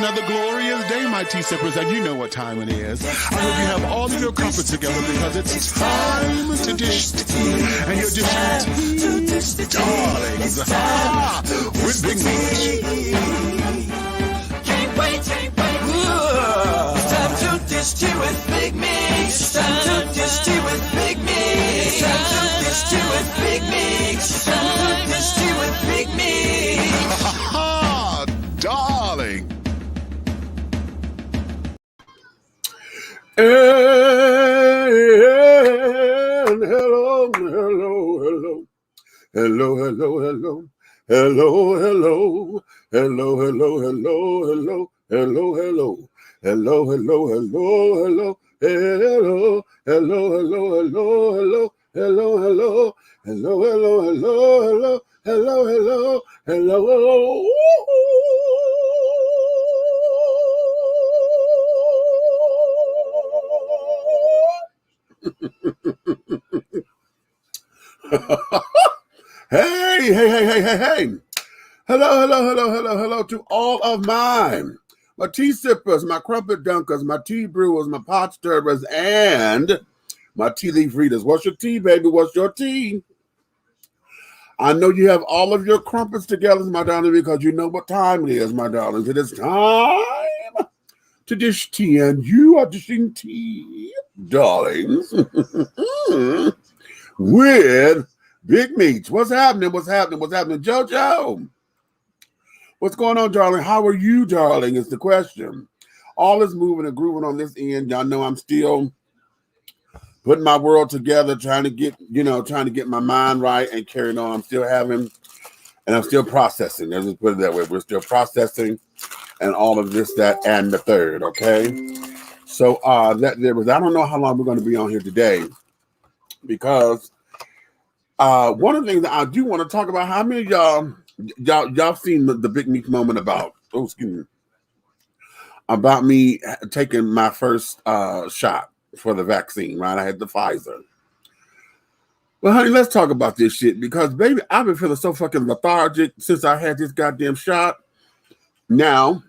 another glorious day, my tea sippers, and you know what time it is. I hope you have all of your comforts together because it's time to dish tea. And you're dishing tea, darlings, with Big Meat. Can't wait. It's time to dish tea with Big Meat. It's time to dish tea with Big Meat. It's time to dish tea with Big Meat. It's time to dish tea with Big Meat. Darling. And hello. Hey. Hello to all of my tea sippers, my crumpet dunkers, my tea brewers, my pot stirrers, and my tea leaf readers. What's your tea, baby? What's your tea? I know you have all of your crumpets together, my darling, because you know what time it is, my darlings. It is time to dish tea, and you are dishing tea, darlings, with Big Meats. What's happening? JoJo? What's going on, darling? How are you, darling, is the question. All is moving and grooving on this end. Y'all know I'm still putting my world together, trying to get my mind right and carrying on. I'm still processing. Let's just put it that way. We're still processing and all of this, that, and the third, okay? So I don't know how long we're going to be on here today because one of the things that I do want to talk about, how many of y'all seen the Big Meat moment about me taking my first shot for the vaccine, right? I had the Pfizer. Well, honey, let's talk about this shit because, baby, I've been feeling so fucking lethargic since I had this goddamn shot. Now,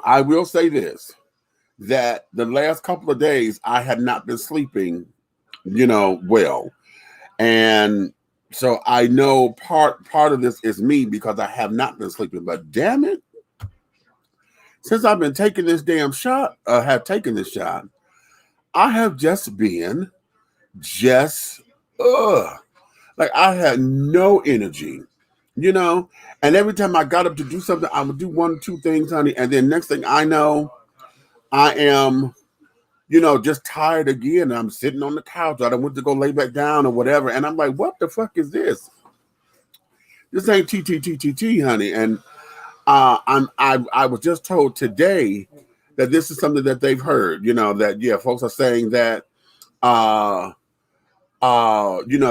I will say this, that the last couple of days I had not been sleeping, well. And so I know part of this is me because I have not been sleeping. But damn it, since I've been taking this damn shot, I have just been like I had no energy, and every time I got up to do something, I would do 1 or 2 things, honey, and then next thing I know, I am just tired again. I'm sitting on the couch. I went to go lay back down or whatever. And I'm like, what the fuck is this? This ain't TTTTT, honey. And I was just told today that this is something that they've heard, that, folks are saying that,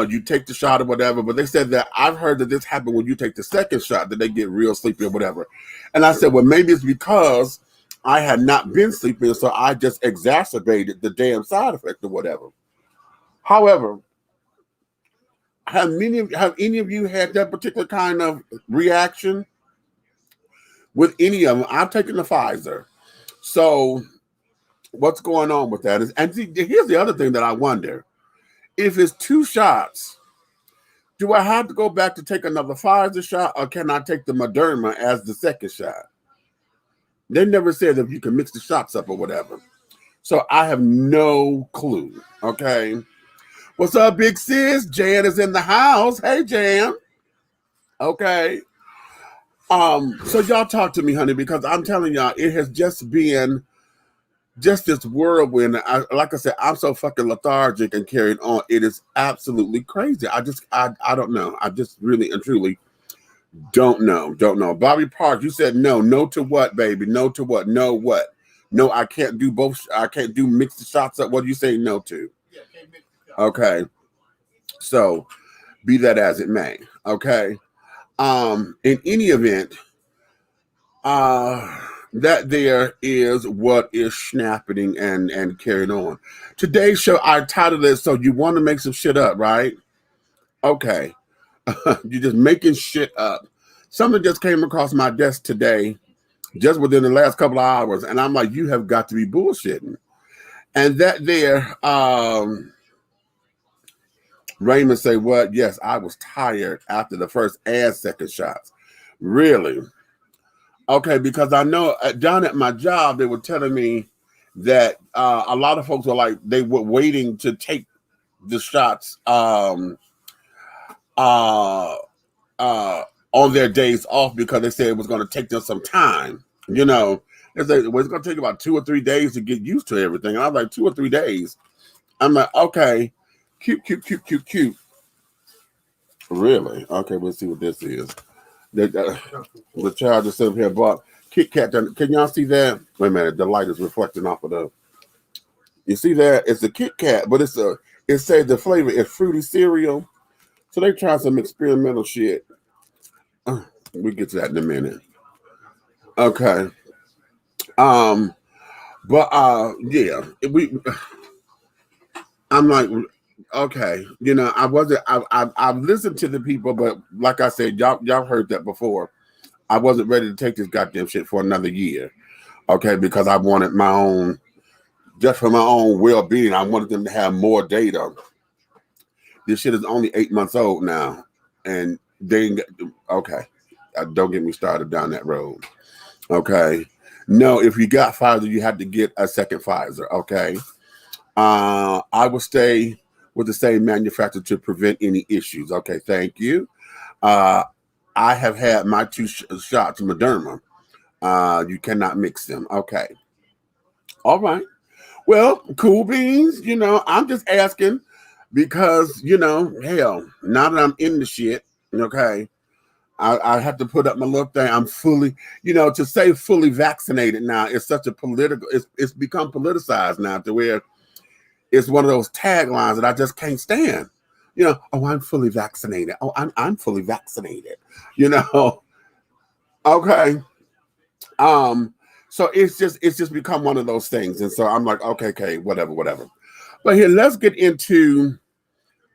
you take the shot or whatever. But they said that I've heard that this happened when you take the second shot, that they get real sleepy or whatever. And I said, well, maybe it's because I had not been sleeping, so I just exacerbated the damn side effect or whatever. However, have any of you had that particular kind of reaction with any of them? I've taken the Pfizer. So what's going on with that? And here's the other thing that I wonder. If it's 2 shots, do I have to go back to take another Pfizer shot, or can I take the Moderna as the second shot? They never said if you can mix the shots up or whatever. So I have no clue, okay? What's up, big sis? Jan is in the house. Hey, Jan. Okay. So y'all talk to me, honey, because I'm telling y'all, it has just been this whirlwind. Like I said, I'm so fucking lethargic and carried on. It is absolutely crazy. I don't know. I just really and truly don't know. Bobby Park, you said no. No to what, baby? No to what? No what? No, I can't do both. I can't do mix the shots up. What do you say no to? Yeah, can't mix the shots. Okay. So be that as it may. Okay. In any event, that there is what is snapping and carrying on. Today's show, I titled it, so you want to make some shit up, right? Okay. You're just making shit up. Something just came across my desk today, just within the last couple of hours. And I'm like, you have got to be bullshitting. And that there, Raymond say, what? Yes, I was tired after the first and second shots. Really? Okay, because I know down at my job, they were telling me that a lot of folks were like, they were waiting to take the shots on their days off because they said it was going to take them some time. You know, they said, well, it's going to take about 2 or 3 days to get used to everything. And I was like, 2 or 3 days. I'm like, okay, cute. Really? Okay, let's see what this is. The child just sitting here bought Kit Kat. Can y'all see that? Wait a minute, the light is reflecting off of the. You see that? It's a Kit Kat, but it says the flavor is fruity cereal. So they try some experimental shit. We get to that in a minute. Okay. But yeah, I'm like, okay, you know, I've listened to the people, but like I said, y'all heard that before. I wasn't ready to take this goddamn shit for another year. Okay, because I wanted my own, just for my own well-being, I wanted them to have more data. This shit is only 8 months old now. And okay, don't get me started down that road. Okay. No, if you got Pfizer, you have to get a second Pfizer. Okay. I will stay with the same manufacturer to prevent any issues. Okay, thank you. I have had my 2 shots of Moderna. You cannot mix them. Okay. All right. Well, cool beans. You know, I'm just asking because, you know, hell, now that I'm in the shit, okay, I have to put up my little thing. I'm fully, you know, to say fully vaccinated now is such a political, it's become politicized now to where it's one of those taglines that I just can't stand. You know, oh, I'm fully vaccinated. Oh, I'm fully vaccinated. You know, okay. So it's just become one of those things, and so I'm like, okay, whatever. But here, let's get into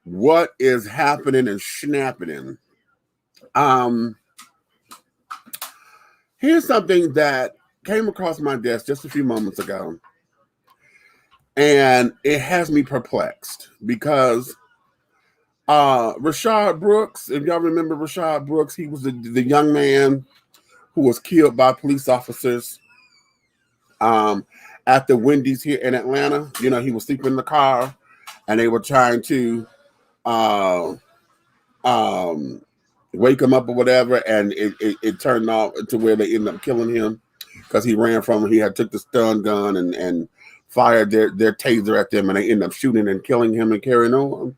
what is happening and snapping. Here's something that came across my desk just a few moments ago, and it has me perplexed because Rashad Brooks, if y'all remember Rashad Brooks, he was the young man who was killed by police officers at the Wendy's here in Atlanta. You know, he was sleeping in the car, and they were trying to wake him up or whatever, and it turned off to where they ended up killing him because he ran from him. He had took the stun gun and fired their taser at them, and they ended up shooting and killing him and carrying on.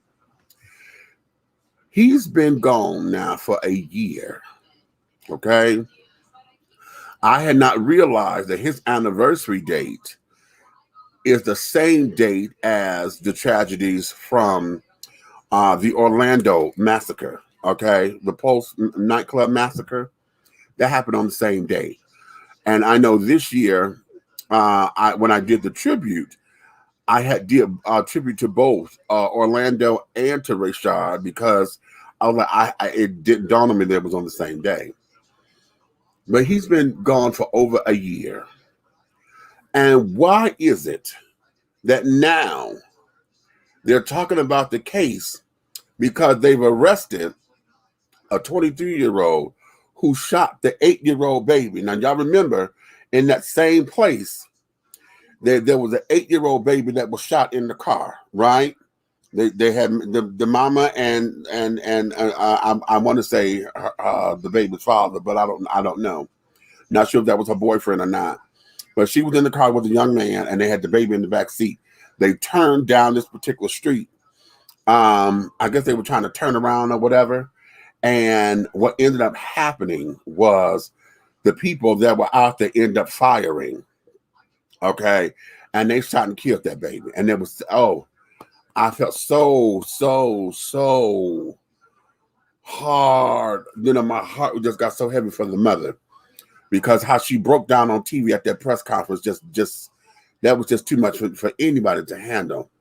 He's been gone now for a year. Okay. I had not realized that his anniversary date is the same date as the tragedies from the Orlando massacre. Okay, the Pulse nightclub massacre that happened on the same day. And I know this year, when I did the tribute, I had did tribute to both Orlando and to Rashad because I was like, it didn't dawn on me that it was on the same day. But he's been gone for over a year. And why is it that now they're talking about the case because they've arrested a 23-year-old who shot the 8-year-old baby? Now, y'all remember in that same place, there was an 8-year-old baby that was shot in the car, right? They had the mama and I want to say the baby's father, but I don't know. Not sure if that was her boyfriend or not. But she was in the car with a young man, and they had the baby in the back seat. They turned down this particular street. I guess they were trying to turn around or whatever. And what ended up happening was the people that were out there ended up firing. Okay. And they shot and killed that baby. And it was, I felt so hard. You know, my heart just got so heavy for the mother. Because how she broke down on TV at that press conference, just that was just too much for anybody to handle.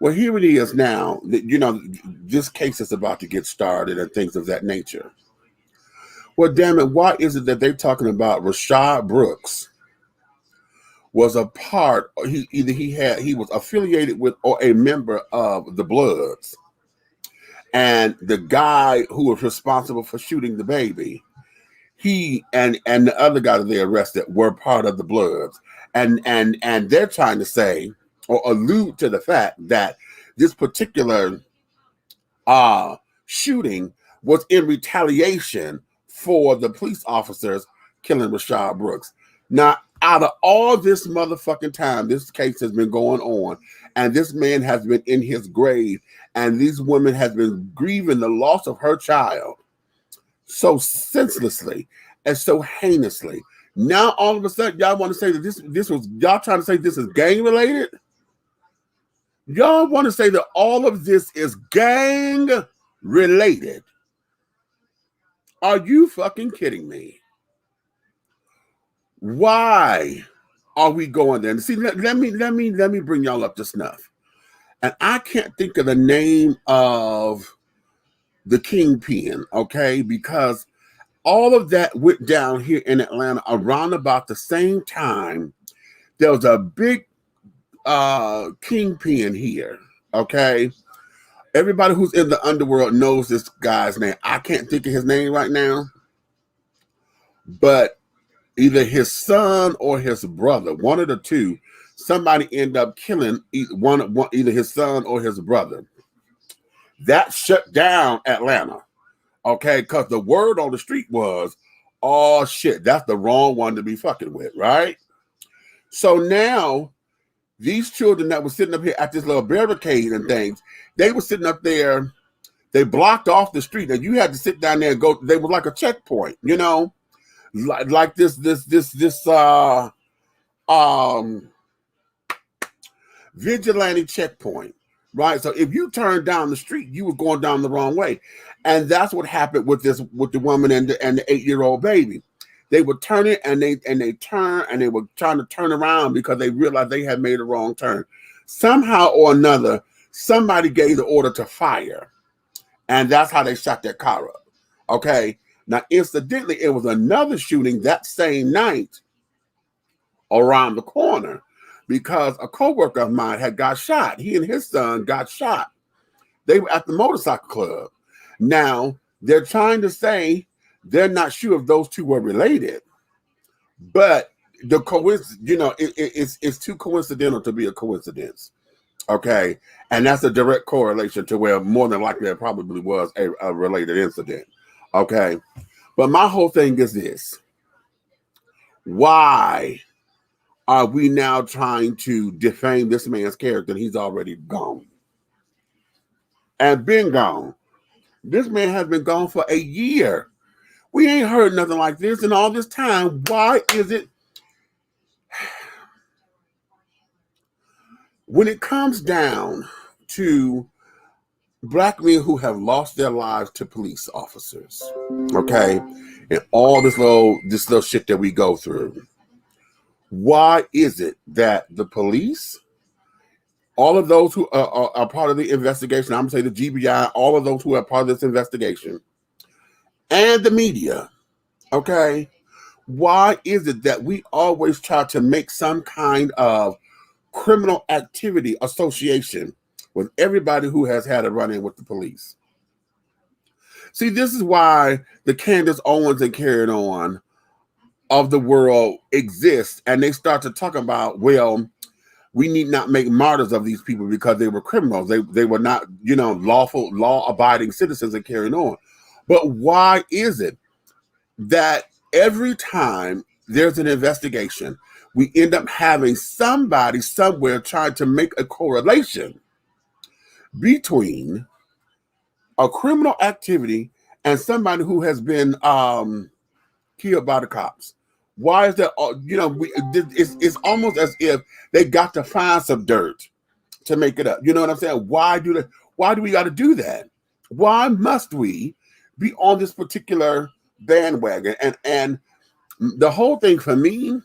Well, here it is now. You know, this case is about to get started and things of that nature. Well, damn it, why is it that they're talking about Rashad Brooks was a part, he was affiliated with or a member of the Bloods, and the guy who was responsible for shooting the baby, he and the other guy that they arrested were part of the Bloods, and they're trying to say or allude to the fact that this particular shooting was in retaliation for the police officers killing Rashad Brooks. Now, out of all this motherfucking time, this case has been going on, and this man has been in his grave, and these women has been grieving the loss of her child so senselessly and so heinously. Now, all of a sudden, y'all want to say that this was, y'all trying to say this is gang related? Y'all want to say that all of this is gang related? Are you fucking kidding me? Why are we going there? And see, let me bring y'all up to snuff. And I can't think of the name of the kingpin, okay? Because all of that went down here in Atlanta around about the same time. There was a big kingpin here, okay? Everybody who's in the underworld knows this guy's name. I can't think of his name right now, but either his son or his brother, one of the two, somebody ended up killing either his son or his brother. That shut down Atlanta, okay? Because the word on the street was, oh shit, that's the wrong one to be fucking with, right? So now, these children that were sitting up here at this little barricade and things, they were sitting up there, they blocked off the street, and you had to sit down there and go, they were like a checkpoint, you know? Like this vigilante checkpoint, right? So if you turned down the street, you were going down the wrong way. And that's what happened with the woman and the 8-year-old baby. They were turning and they turned and they were trying to turn around because they realized they had made a wrong turn. Somehow or another, somebody gave the order to fire. And that's how they shot their car up. Okay. Now, incidentally, it was another shooting that same night around the corner because a coworker of mine had got shot. He and his son got shot. They were at the motorcycle club. Now, they're trying to say they're not sure if those two were related, but the coincidence, you know, it's too coincidental to be a coincidence. Okay. And that's a direct correlation to where more than likely there probably was a related incident. Okay. But my whole thing is this. Why are we now trying to defame this man's character? He's already gone and been gone. This man has been gone for a year. We ain't heard nothing like this in all this time. Why is it? When it comes down to Black men who have lost their lives to police officers, okay, and all this little shit that we go through, why is it that the police, all of those who are part of the investigation, I'm going to say the GBI, all of those who are part of this investigation, and the media, okay, why is it that we always try to make some kind of criminal activity association with everybody who has had a run-in with the police? See, this is why the Candace Owens and Carry On of the world exist, and they start to talk about, well, we need not make martyrs of these people because they were criminals. They were not, you know, lawful, law-abiding citizens and carrying on. But why is it that every time there's an investigation, we end up having somebody somewhere trying to make a correlation between a criminal activity and somebody who has been killed by the cops? Why is that? You know, it's almost as if they got to find some dirt to make it up. You know what I'm saying? Why do we got to do that? Why must we be on this particular bandwagon? And the whole thing for me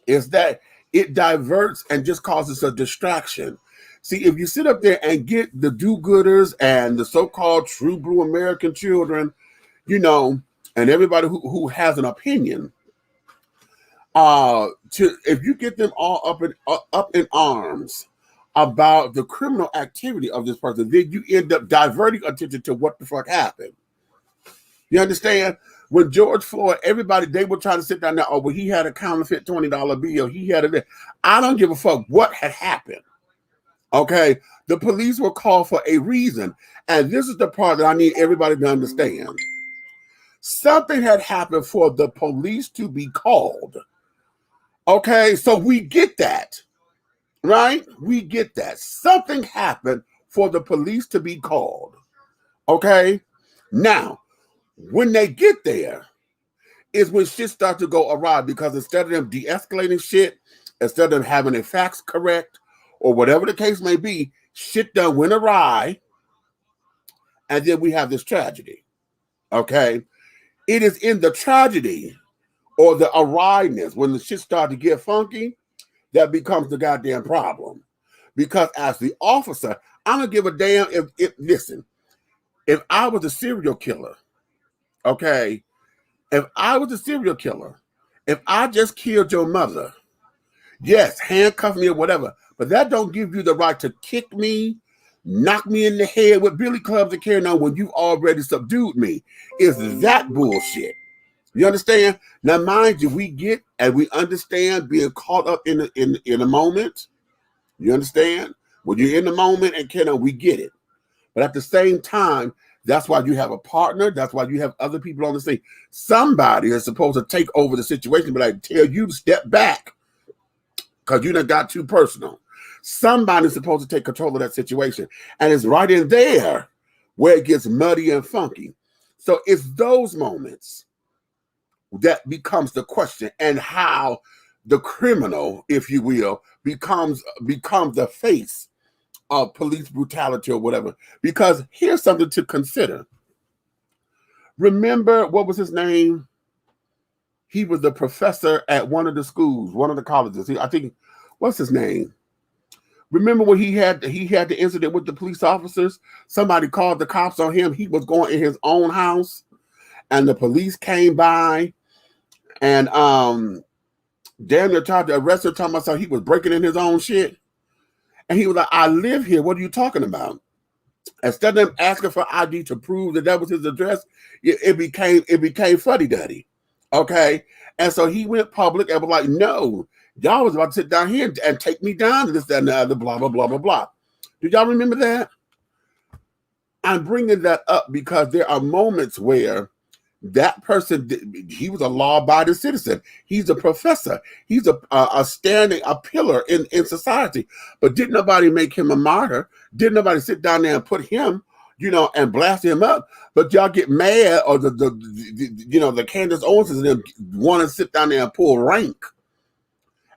is that it diverts and just causes a distraction. See, if you sit up there and get the do-gooders and the so-called true blue American children, you know, and everybody who has an opinion, if you get them all up in arms about the criminal activity of this person, then you end up diverting attention to what the fuck happened. You understand? When George Floyd, everybody, they were trying to sit down there, oh, well, he had a counterfeit $20 bill. He had it. I don't give a fuck what had happened. Okay? The police were called for a reason. And this is the part that I need everybody to understand. Something had happened for the police to be called. Okay? So we get that. Right? We get that. Something happened for the police to be called. Okay? Now, when they get there is when shit starts to go awry, because instead of them de-escalating shit, instead of them having their facts correct, or whatever the case may be, shit done went awry, and then we have this tragedy. Okay? It is in the tragedy or the awryness, when the shit starts to get funky, that becomes the goddamn problem. Because as the officer, I don't give a damn listen, if I was a serial killer, okay, if I was a serial killer, if I just killed your mother, yes, handcuff me or whatever, but that don't give you the right to kick me, knock me in the head with billy clubs and carrying on when you already subdued me. Is that bullshit? You understand? Now, mind you, we get and we understand being caught up in a moment. You understand? When you're in the moment and carrying on, we get it. But at the same time, that's why you have a partner. That's why you have other people on the scene. Somebody is supposed to take over the situation, but I tell you to step back because you done got too personal. Somebody's supposed to take control of that situation. And it's right in there where it gets muddy and funky. So it's those moments that becomes the question, and how the criminal, if you will, becomes the face of police brutality or whatever. Because here's something to consider. Remember, what was his name? He was the professor at one of the schools, one of the colleges. I think, what's his name? Remember when he had the incident with the police officers? Somebody called the cops on him. He was going in his own house, and the police came by, and damn near tried to arrest him, talking about he was breaking in his own shit. And he was like, I live here. What are you talking about? Instead of them asking for ID to prove that was his address, it became fuddy-duddy. Okay? And so he went public and was like, no, y'all was about to sit down here and take me down to this, that, and the other, blah, blah, blah, blah, blah. Do y'all remember that? I'm bringing that up because there are moments where that person, he was a law-abiding citizen. He's a professor. He's a pillar in society. But didn't nobody make him a martyr? Didn't nobody sit down there and put him, and blast him up? But y'all get mad, or the Candace Owenses and them want to sit down there and pull rank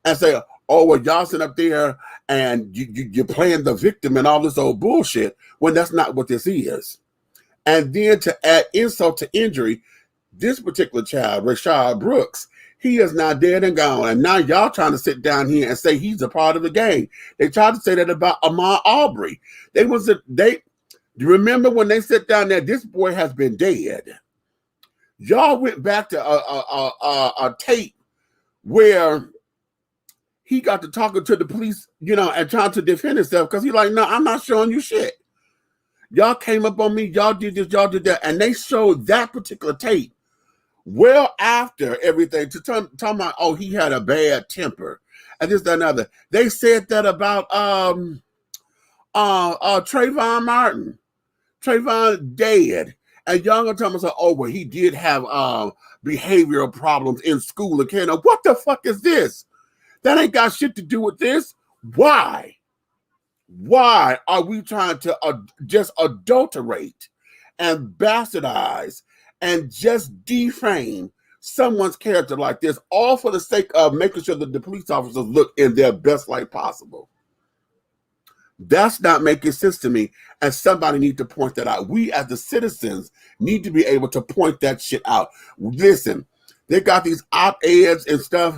and say, oh, well, y'all sit up there and you're playing the victim and all this old bullshit, when that's not what this is. And then to add insult to injury, this particular child, Rashad Brooks, he is now dead and gone. And now y'all trying to sit down here and say he's a part of the gang. They tried to say that about Ahmaud Arbery. You remember when they sit down there, this boy has been dead. Y'all went back to a tape where he got to talking to the police, and trying to defend himself, because he's like, no, I'm not showing you shit. Y'all came up on me, y'all did this, y'all did that. And they showed that particular tape well after everything, to talk about, oh, he had a bad temper and this, that, and other. They said that about Trayvon Martin. Trayvon dead. And y'all gonna tell me, oh, well, he did have behavioral problems in school and Canada. What the fuck is this? That ain't got shit to do with this. Why? Why are we trying to just adulterate and bastardize and just defame someone's character like this, all for the sake of making sure that the police officers look in their best light possible? That's not making sense to me, and somebody need to point that out. We as the citizens need to be able to point that shit out. Listen, they got these op-eds and stuff.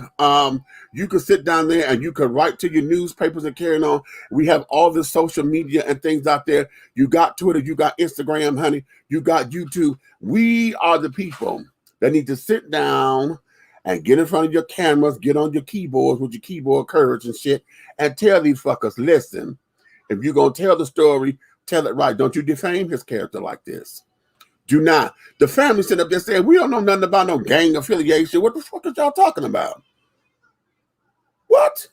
You can sit down there and you can write to your newspapers and carry on. We have all this social media and things out there. You got Twitter, you got Instagram, honey. You got YouTube. We are the people They need to sit down and get in front of your cameras, get on your keyboards with your keyboard courage and shit, and tell these fuckers, listen, if you're going to tell the story, tell it right. Don't you defame his character like this. Do not. The family sit up there saying, we don't know nothing about no gang affiliation. What the fuck is y'all talking about? What?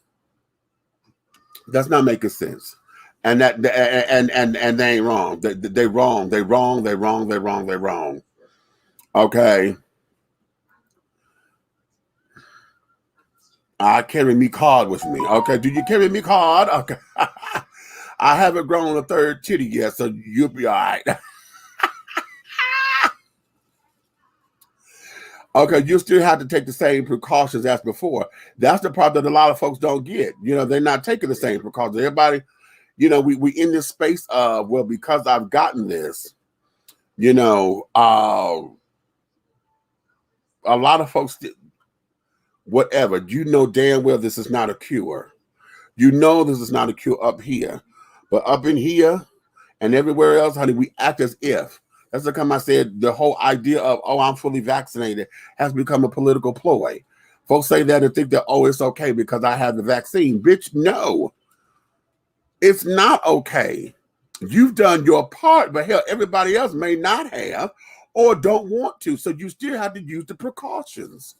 That's not making sense. And that and they ain't wrong. They wrong. They wrong. They wrong. They wrong. They wrong. Okay. I carry me card with me. Okay. Do you carry me card? Okay. I haven't grown a third titty yet, so you'll be all right. Okay, you still have to take the same precautions as before. That's the part that a lot of folks don't get. You know, they're not taking the same precautions. Everybody, you know, we in this space of, well, because I've gotten this, you know, a lot of folks, whatever, you know damn well this is not a cure. You know this is not a cure up here. But up in here and everywhere else, honey, we act as if. That's the time I said the whole idea of, oh, I'm fully vaccinated has become a political ploy. Folks say that and think that, oh, it's okay because I have the vaccine. Bitch, no. It's not okay. You've done your part, but hell, everybody else may not have or don't want to. So you still have to use the precautions.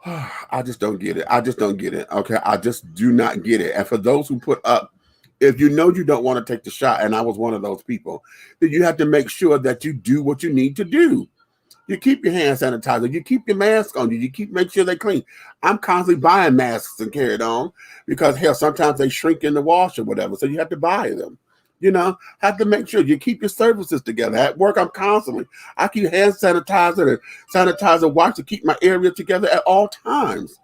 I just don't get it. I just don't get it. Okay. I just do not get it. And for those who put up, if you know you don't want to take the shot, and I was one of those people, then you have to make sure that you do what you need to do. You keep your hand sanitizer. You keep your mask on you. You make sure they're clean. I'm constantly buying masks and carry it on because, hell, sometimes they shrink in the wash or whatever. So you have to buy them. You know, have to make sure you keep your services together. At work, I keep hand sanitizer and sanitizer wipes to keep my area together at all times.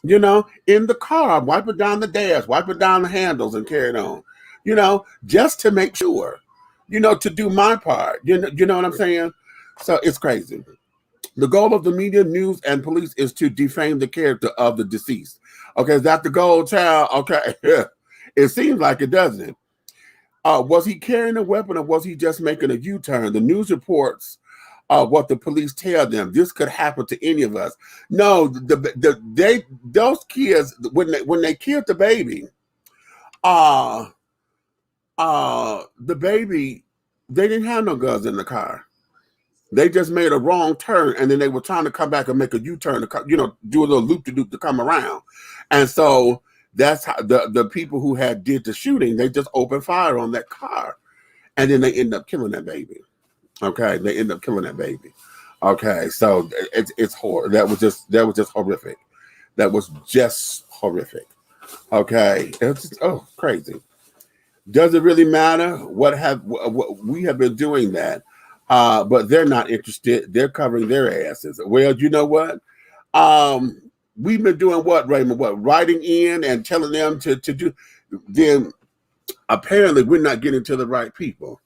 You know, in the car, wipe it down the dash, wipe it down the handles and carry it on. You know, just to make sure, you know, to do my part. You know what I'm saying? So it's crazy. The goal of the media, news, and police is to defame the character of the deceased. Okay, is that the goal, child? Okay, it seems like it, doesn't it? Was he carrying a weapon or was he just making a U-turn? The news reports what the police tell them. This could happen to any of us. No, those kids, when they killed the baby, they didn't have no guns in the car. They just made a wrong turn, and then they were trying to come back and make a U-turn, you know, do a little loop-de-loop to come around. And so that's how the people who did the shooting, they just opened fire on that car, and then they end up killing that baby. Okay, they end up killing that baby. Okay, so it's horror. That was just horrific. That was just horrific. Okay, it's just, crazy. Does it really matter? What we have been doing that, but they're not interested. They're covering their asses. Well, you know what? We've been doing what, Raymond? What, writing in and telling them to do. Then apparently we're not getting to the right people.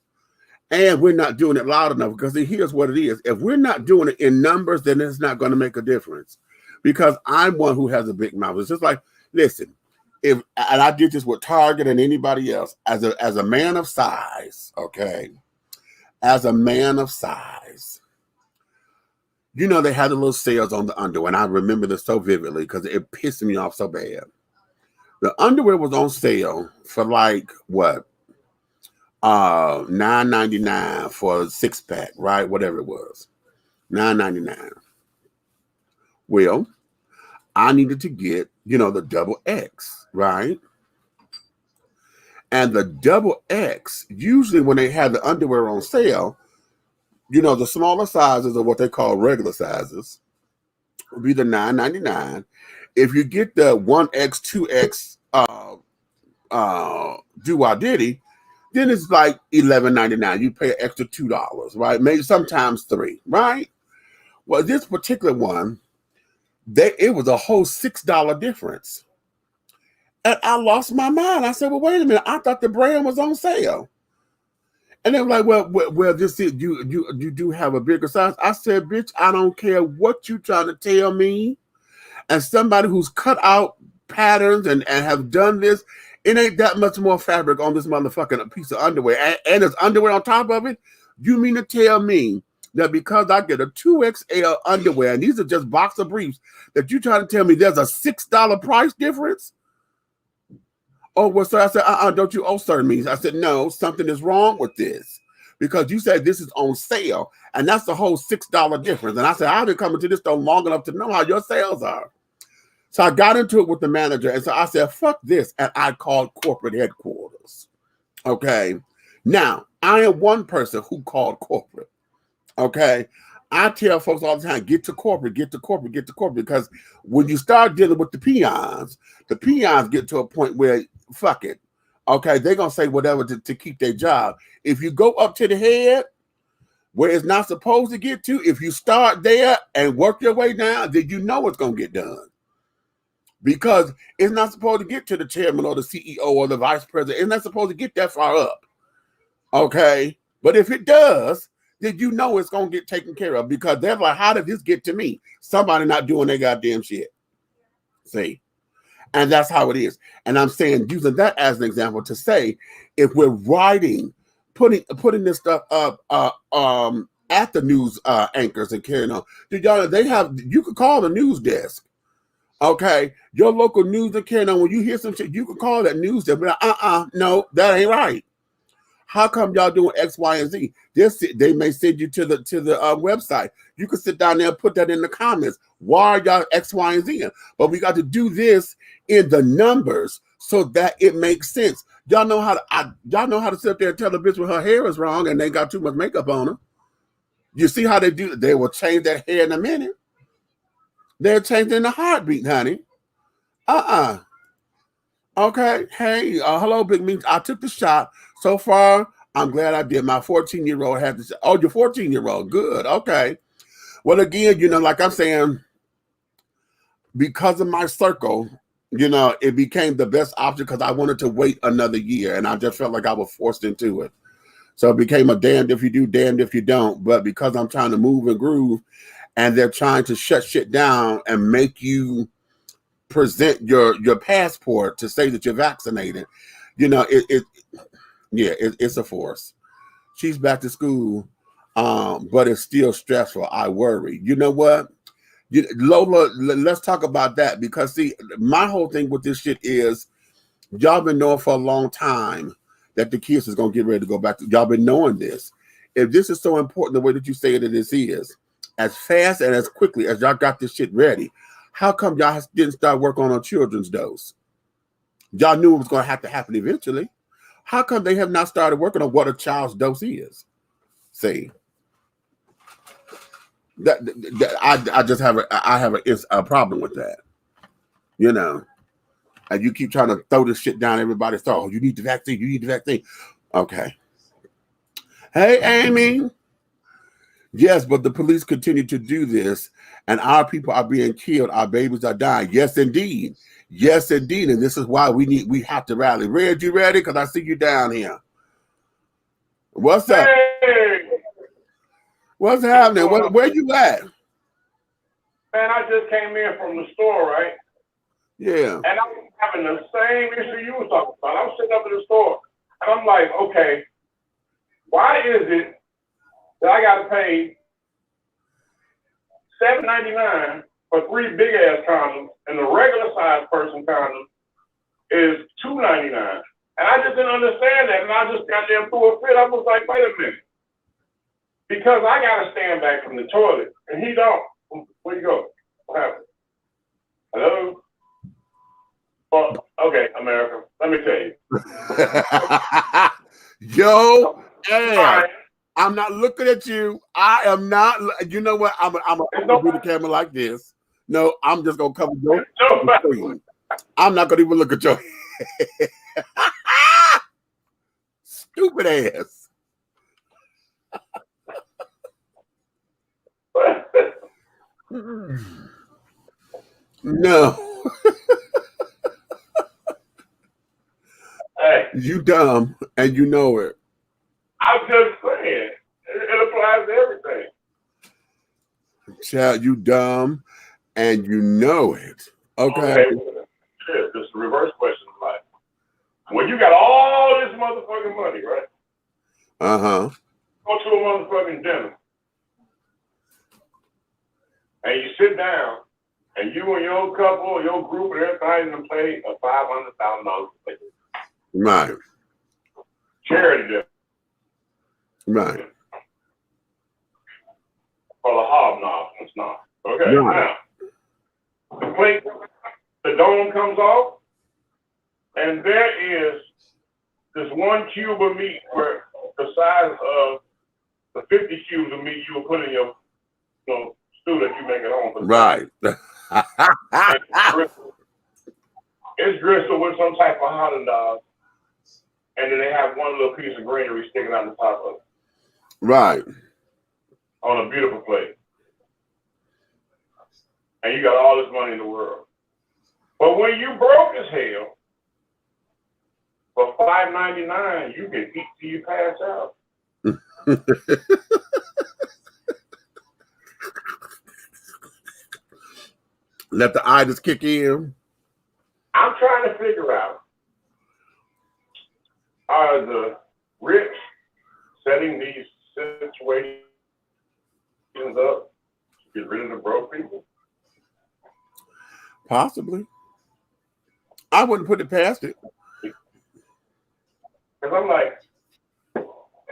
And we're not doing it loud enough because here's what it is. If we're not doing it in numbers, then it's not going to make a difference. Because I'm one who has a big mouth. It's just like, listen, and I did this with Target and anybody else, as a man of size, okay? As a man of size, you know, they had the little sales on the underwear, and I remember this so vividly because it pissed me off so bad. The underwear was on sale for like what? $9.99 for a 6-pack, right? Whatever it was. $9.99. Well, I needed to get, you know, the double X, right? And the double X, usually when they have the underwear on sale, you know, the smaller sizes are what they call regular sizes, would be the $9.99. If you get the 1X, 2X do-I-diddy, then it's like $11.99. You pay an extra $2, right? Maybe sometimes $3, right? Well, this particular one, it was a whole $6 difference. And I lost my mind. I said, well, wait a minute. I thought the brand was on sale. And they were like, well, this is, you do have a bigger size. I said, bitch, I don't care what you trying to tell me. And somebody who's cut out patterns and have done this, it ain't that much more fabric on this motherfucking piece of underwear. And there's underwear on top of it. You mean to tell me that because I get a 2XL underwear, and these are just boxer briefs, that you trying to tell me there's a $6 price difference? Oh, well, sir, I said, don't you owe certain means? I said, no, something is wrong with this. Because you said this is on sale, and that's the whole $6 difference. And I said, I've been coming to this store long enough to know how your sales are. So I got into it with the manager, and so I said, fuck this, and I called corporate headquarters. Okay? Now, I am one person who called corporate. Okay? I tell folks all the time, get to corporate, get to corporate, get to corporate, because when you start dealing with the peons get to a point where, fuck it. Okay, they're going to say whatever to keep their job. If you go up to the head where it's not supposed to get to, if you start there and work your way down, then you know it's going to get done. Because it's not supposed to get to the chairman or the CEO or the vice president. It's not supposed to get that far up. Okay? But if it does, then you know it's going to get taken care of, because they're like, how did this get to me? Somebody not doing their goddamn shit. See? And that's how it is. And I'm saying, using that as an example to say, if we're writing, putting this stuff up at the news anchors and carrying on, you could call the news desk. Okay, your local news and carrying on. When you hear some shit, you can call that news desk. But no, that ain't right. How come y'all doing X, Y, and Z? They may send you to the website. You can sit down there and put that in the comments. Why are y'all X, Y, and Z? But we got to do this in the numbers so that it makes sense. Y'all know how to sit there and tell a bitch when her hair is wrong and they got too much makeup on her. You see how they do? They will change that hair in a minute. They're changing the heartbeat, honey. Okay. Hey, hello, Big Meat. I took the shot. So far, I'm glad I did. My 14-year-old had this. Oh, your 14-year-old. Good. Okay. Well, again, like I'm saying, because of my circle, it became the best option because I wanted to wait another year, and I just felt like I was forced into it. So it became a damned if you do, damned if you don't. But because I'm trying to move and groove, and they're trying to shut shit down and make you present your passport to say that you're vaccinated, it's a force. She's back to school, but it's still stressful. I worry. You know what? Lola, let's talk about that, because see, my whole thing with this shit is y'all been knowing for a long time that the kids is going to get ready to go back. Y'all been knowing this. If this is so important the way that you say that this is, as fast and as quickly as y'all got this shit ready, how come y'all didn't start work on a children's dose? Y'all knew it was going to have to happen eventually. How come they have not started working on what a child's dose is? See, I just have a problem with that. And you keep trying to throw this shit down everybody's throat. Oh, you need the vaccine. You need the vaccine. Okay. Hey, Amy. Yes, but the police continue to do this, and our people are being killed. Our babies are dying. Yes, indeed. Yes, indeed. And this is why we have to rally. Red, you ready? Because I see you down here. What's up? Hey. What's happening? Where you at? Man, I just came in from the store, right? Yeah. And I was having the same issue you were talking about. I was sitting up in the store, and I'm like, okay, why is it that I got to pay $7.99 for 3 big ass condoms, and the regular size person condom is $2.99? And I just didn't understand that, and I just got there and threw a fit. I was like, wait a minute, because I got to stand back from the toilet, and he don't. Where you go? What happened? Hello? Well, okay, America. Let me tell you. Yo, yeah. I'm not looking at you. I am not. You know what? I'm gonna do the camera like this. No, I'm just gonna cover your screen. I'm not gonna even look at your head. Stupid ass. No. Hey, you dumb and you know it. I'm just saying, it applies to everything. Child, you dumb and you know it. Okay. Shit, just a reverse question of life. When you got all this motherfucking money, right? Uh-huh. Go to a motherfucking dinner, and you sit down, and you and your couple, your group, and everybody in play a $500,000 play. Right. Charity dinner. Right. For the hobnobs and stuff. Okay, Right. now, the plate, the dome comes off, and there is this one cube of meat where the size of the 50 cubes of meat you will put in your stew that you make at home. Right. It's gristle with some type of hot dog, and then they have one little piece of greenery sticking out the top of it. Right. On a beautiful plate. And you got all this money in the world. But when you broke as hell, for $5.99, you can eat till you pass out. Let the itis kick in. I'm trying to figure out, are the rich setting these situations up to get rid of the broke people? Possibly. I wouldn't put it past it. Because I'm like,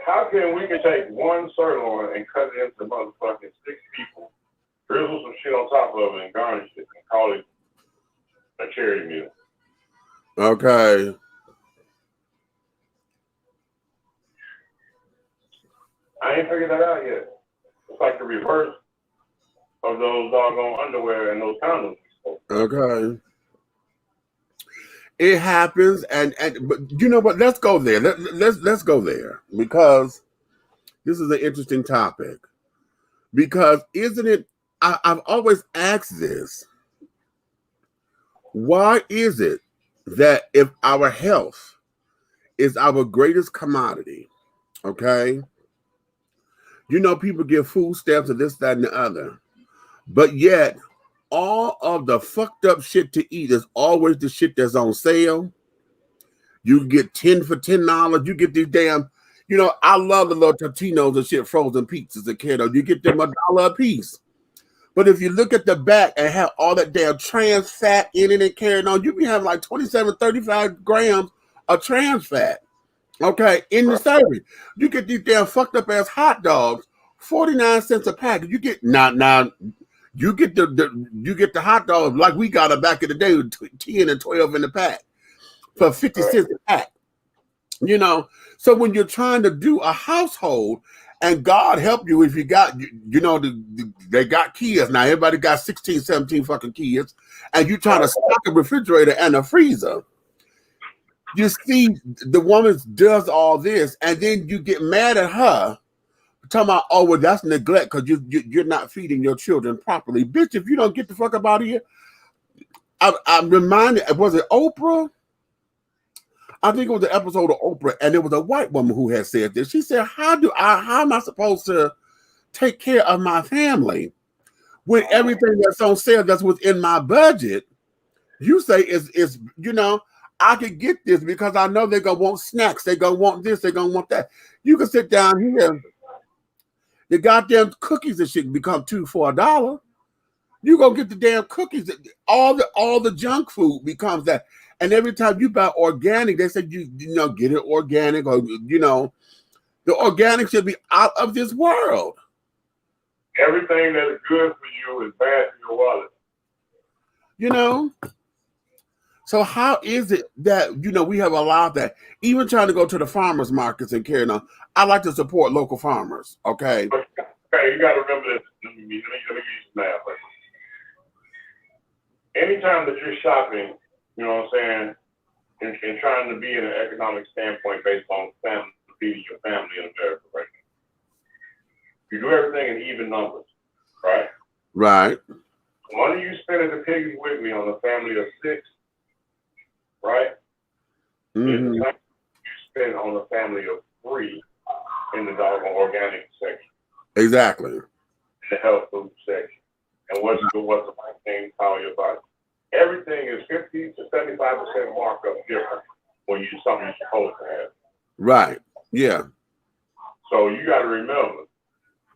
how can we take one sirloin and cut it into motherfucking 6 people, drizzle some shit on top of it and garnish it and call it a charity meal? Okay. I ain't figured that out yet. It's like the reverse of those doggone underwear and those condoms. Okay. It happens, but you know what? Let's go there. Let's go there, because this is an interesting topic. Because isn't it? I've always asked this. Why is it that if our health is our greatest commodity, okay? You know, people give food stamps and this, that, and the other, but yet all of the fucked up shit to eat is always the shit that's on sale. You get 10 for $10. You get these damn, I love the little Totinos and shit, frozen pizzas and kiddo. You get them $1 a piece. But if you look at the back and have all that damn trans fat in it and carrying on, you be having like 27, 35 grams of trans fat. Okay, in the serving. You get these damn fucked up ass hot dogs, 49 cents a pack. You get you get the hot dog like we got it back in the day with 10 and 12 in the pack for 50 cents a pack. So when you're trying to do a household, and God help you if you got, they got kids. Now everybody got 16, 17 fucking kids, and you trying to stock a refrigerator and a freezer. You see the woman does all this, and then you get mad at her, talking about, oh, well, that's neglect because you're not feeding your children properly. Bitch, if you don't get the fuck up out of here. I'm reminded, was it Oprah? I think it was an episode of Oprah, and it was a white woman who had said this. She said, how am I supposed to take care of my family when everything that's on sale that's within my budget, you say is I could get this because I know they're going to want snacks. They're going to want this. They're going to want that. You can sit down here. The goddamn cookies and shit become $2 for $1. You go get the damn cookies. All the junk food becomes that. And every time you buy organic, they say you get it organic, or the organic should be out of this world. Everything that is good for you is bad for your wallet. So how is it that we have allowed that? Even trying to go to the farmers markets and carry on. I like to support local farmers. Okay. Okay, you got to remember this. Let me use some math. Anytime that you're shopping, you know what I'm saying, and trying to be in an economic standpoint based on family, feeding your family in America right now. You do everything in even numbers, right? Right. The money you spend at the Piggly Wiggly on a family of 6, right? Mm-hmm. Is the money you spend on a family of 3 in the doggone organic section. Exactly. In the health food section. And what's the right thing to call your body? Everything is 50 to 75% markup different when you do something you're supposed to have. Right. Yeah. So you got to remember,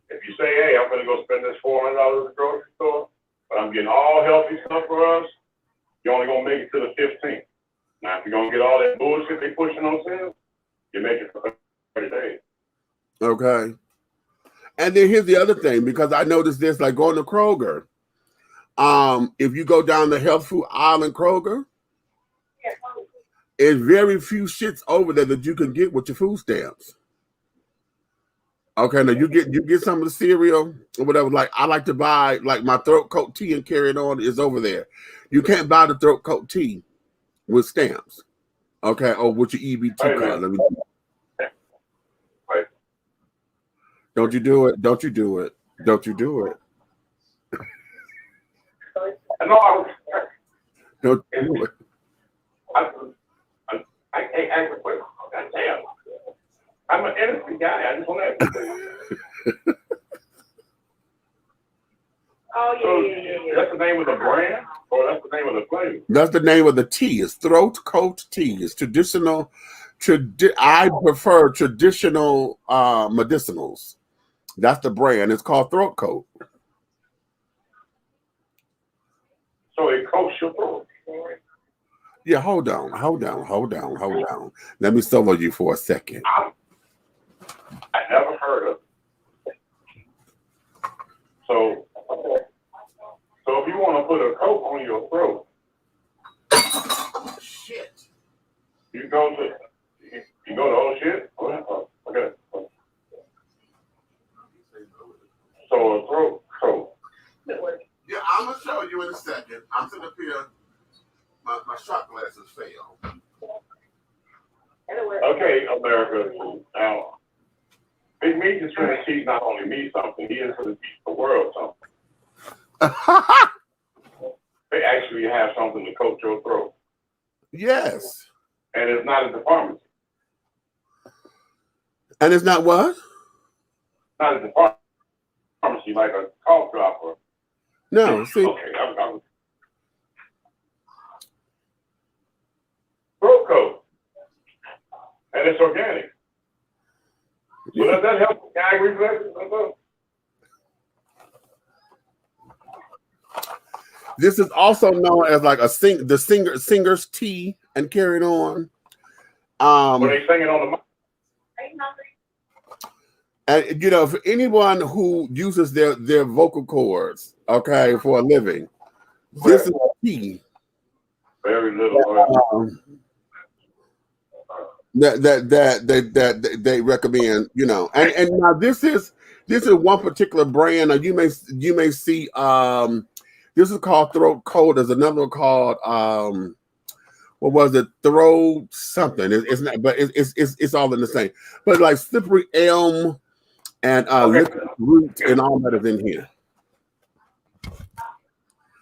if you say, hey, I'm going to go spend this $400 at the grocery store, but I'm getting all healthy stuff for us, you're only going to make it to the 15th. Now, if you're going to get all that bullshit they pushing on sale, you make it for 30 days. Okay. And then here's the other thing, because I noticed this, like going to Kroger. If you go down the health food aisle in Kroger, there's very few shits over there that you can get with your food stamps. Okay, now you get some of the cereal or whatever. Like I like to buy, like my throat coat tea and carry it on is over there. You can't buy the throat coat tea with stamps. Okay, or with your EBT card. Let me. Don't you do it? Don't you do it? Don't you do it? No, Don't do it. I can't act with it. Goddamn. I'm an innocent guy. I just want to. Yeah. That's the name of the brand, or that's the name of the flavor? That's the name of the tea. It's throat coat tea. It's traditional. I prefer traditional medicinals. That's the brand. It's called throat coat. So it coats your throat. Yeah, hold on. Let me solo you for a second. I never heard of it. So if you want to put a coat on your throat, Shit. you go to oh shit. Okay. So a throat coat. Yeah, I'm gonna show you in a second. I'm sitting up here. My shot glasses fail. Okay, America. Now, Big Meat is trying to teach not only me something, he is trying to teach the world something. They actually have something to coat your throat. Yes. And it's not at the pharmacy. And it's not what? Not at the pharmacy, like a cough dropper. No, see. Okay, I'm throat coat. And it's organic. So does that help gag reflexes? This is also known as like the singer's tea and carried on. When they sing it on the mic. And you know, for anyone who uses their vocal cords, okay, for a living, this is tea. Very little. That they recommend, you know, and now this is one particular brand. You may see this is called Throat Coat. There's another one called what was it? Throat something. It's not, but it's all in the same. But like slippery elm and liquid root and all that is in here.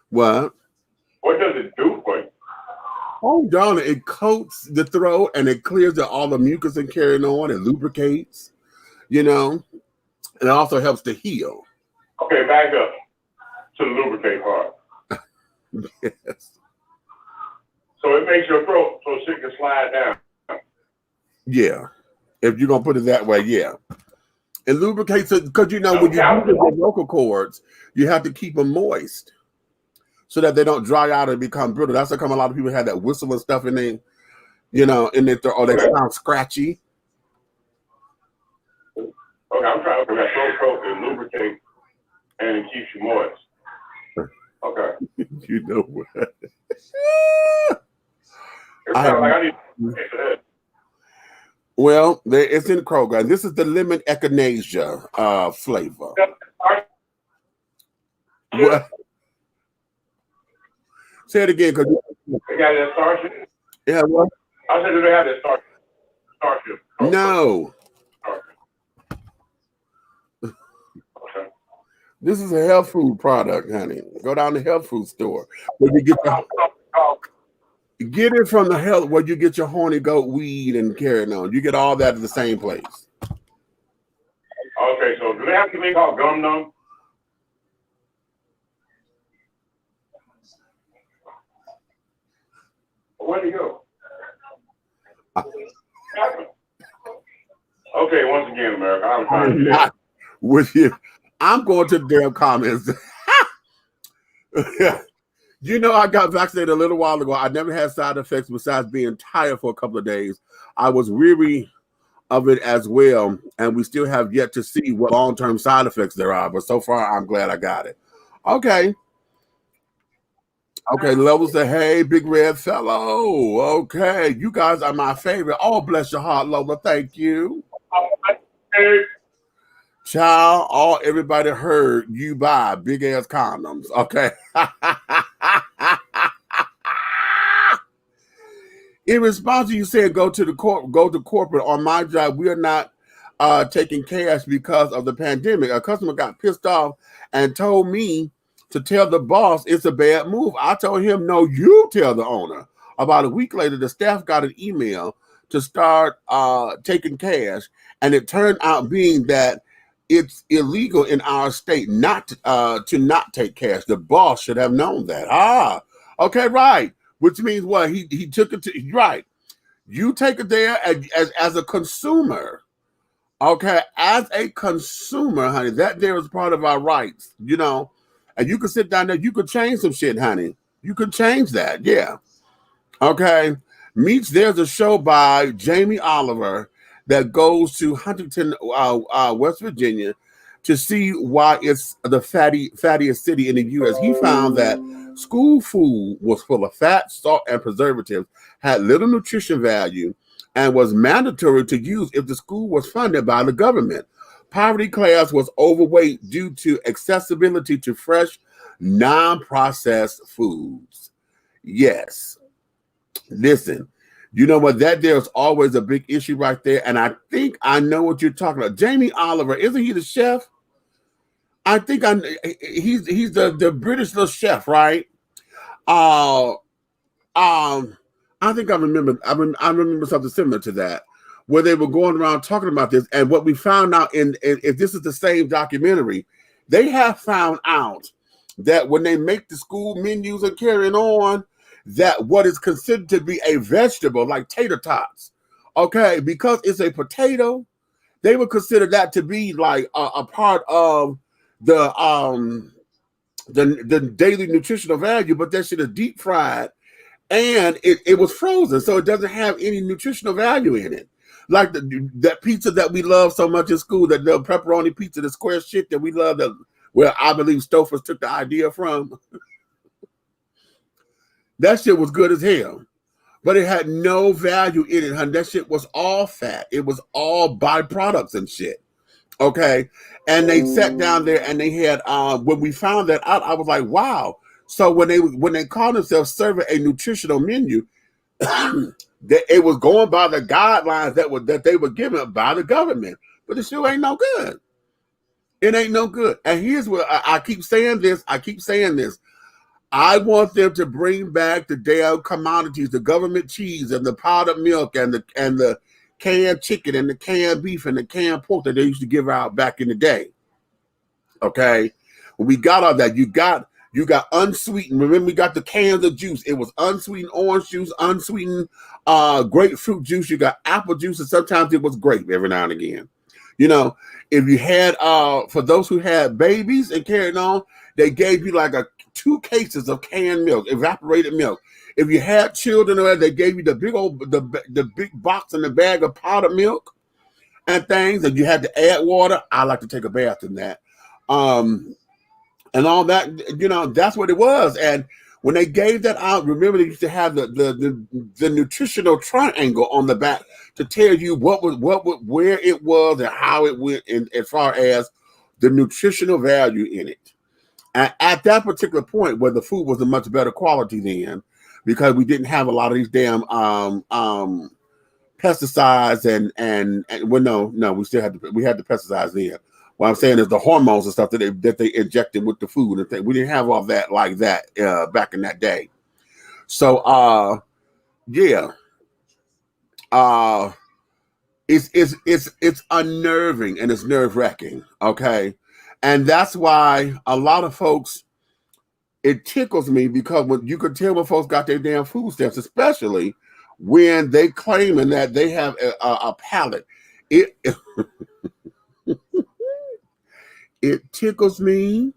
What? What does it do for you? Oh, darn it. It coats the throat and it clears all the mucus and carrying on. It lubricates, you know, and it also helps to heal. Okay, back up to the lubricate part. Yes. So it makes your throat so shit can slide down. Yeah. If you're going to put it that way, yeah. It lubricates it because, you know, when you use your vocal cords, you have to keep them moist so that they don't dry out and become brittle. That's how come a lot of people have that whistle and stuff in their, you know, in their throat, or they sound scratchy. Okay, I'm trying to that throat coat and lubricate and it keeps you moist. Okay. You know what? I need to pay for that. Well, it's in Kroger. This is the lemon echinacea flavor. What? Say it again, because they got that starship. Yeah, what? I said, do they have that starship? No. Okay. This is a health food product, honey. Go down to the health food store where you get it from the health where you get your horny goat weed and carrying on. You get all that at the same place. Okay, so do they have anything called gum numb? Where'd he go? Okay, once again, America, I'm trying to Not with you. I'm going to the damn comments. You know, I got vaccinated a little while ago. I never had side effects besides being tired for a couple of days. I was weary of it as well, and we still have yet to see what long-term side effects there are. But so far, I'm glad I got it. Okay. Okay, Level say, hey, big red fellow. Okay, you guys are my favorite. Oh, bless your heart, Lola. Thank you. Child, everybody heard you buy big ass condoms. Okay. In response to you saying go to corporate, on my job, we are not taking cash because of the pandemic. A customer got pissed off and told me to tell the boss it's a bad move. I told him, no, you tell the owner. About a week later, the staff got an email to start taking cash, and it turned out being that it's illegal in our state not to not take cash. The boss should have known that. Okay, right. Which means what? He took it to, right. You take it there as a consumer. Okay, as a consumer, honey, that there is part of our rights, you know. And you can sit down there, you could change some shit, honey. You could change that, yeah. Okay. Meets, there's a show by Jamie Oliver that goes to Huntington, West Virginia, to see why it's the fattiest city in the U.S. He found that school food was full of fat, salt, and preservatives, had little nutrition value, and was mandatory to use if the school was funded by the government. Poverty class was overweight due to accessibility to fresh, non-processed foods. Yes. Listen, you know what? That there's always a big issue right there, and I think I know what you're talking about. Jamie Oliver, isn't he the chef? I think he's the British little chef, right? I think I remember something similar to that, where they were going around talking about this, and what we found out if this is the same documentary, they have found out that when they make the school menus and carrying on, that what is considered to be a vegetable, like tater tots, okay, because it's a potato, they would consider that to be like a part of the daily nutritional value, but that shit is deep fried and it was frozen, so it doesn't have any nutritional value in it. Like that pizza that we love so much in school, that the pepperoni pizza, the square shit that we love, where I believe Stouffer's took the idea from. That shit was good as hell, but it had no value in it, honey. That shit was all fat. It was all byproducts and shit. Okay, and they sat down there and they had when we found that out, I was like, wow. So when they called themselves serving a nutritional menu, that it was going by the guidelines that they were given by the government, but it still ain't no good. It ain't no good. And here's what I keep saying this. I want them to bring back the damn commodities, the government cheese and the powdered milk and the canned chicken and the canned beef and the canned pork that they used to give out back in the day. Okay, we got all that. You got unsweetened. Remember, we got the cans of juice. It was unsweetened orange juice, unsweetened grapefruit juice. You got apple juice, and sometimes it was grape every now and again. You know, if you had for those who had babies and carried on, they gave you like 2 cases of canned milk, evaporated milk. If you had children, they gave you the big box and the bag of powdered milk and things, and you had to add water. I like to take a bath in that. And all that, you know, that's what it was. And when they gave that out, remember they used to have the nutritional triangle on the back to tell you where it was and how it went, in as far as the nutritional value in it. And at that particular point, where the food was a much better quality then, because we didn't have a lot of these damn pesticides and well, no, we had the pesticides then. What I'm saying is the hormones and stuff that they injected with the food and things. We didn't have all that like that back in that day. So yeah. It's unnerving and it's nerve-wracking, okay? And that's why a lot of folks, it tickles me, because when you could tell when folks got their damn food stamps, especially when they claiming that they have a palate. It it tickles me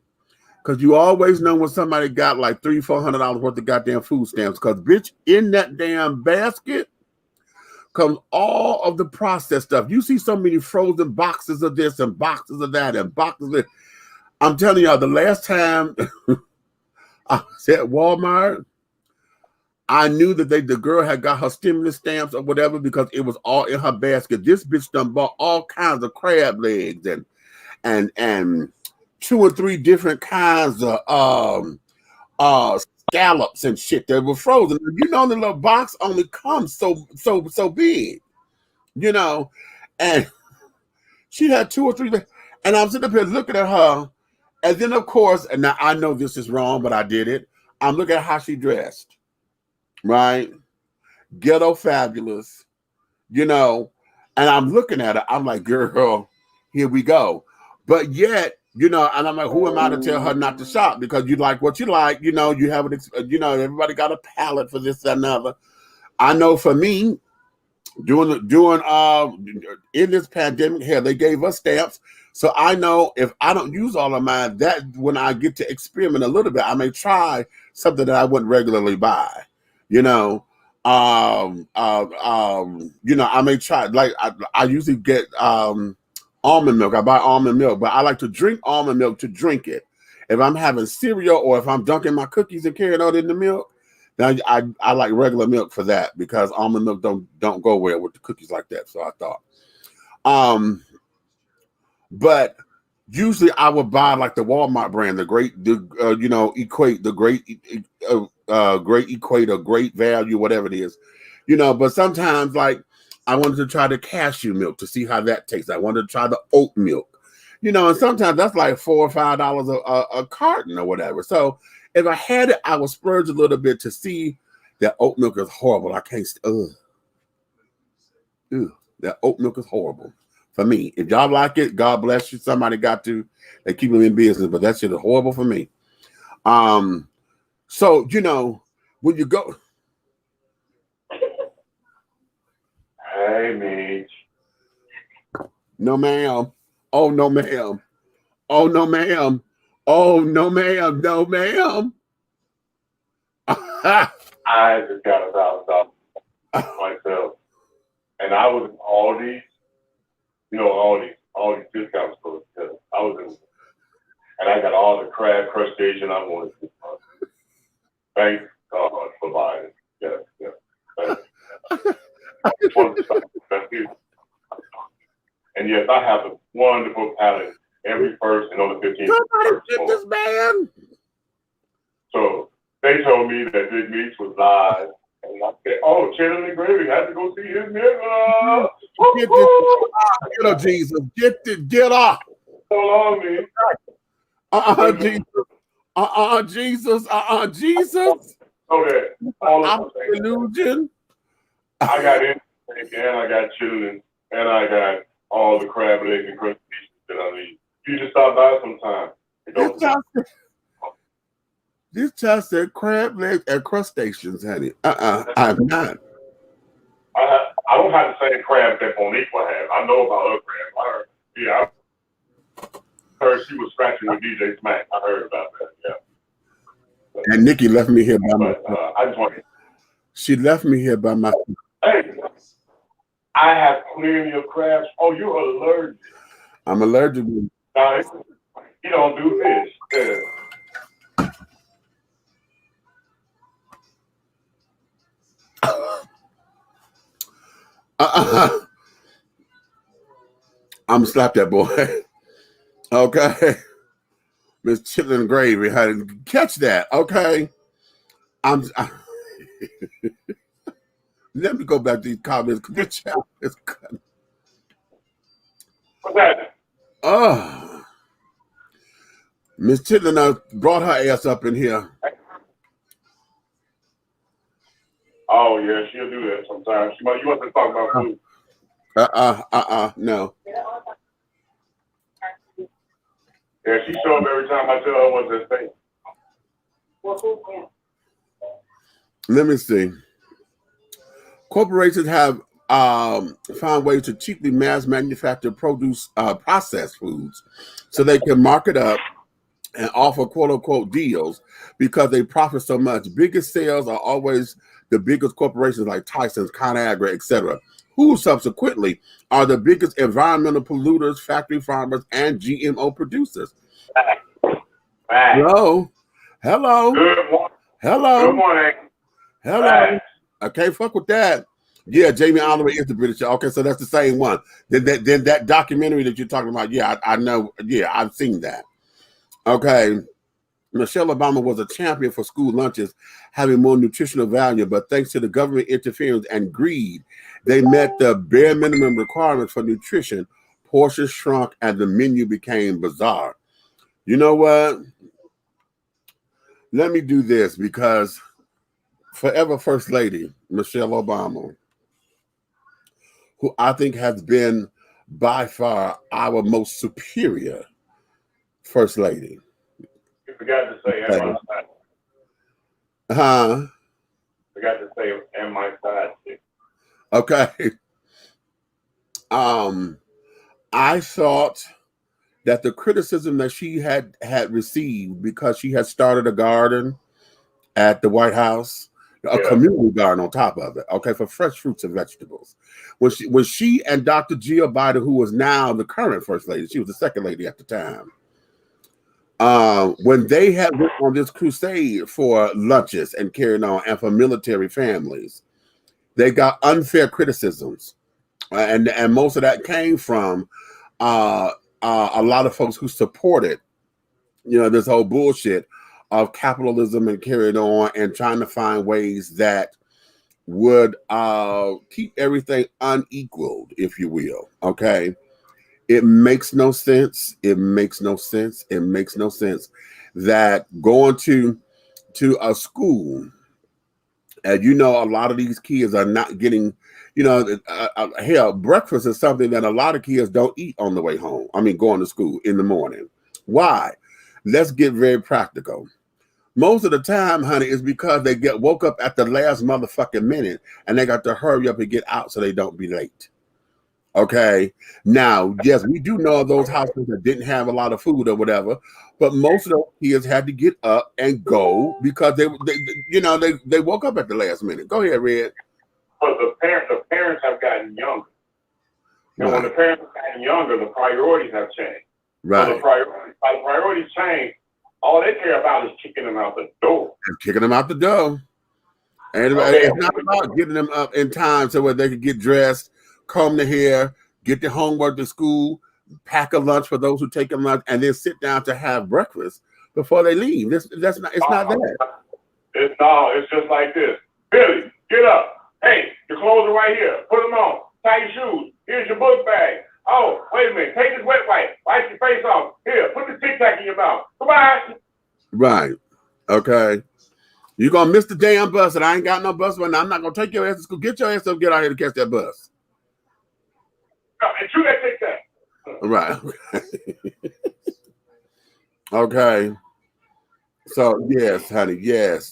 because you always know when somebody got like $300-400 worth of goddamn food stamps. Because bitch, in that damn basket comes all of the processed stuff. You see so many frozen boxes of this and boxes of that and boxes of it. I'm telling y'all, the last time I was at Walmart, I knew that the girl had got her stimulus stamps or whatever because it was all in her basket. This bitch done bought all kinds of crab legs and 2 or 3 different kinds of scallops and shit that were frozen. You know, the little box only comes so big, you know, and she had 2 or 3, and I'm sitting up here looking at her, and then of course, and now I know this is wrong, but I did it. I'm looking at how she dressed, right? Ghetto fabulous, you know, and I'm looking at her. I'm like, girl, here we go. But yet, you know, and I'm like, who am I to tell her not to shop? Because you like what you like, you know, you have it, you know, everybody got a palate for this and another. I know for me, doing in this pandemic here, they gave us stamps. So I know if I don't use all of mine, that when I get to experiment a little bit, I may try something that I wouldn't regularly buy, you know. You know, I may try, like I usually get almond milk. I buy almond milk, but I like to drink almond milk to drink it. If I'm having cereal or if I'm dunking my cookies and carrying out in the milk, then I like regular milk for that because almond milk don't go well with the cookies like that. So I thought, but usually I would buy like the Walmart brand, you know, Equate, the great Equate or Great Value, whatever it is, you know. But sometimes like I wanted to try the cashew milk to see how that tastes. I wanted to try the oat milk, you know, and sometimes that's like $4 or $5 a carton or whatever. So if I had it, I would splurge a little bit to see that oat milk is horrible. I can't. That oat milk is horrible for me. If y'all like it, God bless you. Somebody got to. They keep them in business, but that shit is horrible for me. So you know when you go. Hey, Mitch. No, ma'am. Oh, no, ma'am. Oh, no, ma'am. Oh, no, ma'am. No, ma'am. I just got $1,000 myself. And I was in Aldi, you know, all these discount stores. I was in, and I got all the crab crustacean I wanted to. Thanks God for buying it. Yeah. And yes, I have a wonderful palate every first and on the 15th. Somebody get this man. So they told me that Big Meats was live. And I said, oh, Cheddar and Gravy, I had to go see his nigga. Get this. Get up, Jesus. Get up. Hold on, me. Jesus. Jesus. So that all of them. Illusion. I got it, and I got chillin', and I got all the crab legs and crustaceans that I need. You just stop by sometime. This child said crab legs and crustaceans, honey. I'm not. I don't have the same crab that Moniqua has. I know about her crab. I heard she was scratching with DJ Smack. I heard about that, yeah. And Nikki left me here by myself. I just want to. She left me here by myself. Hey, I have plenty of crabs. Oh, you're allergic. I'm allergic. No, you don't do fish. Yeah. I'm slap that boy. Okay. Miss Chitlin Gravy. How to catch that? Okay. Let me go back to these comments. This child is cutting. What's that? Oh. Miss Chitlin brought her ass up in here. Oh, yeah, she'll do that sometimes. You want to talk about food? No. Yeah, she show up every time I tell her what's this thing. Let me see. Corporations have find ways to cheaply mass manufacture produce, processed foods, so they can mark it up and offer quote unquote deals because they profit so much. Biggest sales are always the biggest corporations like Tyson's, ConAgra, etc., who subsequently are the biggest environmental polluters, factory farmers, and GMO producers. Right. Hello. Hello. Good morning. Hello. Good morning. Hello. Right. I can't fuck with that. Yeah, Jamie Oliver is the British. Okay, so that's the same one. Then that documentary that you're talking about, yeah, I know. Yeah, I've seen that. Okay. Michelle Obama was a champion for school lunches having more nutritional value, but thanks to the government interference and greed, they met the bare minimum requirements for nutrition. Portions shrunk and the menu became bizarre. You know what? Let me do this because forever First Lady Michelle Obama, who I think has been by far our most superior First Lady. You forgot to say, and my side. Huh? Forgot to say, and my side chick. Okay. I thought that the criticism that she had received because she had started a garden at the White House, a community garden on top of it, okay, for fresh fruits and vegetables. When she and Dr. Jill Biden, who was now the current First Lady, she was the second lady at the time, when they had went on this crusade for lunches and carrying on and for military families, they got unfair criticisms. And most of that came from a lot of folks who supported, this whole bullshit of capitalism and carrying on and trying to find ways that would keep everything unequaled, if you will. Okay. It makes no sense. It makes no sense. It makes no sense that going to a school, and a lot of these kids are not getting, hell, breakfast is something that a lot of kids don't eat on the way home. I mean, going to school in the morning. Why? Let's get very practical. Most of the time, honey, is because they get woke up at the last motherfucking minute and they got to hurry up and get out so they don't be late. Okay. Now, yes, we do know those households that didn't have a lot of food or whatever, but most of those kids had to get up and go because they woke up at the last minute. Go ahead, Red. But the parents have gotten younger. And when the parents have gotten younger, the priorities have changed. Right. So the priorities change. All they care about is kicking them out the door. Kicking them out the door. And it's not about getting them up in time so where they can get dressed, comb their hair, get their homework to school, pack a lunch for those who take a lunch, and then sit down to have breakfast before they leave. It's not that. It's just like this. Billy, get up. Hey, your clothes are right here. Put them on. Tie your shoes. Here's your book bag. Oh, wait a minute. Take this wet wipe. Wipe your face off. Here, put the Tic Tac in your mouth. Goodbye. Right. Okay. You're going to miss the damn bus, and I ain't got no bus, but I'm not going to take your ass to school. Get your ass up, get out here to catch that bus. And chew that Tic Tac. Right. Okay. So, yes, honey. Yes.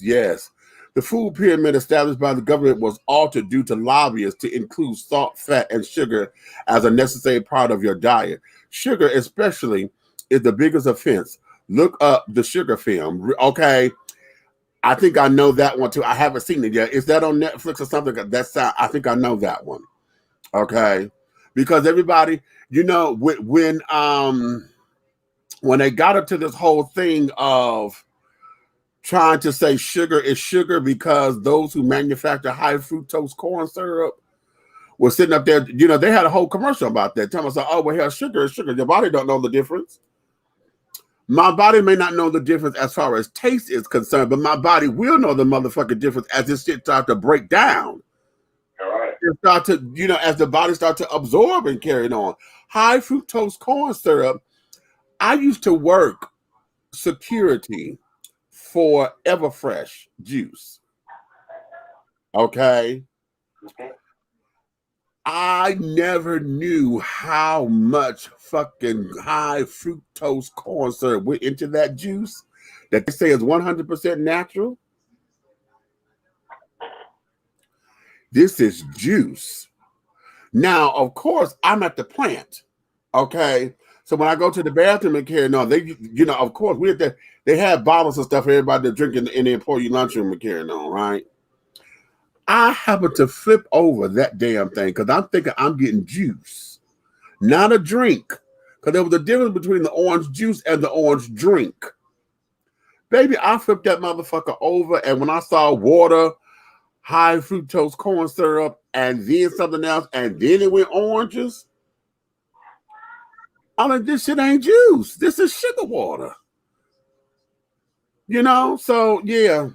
The food pyramid established by the government was altered due to lobbyists to include salt, fat, and sugar as a necessary part of your diet. Sugar, especially, is the biggest offense. Look up the sugar film. Okay. I think I know that one too. I haven't seen it yet. Is that on Netflix or something? I think I know that one. Okay. Because everybody, when they got into this whole thing of trying to say sugar is sugar because those who manufacture high fructose corn syrup were sitting up there, they had a whole commercial about that. Telling us, oh, well, hell, sugar is sugar. Your body don't know the difference. My body may not know the difference as far as taste is concerned, but my body will know the motherfucking difference as this shit starts to break down. All right. It start to, as the body starts to absorb and carry it on. High fructose corn syrup. I used to work security for Everfresh juice. Okay. I never knew how much fucking high fructose corn syrup went into that juice that they say is 100% natural. This is juice. Now, of course, I'm at the plant. Okay. So when I go to the bathroom and carry on, they, of course, they have bottles and stuff for everybody to drink in the employee lunchroom and carrying on, right? I happen to flip over that damn thing because I'm thinking I'm getting juice, not a drink. Because there was a difference between the orange juice and the orange drink. Baby, I flipped that motherfucker over, and when I saw water, high fructose corn syrup, and then something else, and then it went oranges, I'm like, this shit ain't juice. This is sugar water. So yeah.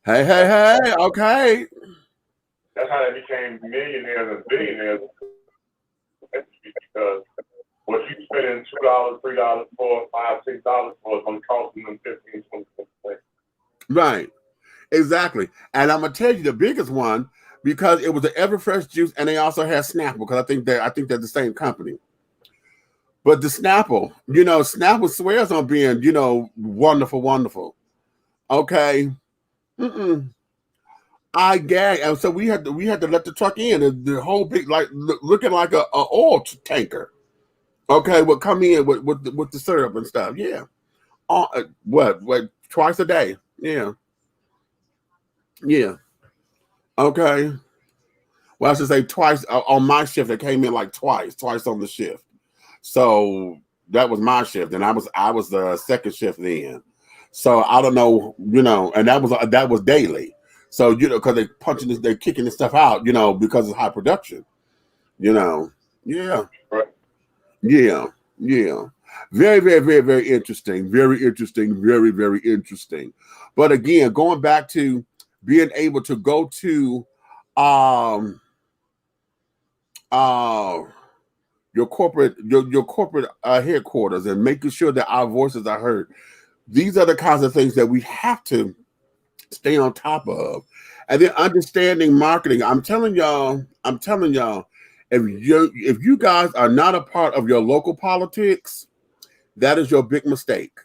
Hey, okay. That's how they became millionaires and billionaires. Because what you spending $2, $3, $4, $5, $6 for is going to cost them 15, 20%. Right. Exactly. And I'm gonna tell you the biggest one, because it was the Everfresh juice, and they also had Snapple, because I think they're the same company. But the Snapple, Snapple swears on being, wonderful. Okay. I gag, and so we had to let the truck in, the whole big, like, looking like a oil tanker. Okay, would come in with the syrup and stuff. Yeah. What twice a day? Yeah. Okay. Well, I should say twice on my shift. It came in like twice on the shift. So that was my shift, and I was the second shift then. So I don't know, and that was daily. So because they're kicking this stuff out, because it's high production. Yeah. Right. Yeah. Very, very, very, very interesting. Very interesting. Very, very interesting. But again, going back to being able to go to your corporate headquarters and making sure that our voices are heard. These are the kinds of things that we have to stay on top of. And then understanding marketing. I'm telling y'all, if you guys are not a part of your local politics, that is your big mistake.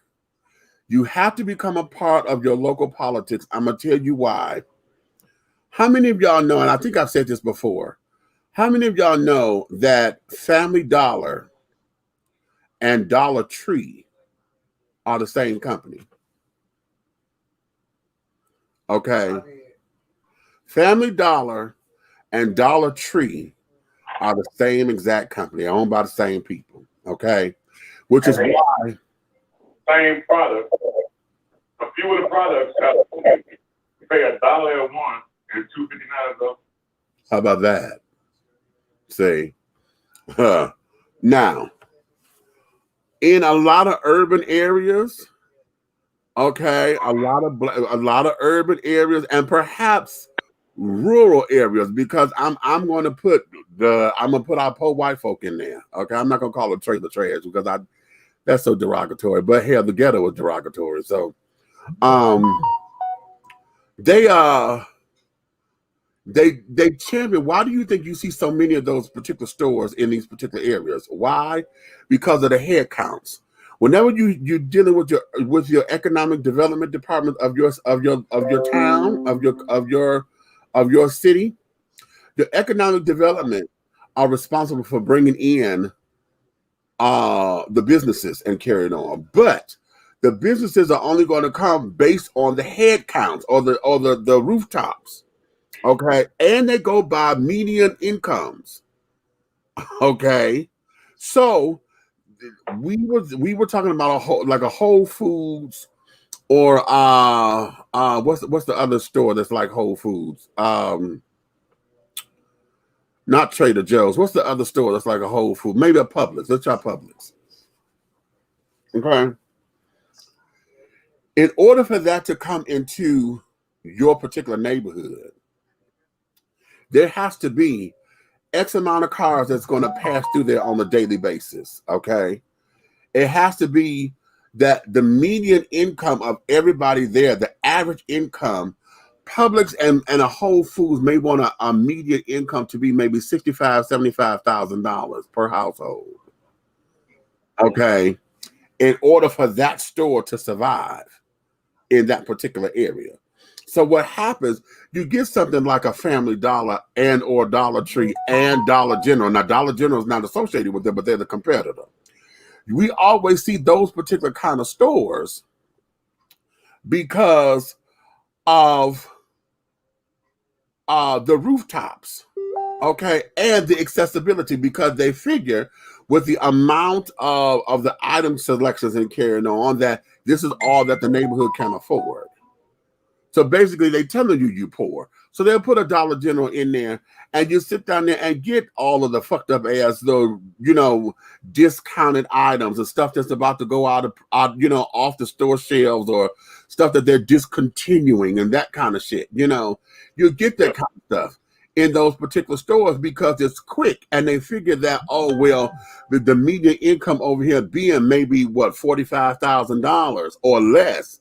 You have to become a part of your local politics. I'm going to tell you why. How many of y'all know, and I think I've said this before, how many of y'all know that Family Dollar and Dollar Tree are the same company? Okay. Family Dollar and Dollar Tree are the same exact company, owned by the same people. Okay. Which is why. Same product. A few of the products you pay $1 at one and $2.59 though. How about that? See, now in a lot of urban areas, okay, a lot of urban areas and perhaps rural areas, because I'm going to put our poor white folk in there. Okay, I'm not going to call it trailer trash because that's so derogatory. But hell, the ghetto was derogatory. So, They champion. Why do you think you see so many of those particular stores in these particular areas? Why? Because of the head counts. Whenever you're dealing with your economic development department of your town, of your city, the economic development are responsible for bringing in the businesses and carrying on. But the businesses are only going to come based on the head counts or the rooftops. Okay, and they go by median incomes. Okay, so we were talking about a Whole Foods or what's the other store that's like Whole Foods? Not Trader Joe's. What's the other store that's like a Whole Food? Maybe a Publix. Let's try Publix. Okay. In order for that to come into your particular neighborhood, there has to be X amount of cars that's going to pass through there on a daily basis, okay? It has to be that the median income of everybody there, the average income, Publix and a Whole Foods may want a median income to be maybe $65,000, $75,000 per household, okay? In order for that store to survive in that particular area. So what happens, you get something like a Family Dollar and or Dollar Tree and Dollar General. Now, Dollar General is not associated with them, but they're the competitor. We always see those particular kind of stores because of the rooftops, okay, and the accessibility, because they figure with the amount of the item selections and carrying on that this is all that the neighborhood can afford. So basically, they telling you poor. So they'll put a Dollar General in there, and you sit down there and get all of the fucked up ass, discounted items and stuff that's about to go out, off the store shelves, or stuff that they're discontinuing and that kind of shit. You get that kind of stuff in those particular stores because it's quick, and they figure that, oh well, the median income over here being maybe what, $45,000 or less,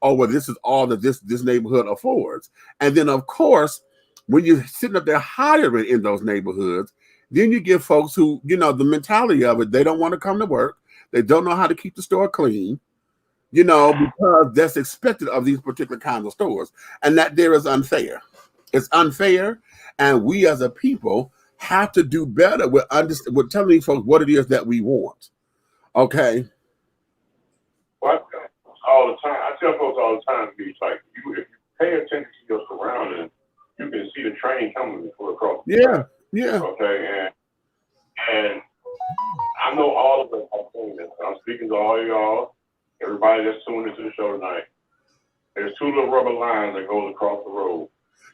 oh well, this is all that this neighborhood affords. And then of course, when you're sitting up there hiring in those neighborhoods, then you get folks who, the mentality of it, they don't want to come to work, they don't know how to keep the store clean, because that's expected of these particular kinds of stores, and that there is unfair. It's unfair, and we as a people have to do better with telling these folks what it is that we want. Okay. Well, all the time, I tell folks all the time, it's like if you pay attention to your surroundings, you can see the train coming before it crosses. Yeah. Okay, and I know all of us have seen this. I'm speaking to all of y'all, everybody that's tuned into the show tonight. There's two little rubber lines that goes across the road.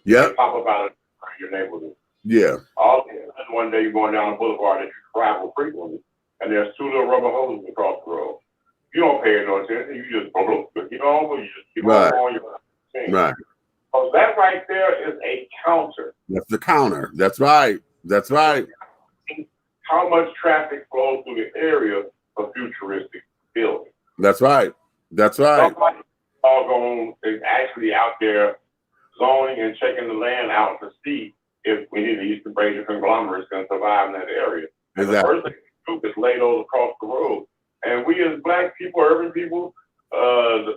Yeah. Pop up out of your neighborhood. Yeah. One day you're going down the boulevard that you travel frequently, and there's two little rubber hoses across the road. You don't pay no attention. You just keep on, you just keep on going your thing. Right. So that right there is a counter. That's the counter. That's right. How much traffic flows through the area of futuristic buildings. That's right. Somebody doggone is actually out there zoning and checking the land out to see if we need these major conglomerates can survive in that area. And the first thing to do is lay those across the road. And we as black people, urban people, the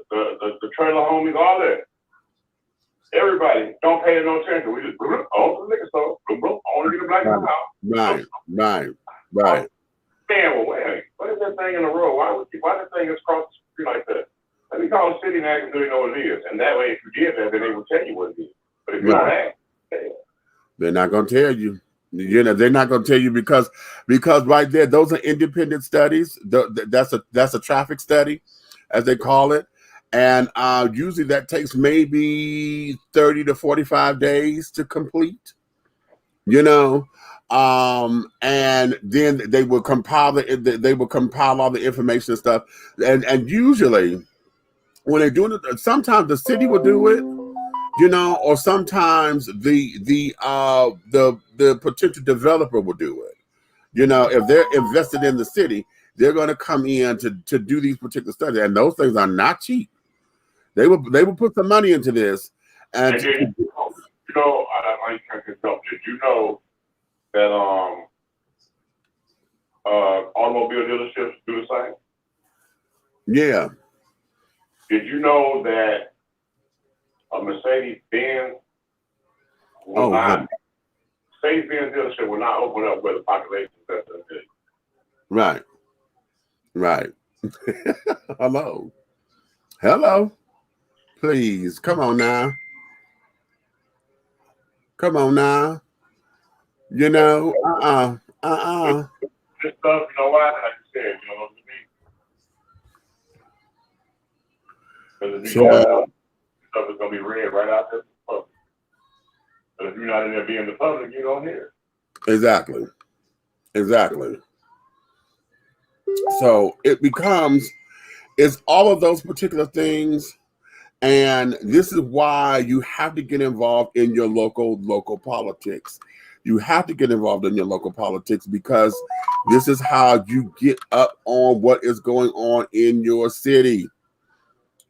trailer homies, all that, everybody don't pay no attention. We just on to the liquor store, on to the black house. Right. Man, well, wait, what is that thing in the road? Why that thing is across the street like that? Let me call the city and ask them, do they know what it is? And that way, if you did that, then they will tell you what it is. But if you don't ask, they're not going to tell you. They're not going to tell you because right there, those are independent studies. That's a traffic study, as they call it, and usually that takes maybe 30 to 45 days to complete. And then they will compile all the information and stuff, and usually when they're doing it, sometimes the city will do it. Or sometimes the potential developer will do it. If they're invested in the city, they're going to come in to do these particular studies, and those things are not cheap. They will put some money into this. And then, did you know that automobile dealerships do the same? Yeah. Did you know that a Mercedes-Benz Mercedes-Benz dealership will not open up where the population is? Right. Hello. Please, come on now. This stuff, you know why? Like you said, you know what I mean? Because stuff is going to be read right out there to the public. But if you're not in there being the public, you don't hear it. Exactly. So it's all of those particular things, and this is why you have to get involved in your local politics. You have to get involved in your local politics because this is how you get up on what is going on in your city.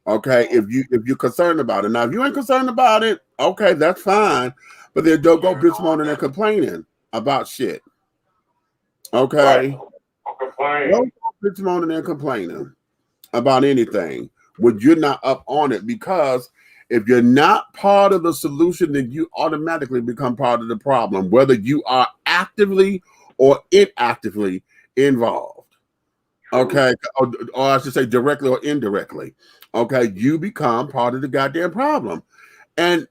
Okay, if you're concerned about it. Now, if you ain't concerned about it, okay, that's fine. But then don't go bitch moaning and complaining about shit. Okay? Don't go bitch moaning and complaining about anything when you're not up on it, because If you're not part of the solution, then you automatically become part of the problem, whether you are actively or inactively involved. Okay, or I should say directly or indirectly. Okay, you become part of the goddamn problem. And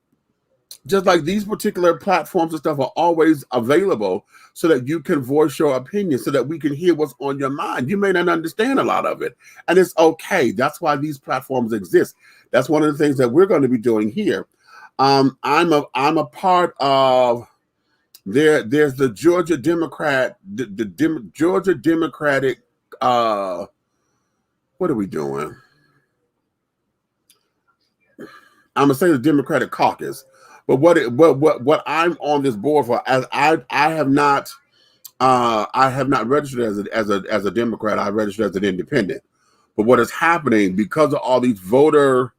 just like these particular platforms and stuff are always available so that you can voice your opinion, so that we can hear what's on your mind. You may not understand a lot of it, and it's okay. That's why these platforms exist. That's one of the things that we're going to be doing here. I'm a part of there's the Georgia Democrat, Georgia Democratic. What are we doing? I'm gonna say the Democratic Caucus. But what I'm on this board for, as I have not registered as a Democrat. I registered as an independent. But what is happening because of all these voter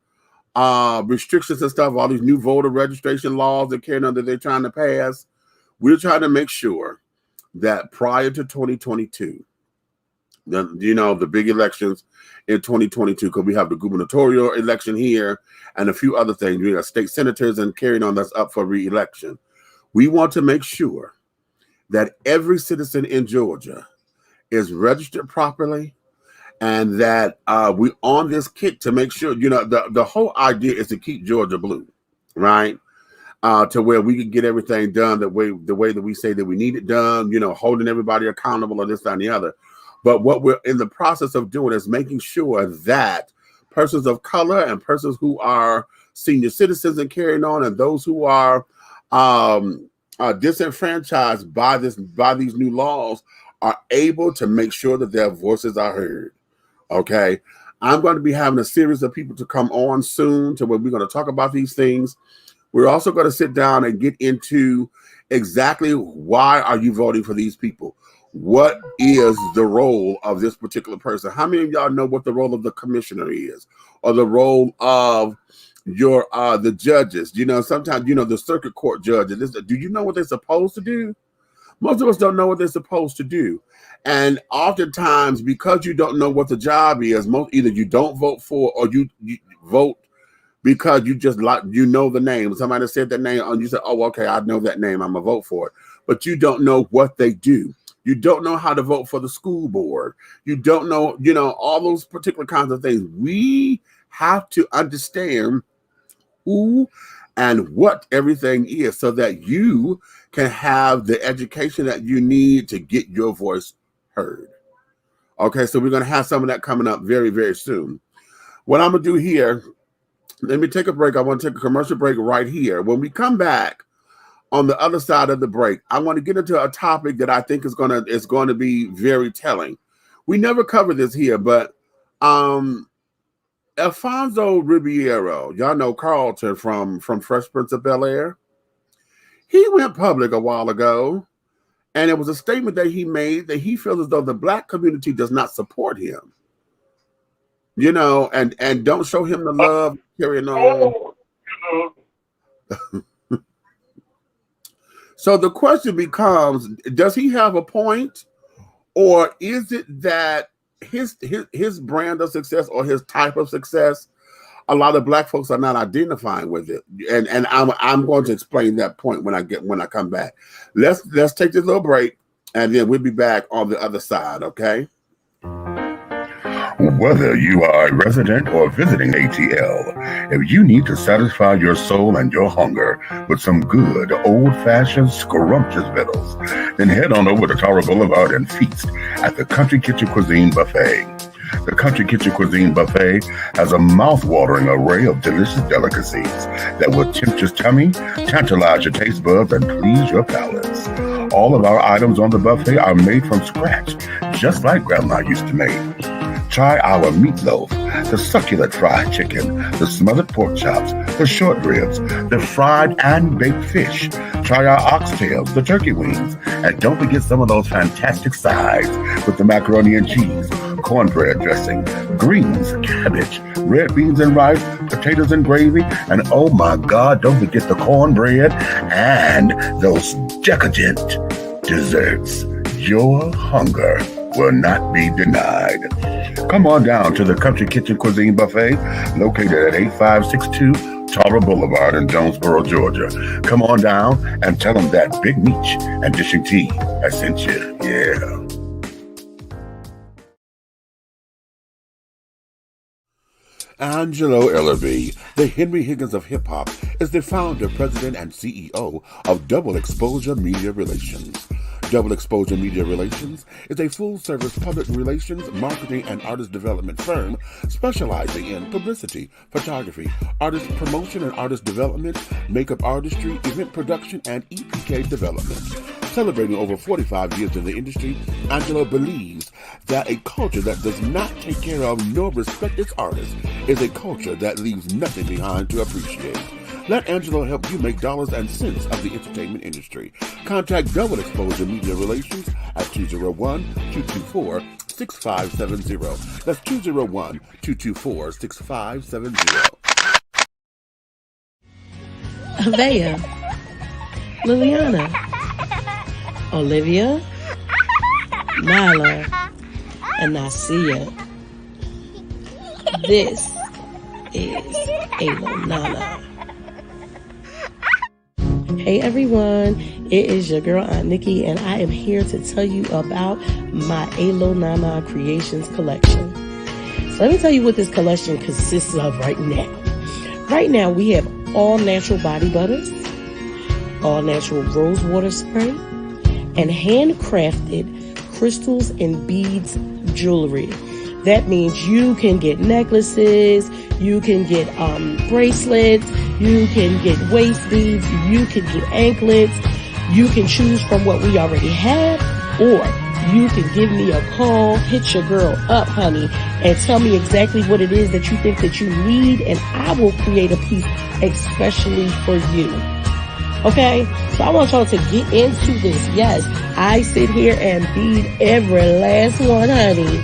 restrictions and stuff, all these new voter registration laws that they're trying to pass, we're trying to make sure that prior to 2022, the big elections in 2022, because we have the gubernatorial election here and a few other things. We got state senators and carrying on that's up for re-election. We want to make sure that every citizen in Georgia is registered properly, and that we on this kick to make sure, the whole idea is to keep Georgia blue, right? To where we can get everything done the way that we say that we need it done, holding everybody accountable or this, that, and the other. But what we're in the process of doing is making sure that persons of color and persons who are senior citizens and carrying on, and those who are disenfranchised by these new laws, are able to make sure that their voices are heard. Okay, I'm going to be having a series of people to come on soon to where we're going to talk about these things. We're also going to sit down and get into exactly why are you voting for these people? What is the role of this particular person? How many of y'all know what the role of the commissioner is, or the role of your the judges? Sometimes the circuit court judges. Do you know what they're supposed to do? Most of us don't know what they're supposed to do, and oftentimes because you don't know what the job is, either you don't vote for, or you vote because you just the name. Somebody said that name, and you said, "Oh, okay, I know that name. I'm gonna vote for it," but you don't know what they do. You don't know how to vote for the school board. You don't know, all those particular kinds of things. We have to understand who and what everything is so that you can have the education that you need to get your voice heard. Okay, so we're going to have some of that coming up very, very soon. What I'm going to do here, let me take a break. I want to take a commercial break right here. When we come back, on the other side of the break, I want to get into a topic that I think is going to be very telling. We never covered this here, but ALFONZO RIBIERO, y'all know Carlton from Fresh Prince of Bel-Air. He went public a while ago, and it was a statement that he made that he feels as though the Black community does not support him, and don't show him the love carrying on. So the question becomes, does he have a point, or is it that his brand of success or his type of success, a lot of Black folks are not identifying with it? And I'm going to explain that point when I come back. Let's take this little break, and then we'll be back on the other side, okay? Whether you are a resident or visiting ATL, if you need to satisfy your soul and your hunger with some good old-fashioned scrumptious victuals, then head on over to Tara Boulevard and feast at the Country Kitchen Cuisine Buffet. The Country Kitchen Cuisine Buffet has a mouth-watering array of delicious delicacies that will tempt your tummy, tantalize your taste buds, and please your palates. All of our items on the buffet are made from scratch, just like Grandma used to make. Try our meatloaf, the succulent fried chicken, the smothered pork chops, the short ribs, the fried and baked fish. Try our oxtails, the turkey wings, and don't forget some of those fantastic sides with the macaroni and cheese, cornbread dressing, greens, cabbage, red beans and rice, potatoes and gravy, and oh my God, don't forget the cornbread and those decadent desserts. Your hunger will not be denied. Come on down to the Country Kitchen Cuisine Buffet, located at 8562 Tara Boulevard in Jonesboro, Georgia. Come on down and tell them that Big Meech and Dishing Tea has sent you. Yeah. Angelo Ellerby, the Henry Higgins of hip-hop, is the founder, president, and CEO of Double Exposure Media Relations. Double Exposure Media Relations is a full-service public relations, marketing, and artist development firm specializing in publicity, photography, artist promotion and artist development, makeup artistry, event production, and EPK development. Celebrating over 45 years in the industry, Angelo believes that a culture that does not take care of nor respect its artists is a culture that leaves nothing behind to appreciate. Let Angelo help you make dollars and cents of the entertainment industry. Contact Double Exposure Media Relations at 201-224-6570. That's 201-224-6570. Avea, Liliana, Olivia, Nyla, and Nasia. This is Alo Nana. Hey everyone, it is your girl Aunt Nikki, and I am here to tell you about my Alo Nana Creations collection. So let me tell you what this collection consists of right now. Right now we have all natural body butters, all natural rose water spray, and handcrafted crystals and beads jewelry. That means you can get necklaces, you can get bracelets, you can get waist beads, you can get anklets. You can choose from what we already have, or you can give me a call, hit your girl up, honey, and tell me exactly what it is that you think that you need, and I will create a piece especially for you. Okay, so I want y'all to get into this. Yes, I sit here and bead every last one, honey.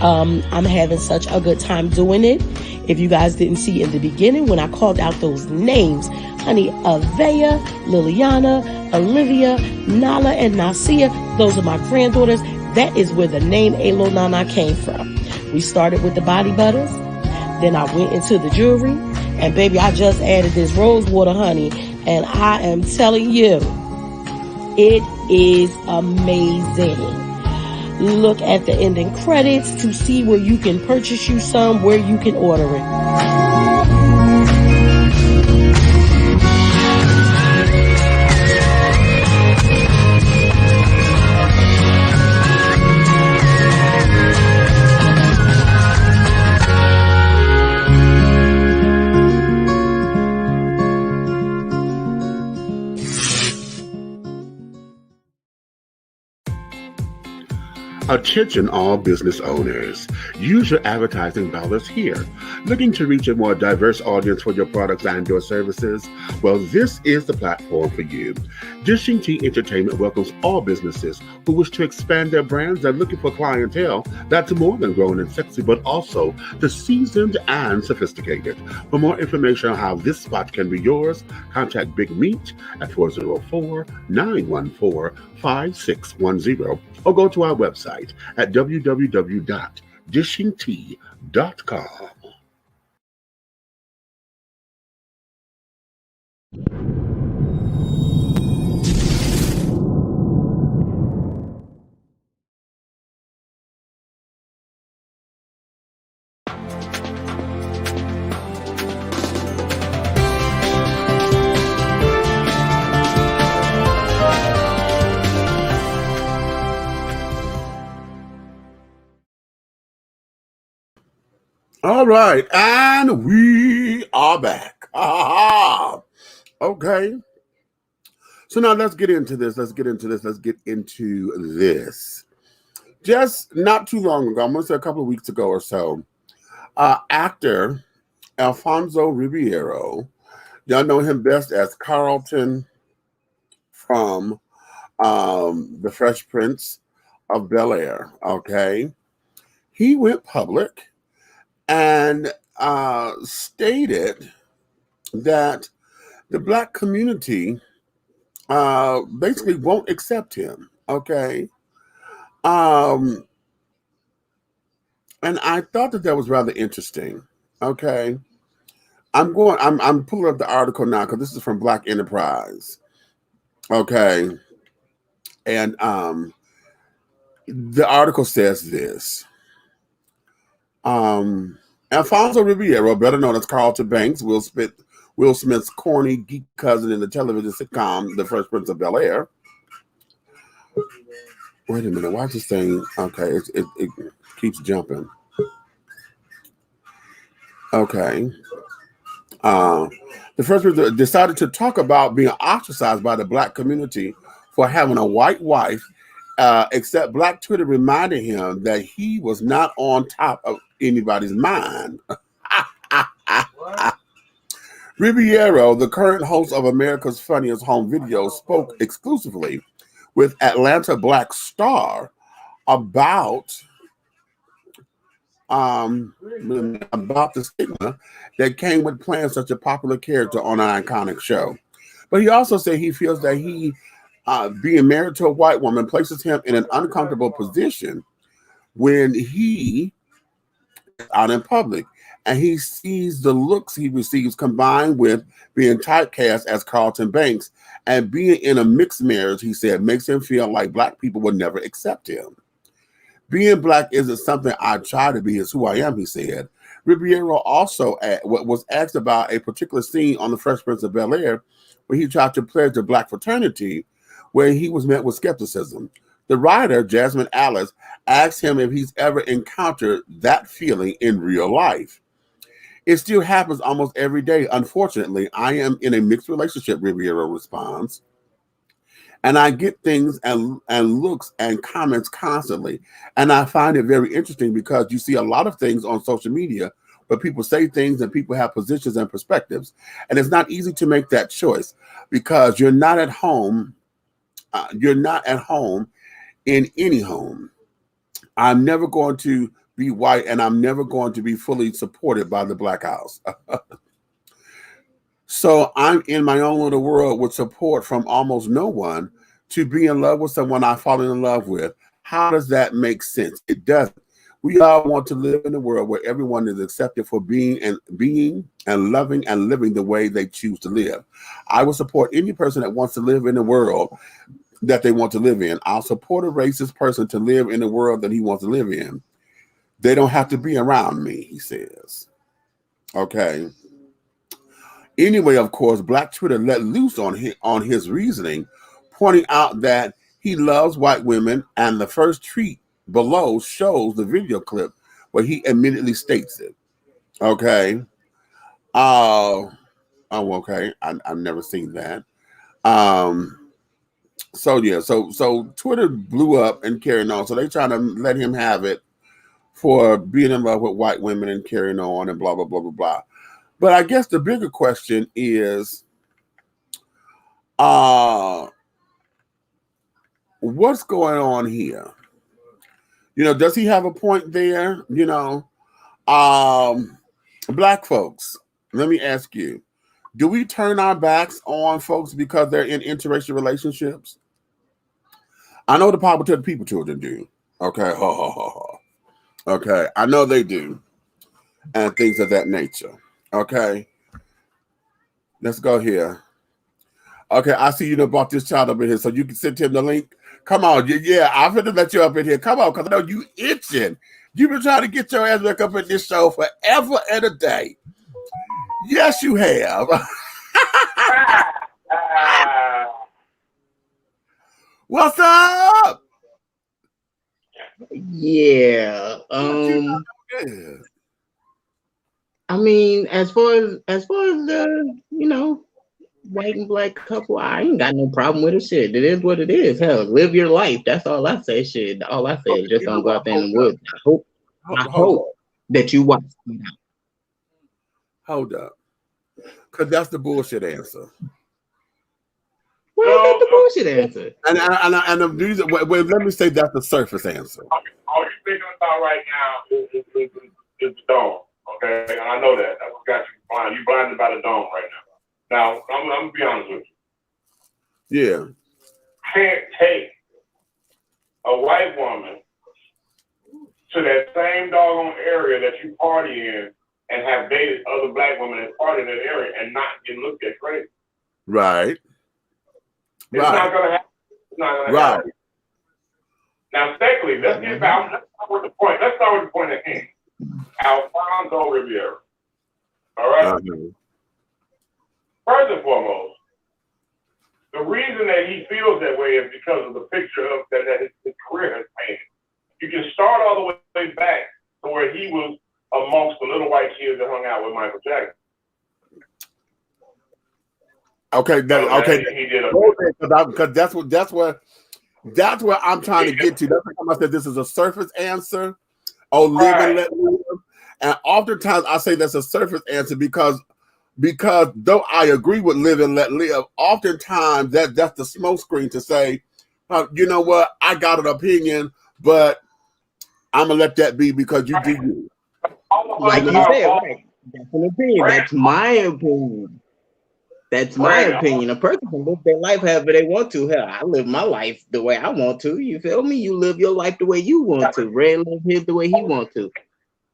I'm having such a good time doing it. If you guys didn't see in the beginning when I called out those names, honey, Avea, Liliana, Olivia, Nala, and Nasia, those are my granddaughters. That is where the name Alo Nana came from. We started with the body butters, then I went into the jewelry, and baby, I just added this rose water, honey. And I am telling you, it is amazing. Look at the ending credits to see where you can purchase you some, where you can order it. Attention all business owners. Use your advertising dollars here. Looking to reach a more diverse audience for your products and your services? Well, this is the platform for you. Dishing Tea Entertainment welcomes all businesses who wish to expand their brands and looking for clientele that's more than grown and sexy, but also the seasoned and sophisticated. For more information on how this spot can be yours, contact Big Meech at 404-914-5610 or go to our website at www.dishingtea.com. All right, and we are back. Okay. So now let's get into this. Just not too long ago, I'm going to say a couple of weeks ago or so, actor ALFONZO Ribiero, y'all know him best as Carlton from The Fresh Prince of Bel-Air, okay? He went public and stated that the Black community basically won't accept him, okay? And I thought that was rather interesting, okay? I'm pulling up the article now because this is from Black Enterprise. Okay. And the article says this. Alfonso Ribiero, better known as Carlton Banks, Will Smith's corny geek cousin in the television sitcom The Fresh Prince of Bel-Air. Wait a minute, why is this thing? Okay, it keeps jumping. Okay. The Fresh Prince decided to talk about being ostracized by the Black community for having a white wife, except Black Twitter reminded him that he was not on top of anybody's mind. Ribiero, the current host of America's Funniest Home Videos, spoke exclusively with Atlanta Black Star about the stigma that came with playing such a popular character on an iconic show. But he also said he feels that he, being married to a white woman, places him in an uncomfortable position when he is out in public. And he sees the looks he receives combined with being typecast as Carlton Banks and being in a mixed marriage, he said, makes him feel like Black people would never accept him. Being Black isn't something I try to be, it's who I am, he said. Ribiero also was asked about a particular scene on The Fresh Prince of Bel-Air where he tried to pledge the Black fraternity, where he was met with skepticism. The writer, Jasmine Alice, asked him if he's ever encountered that feeling in real life. It still happens almost every day. Unfortunately, I am in a mixed relationship, Ribiero responds. And I get things and looks and comments constantly. And I find it very interesting because you see a lot of things on social media where people say things and people have positions and perspectives. And it's not easy to make that choice because you're not at home. You're not at home in any home. I'm never going to be white, and I'm never going to be fully supported by the Black house. So I'm in my own little world with support from almost no one to be in love with someone I've fallen in love with. How does that make sense? It doesn't. We all want to live in a world where everyone is accepted for being and loving and living the way they choose to live. I will support any person that wants to live in the world that they want to live in. I'll support a racist person to live in the world that he wants to live in. They don't have to be around me, he says. Okay. Anyway, of course, Black Twitter let loose on his reasoning, pointing out that he loves white women, and the first tweet below shows the video clip where he immediately states it. Okay. Okay. I've never seen that. So Twitter blew up and carrying on. So they trying to let him have it for being in love with white women and carrying on and blah, blah, blah, blah, blah. But I guess the bigger question is, what's going on here? You know, does he have a point there? You know, Black folks, let me ask you, do we turn our backs on folks because they're in interracial relationships? I know the Bible to the people children do. Okay. Okay. I know they do. And things of that nature. Okay. Let's go here. Okay. I see you done brought this child up in here so you can send him the link. Come on. Yeah, I'm going to let you up in here. Come on, because I know you itching. You've been trying to get your ass back up in this show forever and a day. Yes, you have. What's up? Yeah. I mean, as far as the, you know, white and Black couple, I ain't got no problem with it. Shit, it is what it is. Hell, live your life. That's all I say. Shit, all I say is just don't go out there in the woods. I hope that you watch it out. Hold up, because that's the bullshit answer. Well, that's the bullshit answer. And the reason, well, let me say that's the surface answer. All you're thinking about right now is the dome. Okay, and I know that. That's what got you blind. You blinded by the dome right now. Now, I'm gonna be honest with you. Yeah. Can't take a white woman to that same doggone area that you party in and have dated other black women and part in that area and not get looked at crazy. Right. It's not gonna happen. It's not gonna happen. Now, secondly, let's get back. Let's start with the point. Let's start with the point at hand. Alfonzo Ribiero. All right. First and foremost, the reason that he feels that way is because of the picture of that his career has painted. You can start all the way back to where he was amongst the little white kids that hung out with Michael Jackson. Okay, okay. He did because that's what I'm trying to get to. That's why I said this is a surface answer. Oh, live and let live. And oftentimes I say that's a surface answer because though I agree with live and let live, oftentimes that's the smoke screen to say, you know what, I got an opinion, but I'm gonna let that be because you do you. Like you said, right? That's an opinion. That's my opinion. That's my opinion. A person can live their life however they want to. Hell, I live my life the way I want to. You feel me? You live your life the way you want to. Red live his the way he wants to.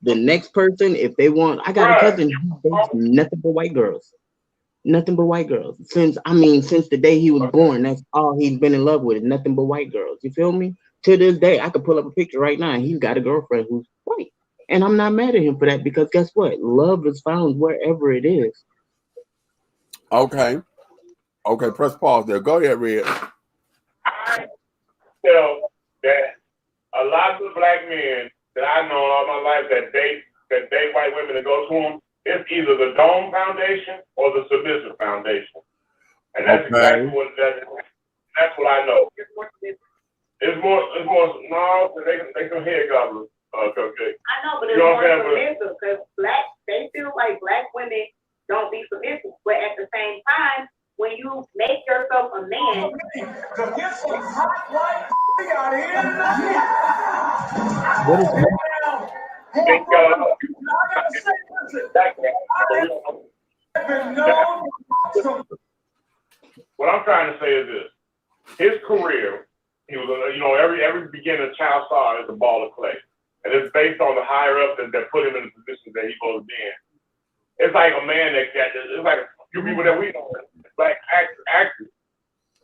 The next person, if they want, I got a cousin who dates nothing but white girls. Nothing but white girls. Since the day he was born, that's all he's been in love with, nothing but white girls. You feel me? To this day, I could pull up a picture right now and he's got a girlfriend who's white. And I'm not mad at him for that because guess what? Love is found wherever it is. Okay, press pause there. Go ahead, Red. I feel that a lot of black men that I know all my life that date white women and go to them, it's either the Dome Foundation or the Submissive Foundation. And that's exactly what that's what I know. It's more no, they can head gobblers. Okay. I know, but it's more submissive because they feel like black women don't be submissive. But at the same time, when you make yourself a man, get some hot white out here. What is that? What I'm trying to say is this: his career, he was, every beginner child star is a ball of clay, and it's based on the higher up that put him in the position that he was in. It's like a man it's like a few people that we know, black actors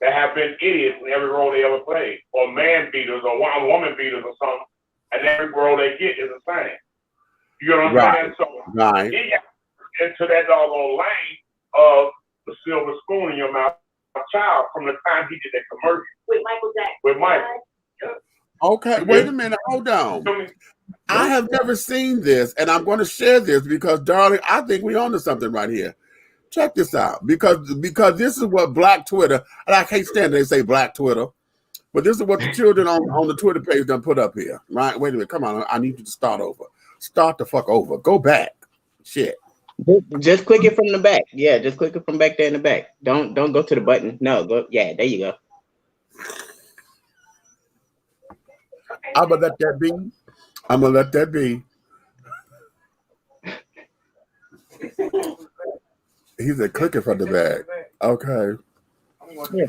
that have been idiots in every role they ever played, or man beaters, or woman beaters, or something, and every role they get is the same. You know what I'm saying? So he got into that doggone lane of the silver spoon in your mouth, child, from the time he did that commercial with Michael Jackson. With Michael. Okay, wait a minute, hold on. I have never seen this, and I'm going to share this because, darling, I think we're onto something right here. Check this out, because this is what Black Twitter, and I can't stand it, they say Black Twitter, but this is what the children on the Twitter page done put up here, right? Wait a minute, come on, I need you to start over. Start the fuck over. Go back. Shit. Just click it from the back. Yeah, just click it from back there in the back. Don't go to the button. No, go. Yeah, there you go. I'm gonna let that be. I'm gonna let that be. He said, click it from the back. Okay. Yeah.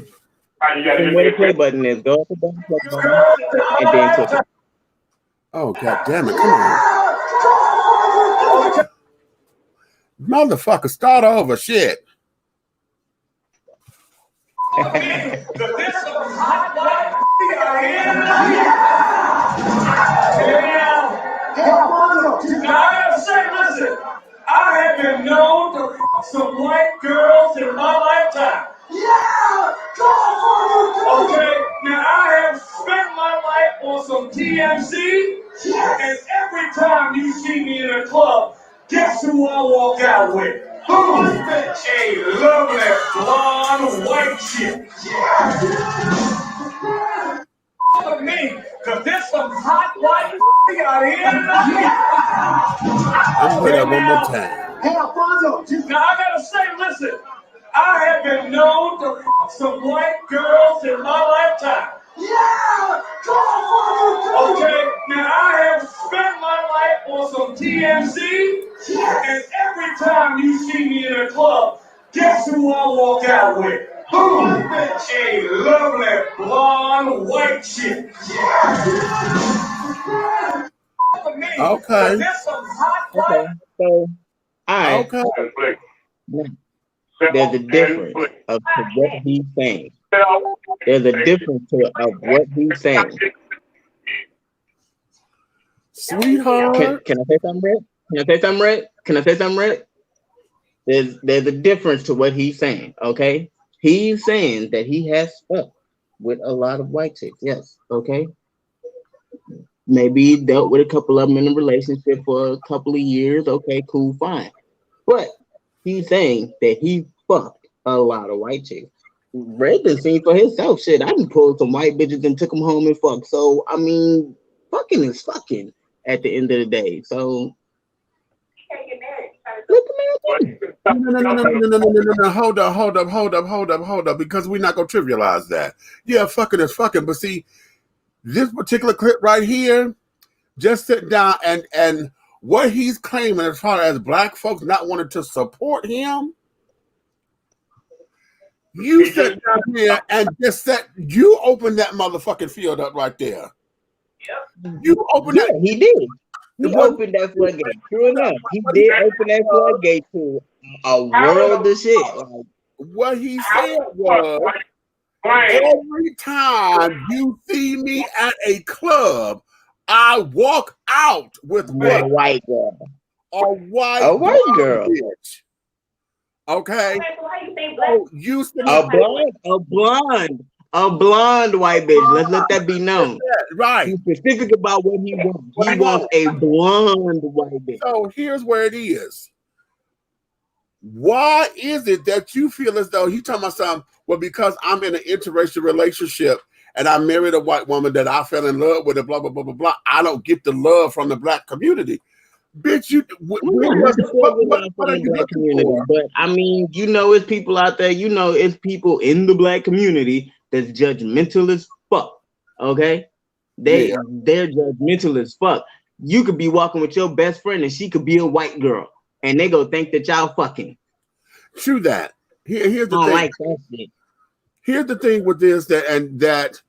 And where the play button is, go up the button, and then click it. Oh, God damn it. Come on. Motherfucker, start over. Shit. Now I gotta say, listen, I have been known to fuck some white girls in my lifetime. Yeah! Okay, now I have spent my life on some TMZ, and every time you see me in a club, guess who I walk out with? Who? A lovely blonde white chick. Look at me, because there's some hot white out here. I'm going to play that one more time. Hey, Alfonzo. Now I gotta say, listen, I have been known to fuck some white girls in my lifetime. Yeah! Okay, now I have spent my life on some TMZ, and every time you see me in a club, guess who I walk out with? Who? A lovely blonde white chick. Okay. Okay. So right. Okay. There's a difference of to what he's saying. There's a difference of what he's saying. Sweetheart. Can I say something, Red? Can I say something, Red? There's a difference to what he's saying, okay? He's saying that he has fucked with a lot of white chicks, yes, okay? Maybe he dealt with a couple of them in a relationship for a couple of years, okay, cool, fine. But he's saying that he fucked a lot of white chicks. Red done seen for himself, shit. I done pulled some white bitches and took them home and fucked. So, I mean, fucking is fucking at the end of the day, so... No. Hold up. Because we're not gonna trivialize that. Yeah, fucking is fucking. But see, this particular clip right here, just sit down and what he's claiming as far as black folks not wanting to support him. You sit down here and just said you opened that motherfucking field up right there. You opened that. He did. He opened that floodgate. True enough, he did open that floodgate to a world of shit. Like, what he said was, every time you see me at a club, I walk out with a white girl. A white girl. Bitch. Okay. So you a blonde white bitch. Let's let that be known. Right. He's specific about what he wants. He wants a blonde white bitch. So here's where it is. Why is it that you feel as though he talking about something? Well, because I'm in an interracial relationship and I married a white woman that I fell in love with, and blah, blah, blah, blah, blah. I don't get the love from the black community. Bitch, what are you looking for? But I mean, you know, it's people out there, you know, it's people in the black community that's judgmental as fuck. Okay? They're judgmental as fuck. You could be walking with your best friend and she could be a white girl, and they go think that y'all fucking. True that. Here's the thing. Like that shit. Here's the thing with this that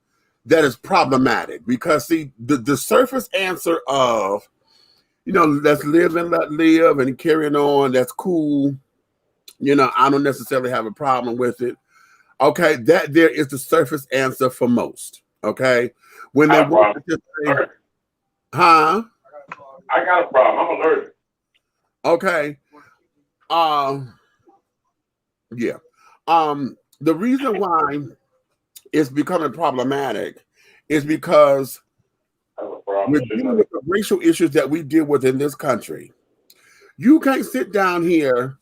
is problematic, because see, the surface answer of, you know, let's live and let live and carrying on, that's cool. You know, I don't necessarily have a problem with it. Okay, that there is the surface answer for most. Okay, when they want to just say, huh? I got a problem. I'm allergic. Okay. Yeah. The reason why it's becoming problematic is because we're dealing with the racial issues that we deal with in this country. You can't sit down here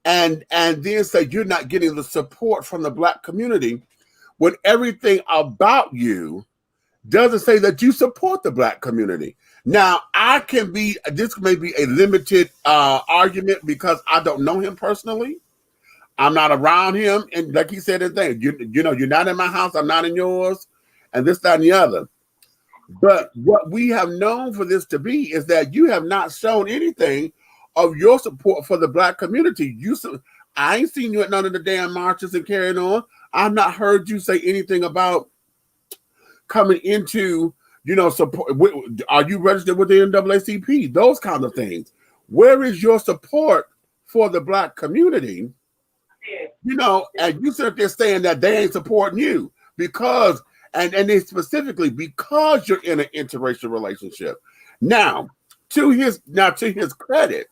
and then say you're not getting the support from the black community when everything about you doesn't say that you support the black community. Now, this may be a limited argument because I don't know him personally. I'm not around him. And like he said, you know, you're not in my house, I'm not in yours, and this, that, and the other. But what we have known for this to be is that you have not shown anything of your support for the black community. I ain't seen you at none of the damn marches and carrying on. I've not heard you say anything about coming into, you know, support. Are you registered with the NAACP? Those kind of things. Where is your support for the black community? You know, and you sit there saying that they ain't supporting you because, and they specifically because you're in an interracial relationship. Now, to his credit,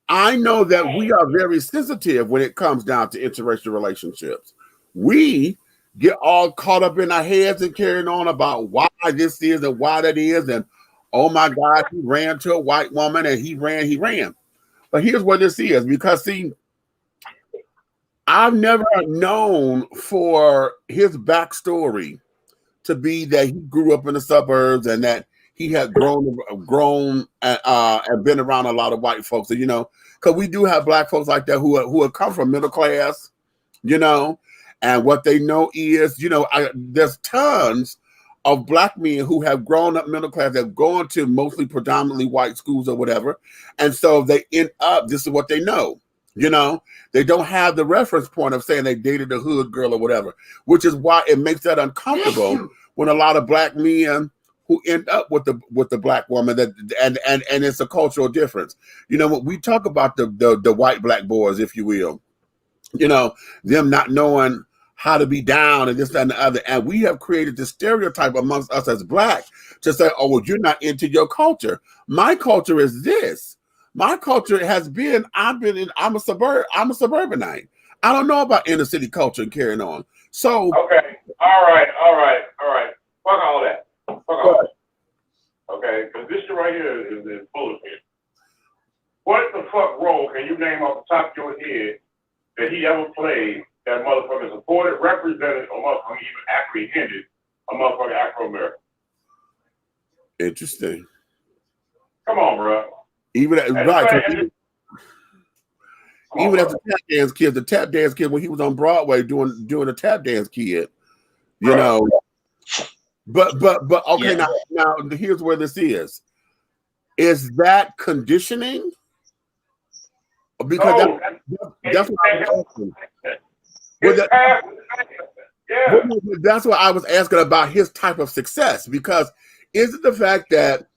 I know that we are very sensitive when it comes down to interracial relationships. We get all caught up in our heads and carrying on about why this is and why that is, and oh my God, he ran to a white woman and he ran. But here's what this is, because see, I've never known for his backstory to be that he grew up in the suburbs and that he had grown and been around a lot of white folks. And, you know, because we do have black folks like that who have come from middle class, you know, and what they know is, you know, there's tons of black men who have grown up middle class, have gone to mostly predominantly white schools or whatever. And so they end up, this is what they know. You know, they don't have the reference point of saying they dated a hood girl or whatever, which is why it makes that uncomfortable when a lot of black men who end up with the black woman, that and it's a cultural difference. You know, when we talk about the white black boys, if you will, you know, them not knowing how to be down and this, that, and the other. And we have created this stereotype amongst us as black to say, oh, well, you're not into your culture. My culture is this. My culture has been, I'm a suburbanite. I don't know about inner city culture and carrying on. So okay, all right. Fuck all that. Okay, because this shit right here is bullshit. What the fuck role can you name off the top of your head that he ever played that motherfucker supported, represented, or motherfucker even apprehended a motherfucker Afro-American? Interesting. Come on, bro. Even as the tap dance kid, when he was on Broadway doing the tap dance kid, you know. But okay, now here's where this is. Is that conditioning? Because that's what I was asking. That's what I was asking about his type of success. Because is it the fact that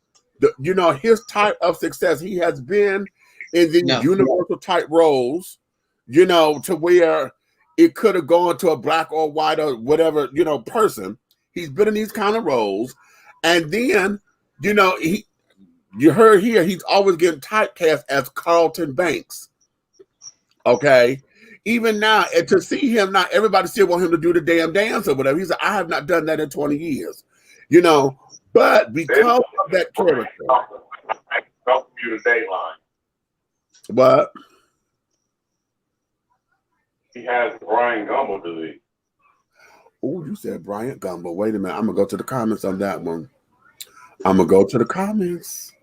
his type of success, he has been in the universal type roles, you know, to where it could have gone to a black or white or whatever, you know, person. He's been in these kind of roles, and then, you know, you heard here, he's always getting typecast as Carlton Banks. Okay, even now, and to see him now, everybody still want him to do the damn dance or whatever. He said, I have not done that in 20 years, you know. But because of that character, what? He has Brian Gumble disease. Oh, you said Brian Gumble. Wait a minute. I'm going to go to the comments on that one. I'm going to go to the comments.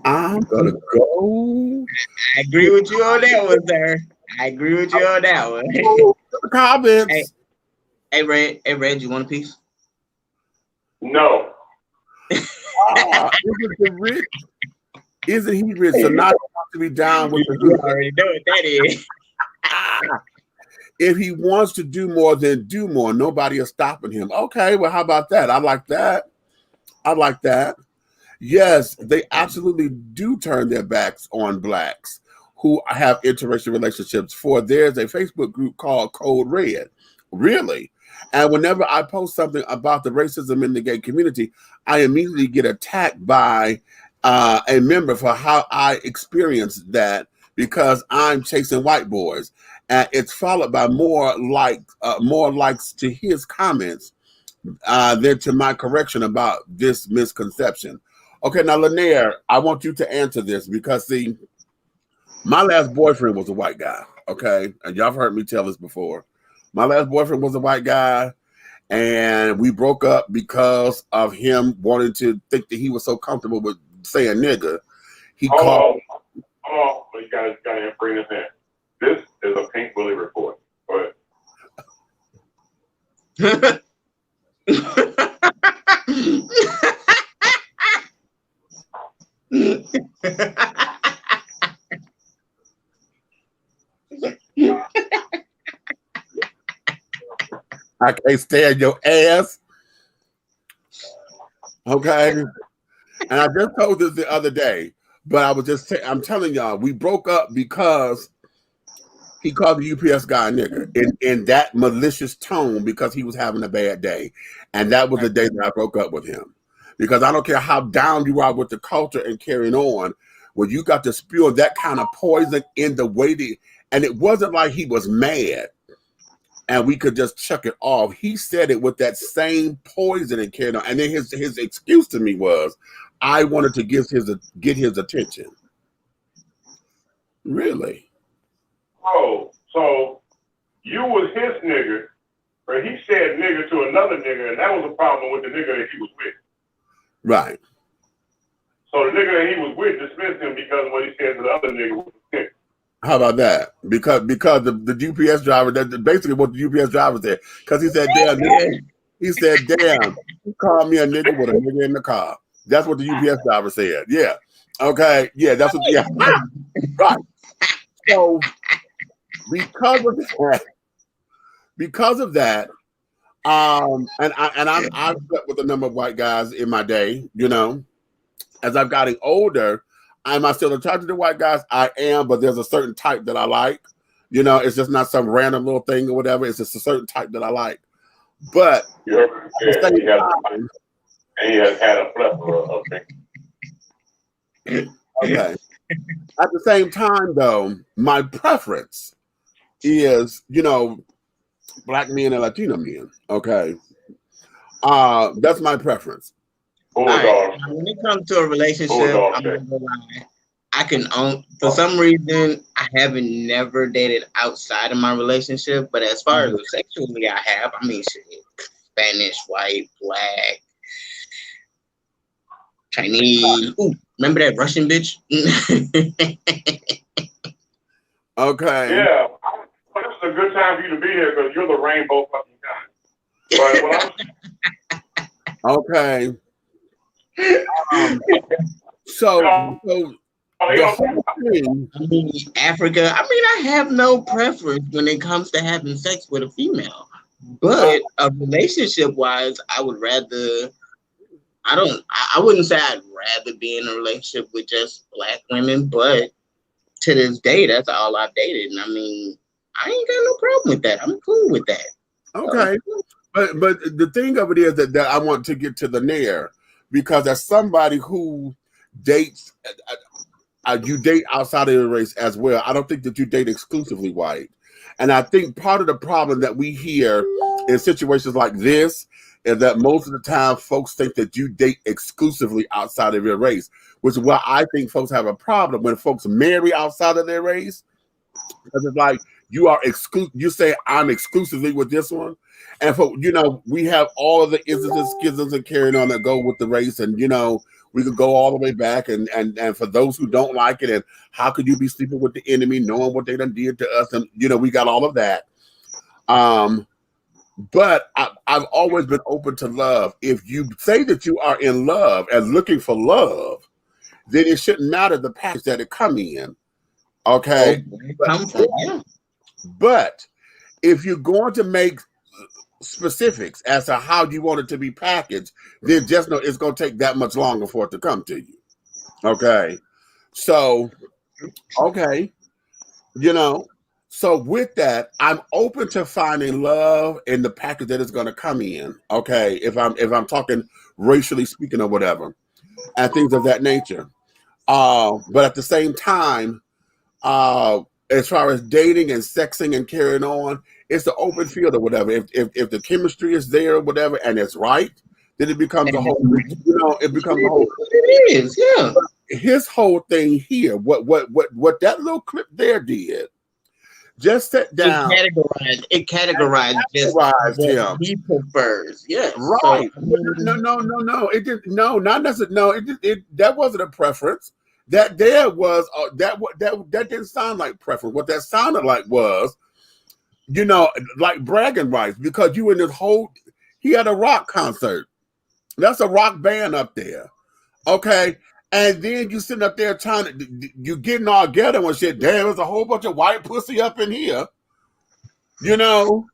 I'm going to go. I agree with you on that one, sir. I agree with you on that one. The comments. Hey, Red, you want a piece? No. Isn't he rich? So not to be down with the You already know what that is. If he wants to do more, then do more. Nobody is stopping him. Okay, well, how about that? I like that. Yes, they absolutely do turn their backs on blacks who have interracial relationships. For there's a Facebook group called Code Red. Really? And whenever I post something about the racism in the gay community, I immediately get attacked by a member for how I experienced that, because I'm chasing white boys. And it's followed by more likes to his comments than to my correction about this misconception. Okay, now Lanier, I want you to answer this, because see, my last boyfriend was a white guy. Okay, and y'all have heard me tell this before. My last boyfriend was a white guy, and we broke up because of him wanting to think that he was so comfortable with saying nigga. He called. Oh, you guys got to bring this in. This is a Pink Willie report. Go ahead. I can't stand your ass. Okay. And I just told this the other day, but I was just saying, I'm telling y'all, we broke up because he called the UPS guy a nigger in that malicious tone, because he was having a bad day. And that was the day that I broke up with him. Because I don't care how down you are with the culture and carrying on, when you got to spew that kind of poison in the way that, and it wasn't like he was mad and we could just chuck it off. He said it with that same poison and carried on. And then his excuse to me was, I wanted to get his attention. Really? Oh, so you was his nigger, but he said nigger to another nigger, and that was a problem with the nigger that he was with. Right. So the nigger that he was with dismissed him because of what he said to the other nigger was a nigger. How about that? Because the UPS driver, that basically what the UPS driver said, because he said, damn, he said, damn, he called me a nigger with a nigger in the car. That's what the UPS driver said. Yeah. Okay. Yeah, that's what, yeah. Right. So because of that, I've slept with a number of white guys in my day, you know. As I've gotten older, am I still attracted to white guys? I am, but there's a certain type that I like. You know, it's just not some random little thing or whatever. It's just a certain type that I like. But You heard me say he has had a plethora of things. okay. At the same time, though, my preference is, you know, Black men and Latino men. Okay. That's my preference. Right. When it comes to a relationship, I'm not gonna lie. I can own, for some reason, I haven't never dated outside of my relationship, but as far as sexually, I have. I mean, shit, Spanish, white, black, Chinese. Ooh, remember that Russian bitch? Okay. Yeah, this is a good time for you to be here because you're the rainbow fucking guy. But okay. So the whole thing, I mean, Africa. I mean, I have no preference when it comes to having sex with a female, but relationship wise, I would rather. I wouldn't say I'd rather be in a relationship with just Black women, but to this day, that's all I've dated, and I mean, I ain't got no problem with that. I'm cool with that. Okay, but the thing of it is that I want to get to the nair, because as somebody who dates, you date outside of your race as well. I don't think that you date exclusively white, and I think part of the problem that we hear in situations like this is that most of the time folks think that you date exclusively outside of your race, which is why I think folks have a problem when folks marry outside of their race. Because it's like you say I'm exclusively with this one, and for you know we have all of the isms and schisms and carrying on that go with the race, and you know we could go all the way back, and for those who don't like it, and how could you be sleeping with the enemy, knowing what they done did to us, and you know we got all of that. But I've always been open to love. If you say that you are in love and looking for love, then it shouldn't matter the package that it come in. Okay. But if you're going to make specifics as to how you want it to be packaged, then just know it's going to take that much longer for it to come to you. Okay. So, okay. You know, so with that, I'm open to finding love in the package that it's going to come in. Okay. If I'm talking racially speaking or whatever, and things of that nature. But at the same time, as far as dating and sexing and carrying on, it's an open field or whatever. If the chemistry is there or whatever and it's right, then it becomes a whole, you know, it becomes a whole. It is, yeah. His whole thing here, what that little clip there did, just sit down. It categorized just what him. he prefers. Yeah, right. So, no. It didn't. No, not necessarily. No, that wasn't a preference. That there was that didn't sound like preference. What that sounded like was, you know, like bragging rights, because you in this whole. He had a rock concert. That's a rock band up there, okay. And then you sitting up there you getting all ghetto and shit. Damn, there's a whole bunch of white pussy up in here, you know,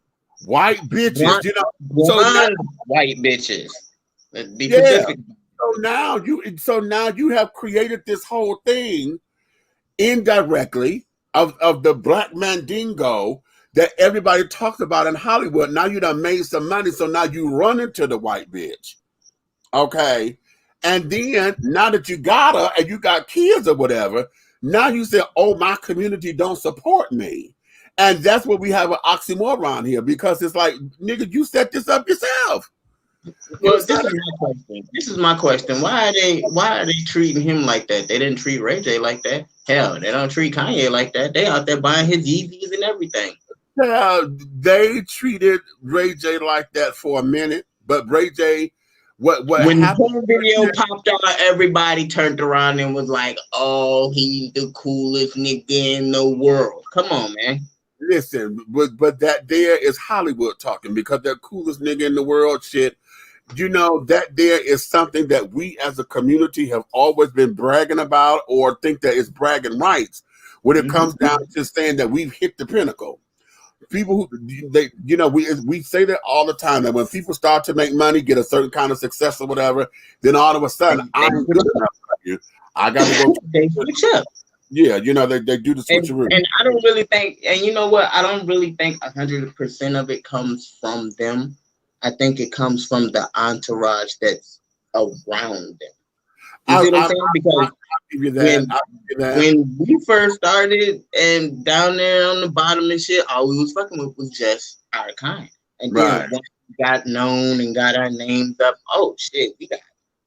white bitches, you know. So now, white bitches. Be specific. So now you have created this whole thing indirectly of the Black Mandingo that everybody talks about in Hollywood. Now you done made some money, so now you run into the white bitch, okay. And then now that you got her and you got kids or whatever, now you say, "Oh, my community don't support me," and that's what we have an oxymoron here, because it's like, nigga, you set this up yourself. Well, this is my question. Why are they treating him like that? They didn't treat Ray J like that. Hell, they don't treat Kanye like that. They out there buying his Yeezys and everything. They treated Ray J like that for a minute, but Ray J, when the video popped out, everybody turned around and was like, "Oh, he's the coolest nigga in the world." Come on, man. Listen, but that there is Hollywood talking, because that coolest nigga in the world shit. You know, that there is something that we as a community have always been bragging about, or think that it's bragging rights when it comes down to saying that we've hit the pinnacle. people who they, you know, we say that all the time that when people start to make money, get a certain kind of success or whatever, then all of a sudden I'm good enough for you. I got to go. They switch up. Yeah, you know, they do the switcheroo. And I don't really think, and you know what? I don't really think 100% of it comes from them. I think it comes from the entourage that's around them. You see what I'm saying? Because when we first started and down there on the bottom and shit, all we was fucking with was just our kind. And then once we got known and got our names up, oh shit, we got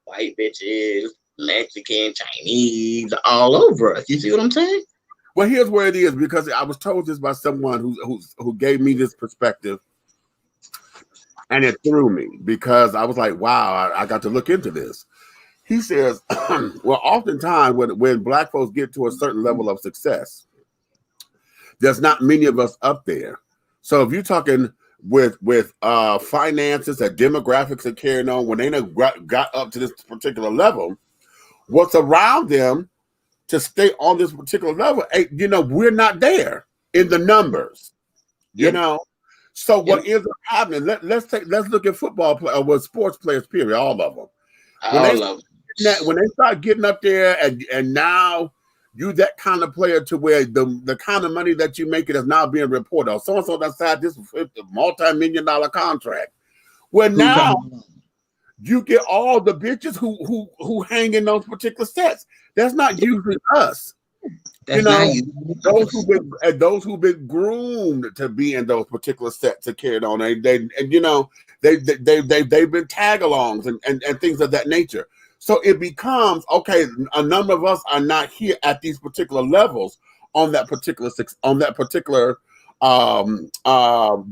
white bitches, Mexican, Chinese, all over us. You see what I'm saying? Well, here's where it is, because I was told this by someone who gave me this perspective, and it threw me because I was like, wow, I got to look into this. He says, well, oftentimes when Black folks get to a certain level of success, there's not many of us up there. So if you're talking with finances and demographics and carrying on, when they got up to this particular level, what's around them to stay on this particular level, you know, we're not there in the numbers, you know. So what ends up happening? Let's look at football players, with sports players, period, all of them. When they start getting up there, and now you that kind of player to where the kind of money that you make it is now being reported. Oh, so and so that side, this is a multi-million-dollar contract. Well, now you get all the bitches who hang in those particular sets. That's not usually us. That's, you know, those who've been groomed to be in those particular sets to carry it on. They've been tag-alongs and things of that nature. So it becomes, okay, a number of us are not here at these particular levels on that particular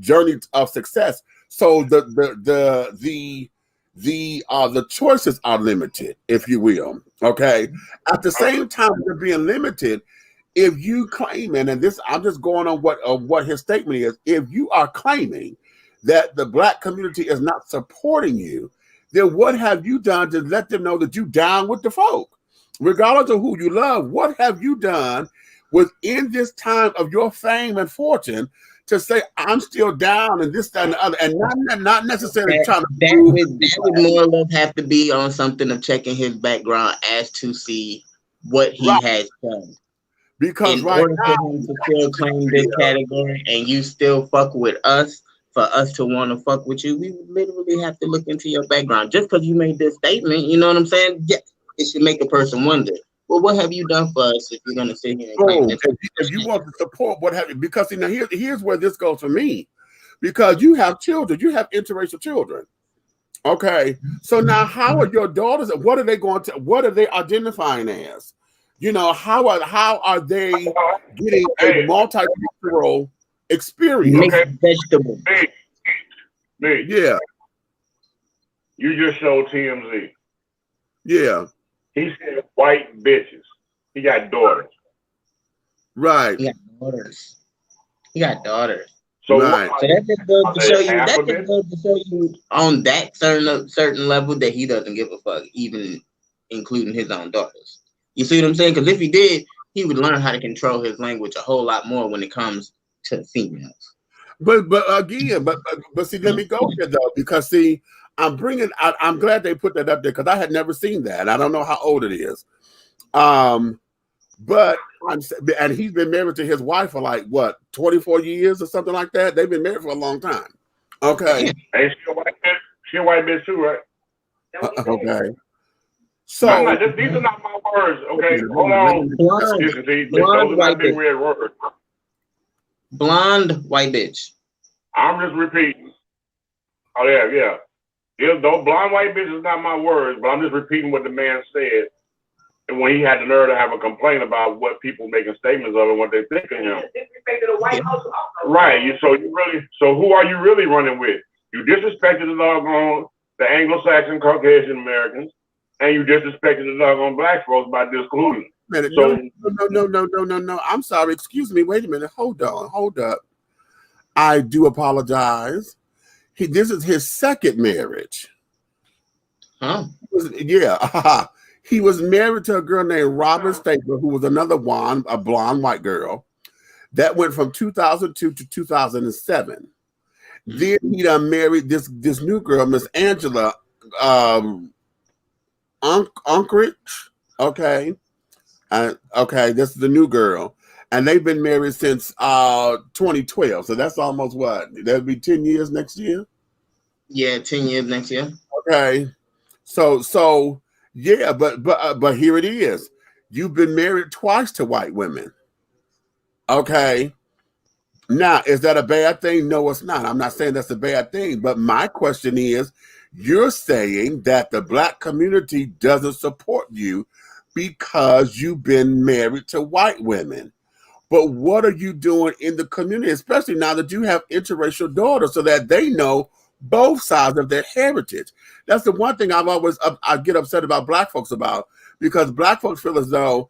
journey of success. So the choices are limited, if you will. Okay. At the same time, they're being limited. If you claiming, and this, I'm just going on what his statement is. If you are claiming that the Black community is not supporting you, then what have you done to let them know that you down with the folk? Regardless of who you love, what have you done within this time of your fame and fortune to say, I'm still down and this, that, and the other, and not necessarily trying to that would more or less have to be on something of checking his background as to see what he has done. Because in order for him to still claim this category and you still fuck with us, for us to want to fuck with you, we literally have to look into your background. Just because you made this statement, you know what I'm saying? Yeah, it should make a person wonder, well, what have you done for us if you're going to sit here and claim this? If you want to support, what have you? Because you know, here's where this goes for me. Because you have children, you have interracial children. Okay, so now how are your daughters? What are they identifying as? You know, how are they getting a multicultural experience? Okay. Vegetable. Me. Yeah. You just showed TMZ. Yeah. He said white bitches. He got daughters. Right. He got daughters. So, right. So that just goes to show you. That just goes to show you on that certain level that he doesn't give a fuck, even including his own daughters. You see what I'm saying? Because if he did, he would learn how to control his language a whole lot more when it comes to females. But again, but see, let me go here though, because see, I'm glad they put that up there because I had never seen that. I don't know how old it is. But and he's been married to his wife for like what, 24 years or something like that. They've been married for a long time. Okay. Hey, she a white bitch too, right? Okay. So these are not my words. Okay, hold on. Those are not big weird words. Blonde white bitch. I'm just repeating. Oh yeah. Though blonde white bitch is not my words, but I'm just repeating what the man said. And when he had the nerve to have a complaint about what people making statements of and what they think of him. Right. So who are you really running with? You disrespected the doggone the Anglo-Saxon Caucasian Americans, and you disrespected the doggone Black folks by discluding. No. I'm sorry. Excuse me. Wait a minute. Hold up. I do apologize. This is his second marriage. Huh? Yeah. He was married to a girl named Robin Stapler, who was another a blonde white girl. That went from 2002 to 2007. Then he done married this new girl, Miss Angela Unkrich. Okay. Okay, this is the new girl. And they've been married since 2012. So that's almost what? That'll be 10 years next year? Yeah, 10 years next year. Okay. So yeah, but here it is. You've been married twice to white women. Okay. Now, is that a bad thing? No, it's not. I'm not saying that's a bad thing. But my question is, you're saying that the black community doesn't support you because you've been married to white women. But what are you doing in the community, especially now that you have interracial daughters, so that they know both sides of their heritage? That's the one thing I get upset about black folks about, because black folks feel as though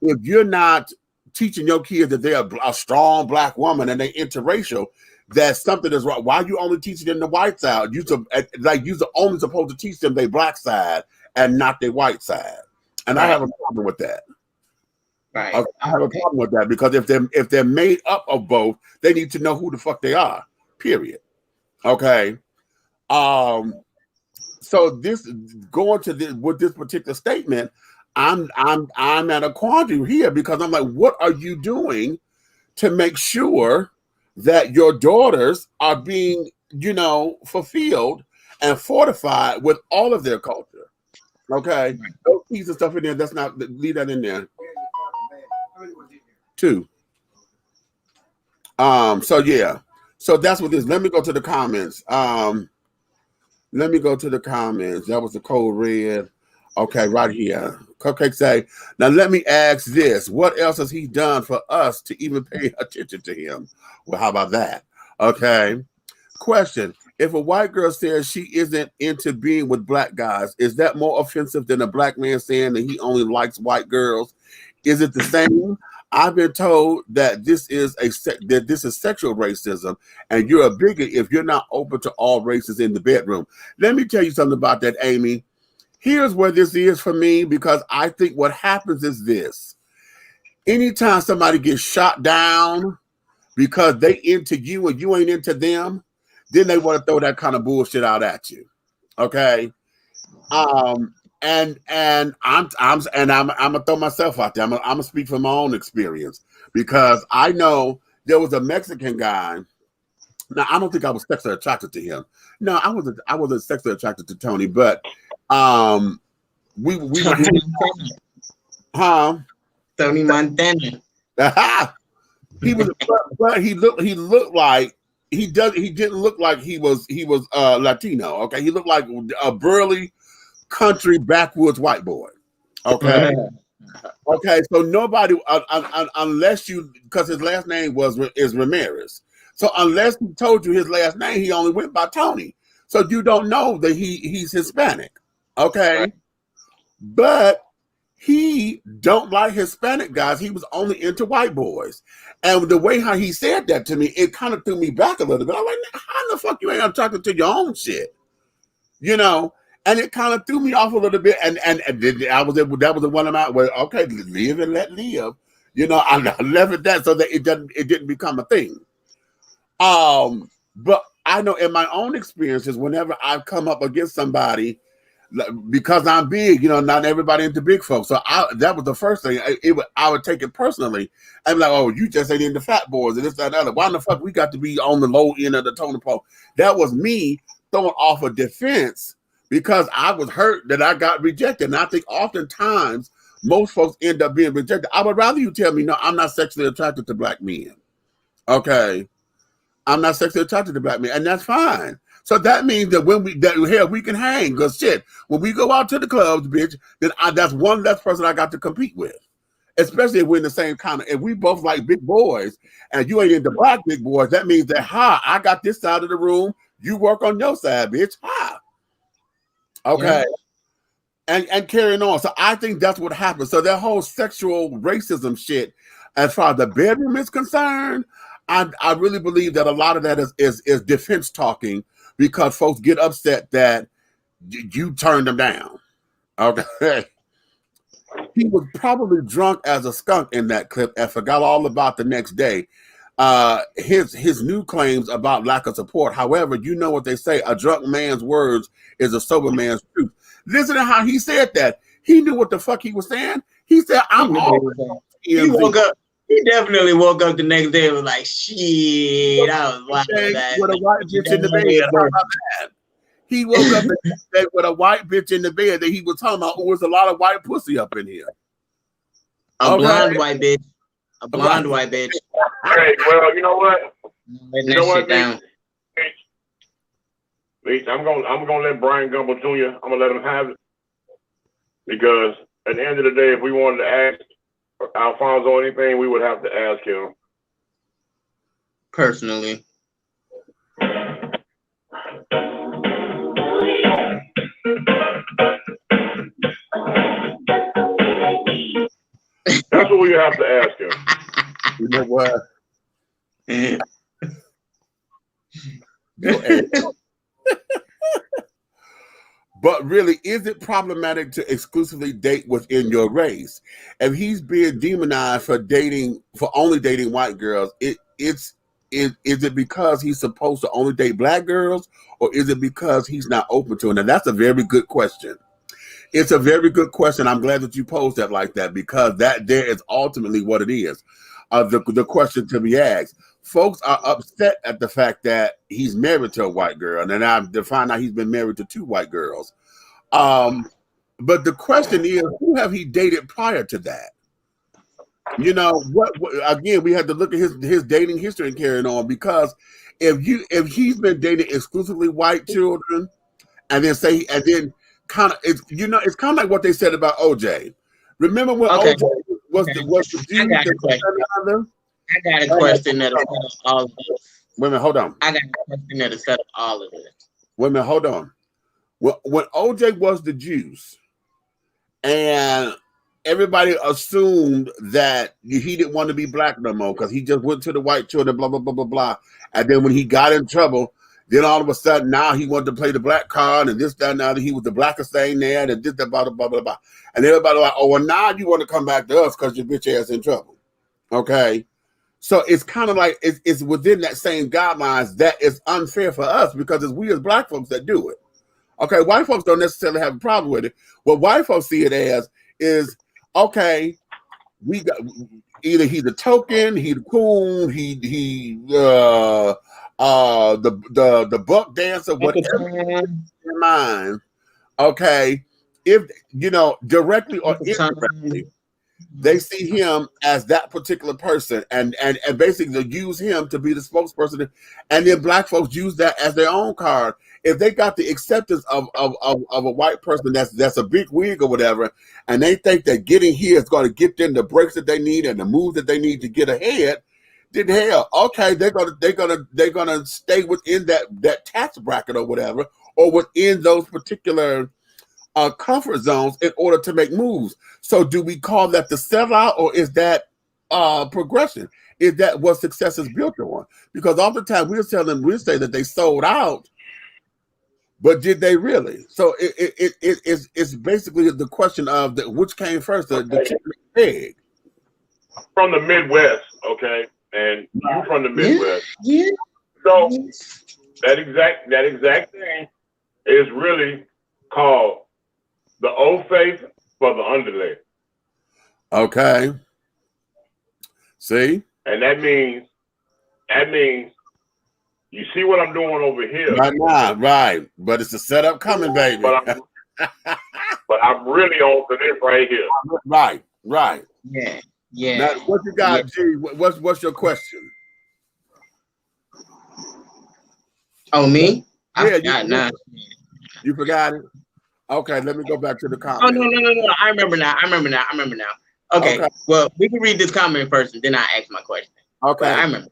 if you're not teaching your kids that they're a strong black woman and they interracial, that something is wrong. Why are you only teaching them the white side? You're only supposed to teach them their black side and not their white side. And I have a problem with that. Right. Okay, I have a problem with that, because if they're made up of both, they need to know who the fuck they are. Period. Okay. So this going to this with this particular statement, I'm at a quandary here, because I'm like, what are you doing to make sure that your daughters are being, fulfilled and fortified with all of their culture? Okay, those pieces of stuff in there. That's not, leave that in there. 2. So yeah. So that's what this. Let me go to the comments. Let me go to the comments. That was the code red. Okay, right here. Cupcake say, now let me ask this. What else has he done for us to even pay attention to him? Well, how about that? Okay. Question. If a white girl says she isn't into being with black guys, is that more offensive than a black man saying that he only likes white girls? Is it the same? I've been told that this is sexual racism, and you're a bigot if you're not open to all races in the bedroom. Let me tell you something about that, Amy. Here's where this is for me, because I think what happens is this. Anytime somebody gets shot down because they into you and you ain't into them, then they want to throw that kind of bullshit out at you. Okay. And I'm gonna throw myself out there. I'm gonna speak from my own experience, because I know there was a Mexican guy. Now, I don't think I was sexually attracted to him. No, I wasn't sexually attracted to Tony, but we Tony Montana. He was, but he looked like he didn't look like he was Latino. Okay, he looked like a burly country backwoods white boy. Okay. Okay, so nobody unless you, because his last name is Ramirez. So unless he told you his last name, he only went by Tony. So you don't know that he's Hispanic. Okay. Right. But he don't like Hispanic guys. He was only into white boys. And the way how he said that to me, it kind of threw me back a little bit. I'm like, how the fuck you ain't attracted to your own shit? And it kind of threw me off a little bit. And that was the one amount where, okay, live and let live. I left it that so that it didn't become a thing. But I know in my own experiences, whenever I've come up against somebody, because I'm big, not everybody into big folks. So that was the first thing. I would take it personally. I'd be like, oh, you just ain't into fat boys and this, that, and the other. Why the fuck we got to be on the low end of the totem pole? That was me throwing off a defense because I was hurt that I got rejected. And I think oftentimes most folks end up being rejected. I would rather you tell me, no, I'm not sexually attracted to black men. Okay. I'm not sexually attracted to black men, and that's fine. So that means that we can hang, because shit, when we go out to the clubs, bitch, then that's one less person I got to compete with. Especially if we're in the same kind of, if we both like big boys and you ain't into black big boys, that means that, I got this side of the room, you work on your side, bitch. Okay. Yeah. And carrying on. So I think that's what happens. So that whole sexual racism shit, as far as the bedroom is concerned, I really believe that a lot of that is defense talking, because folks get upset that you turned them down. Okay. he was probably drunk as a skunk in that clip and forgot all about the next day. His new claims about lack of support. However, you know what they say: a drunk man's words is a sober man's truth. Listen to how he said that. He knew what the fuck he was saying. He said, "I'm all." He woke up. He definitely woke up the next day and was like, "Shit, I was wild with a white bitch in the bed." How about that? He woke up the next day with a white bitch in the bed that he was talking about. Oh, there's a lot of white pussy up in here. A blonde white bitch. A blonde white bitch. Hey, well, you know what? You know what, down. I'm gonna let Brian Gumble Jr. I'm gonna let him have it, because at the end of the day, if we wanted to ask Alfonso anything, we would have to ask him personally. That's what we have to ask him. You know what? But really, is it problematic to exclusively date within your race? If he's being demonized for only dating white girls, is it because he's supposed to only date black girls, or is it because he's not open to it? And that's a very good question. It's a very good question. I'm glad that you posed that like that, because that there is ultimately what it is. The question to be asked. Folks are upset at the fact that he's married to a white girl, and then I've defined out he's been married to 2 white girls. But the question is, who have he dated prior to that? You know what again, we have to look at his dating history and carrying on, because if he's been dating exclusively white children, and then kind of it's kind of like what they said about OJ. Remember when OJ was the dude I got a question that'll set up all of this. Wait a minute, hold on. I got a question that'll set up all of this. Wait a minute, hold on. When OJ was the juice, and everybody assumed that he didn't want to be black no more because he just went to the white children, blah, blah, blah, blah, blah. And then when he got in trouble, then all of a sudden now he wanted to play the black card and this, that, now that he was the blackest thing there, and this, that, blah, blah, blah, blah, blah. And everybody like, oh, well, now you want to come back to us because your bitch ass in trouble. Okay. So it's kind of like it's within that same guidelines that is unfair for us, because it's we as black folks that do it. Okay, white folks don't necessarily have a problem with it. What white folks see it as is, okay, we got either he's a token, he's a coon, the buck dancer, whatever in your mind. Okay, if directly or indirectly, they see him as that particular person, and basically use him to be the spokesperson, and then black folks use that as their own card. If they got the acceptance of a white person that's a big wig or whatever, and they think that getting here is going to get them the breaks that they need and the moves that they need to get ahead, then hell, okay, they're gonna stay within that tax bracket or whatever, or within those particular comfort zones in order to make moves. So do we call that the sellout, or is that progression? Is that what success is built on? Because oftentimes we say that they sold out, but did they really? So it's basically the question of which came first, the chicken and egg. From the Midwest, okay, and you're from the Midwest. Yeah. So that exact thing is really called the old faith for the underlay. Okay. See? And that means you see what I'm doing over here. Right. But it's a setup coming, baby. But I'm really on to this right here. Right. Yeah. Now, what you got, G? What's your question? Oh, me? Yeah, you forgot it? Okay, let me go back to the comment. Oh, no. I remember now. Okay. Well, we can read this comment first, and then I ask my question. Okay. But I remember.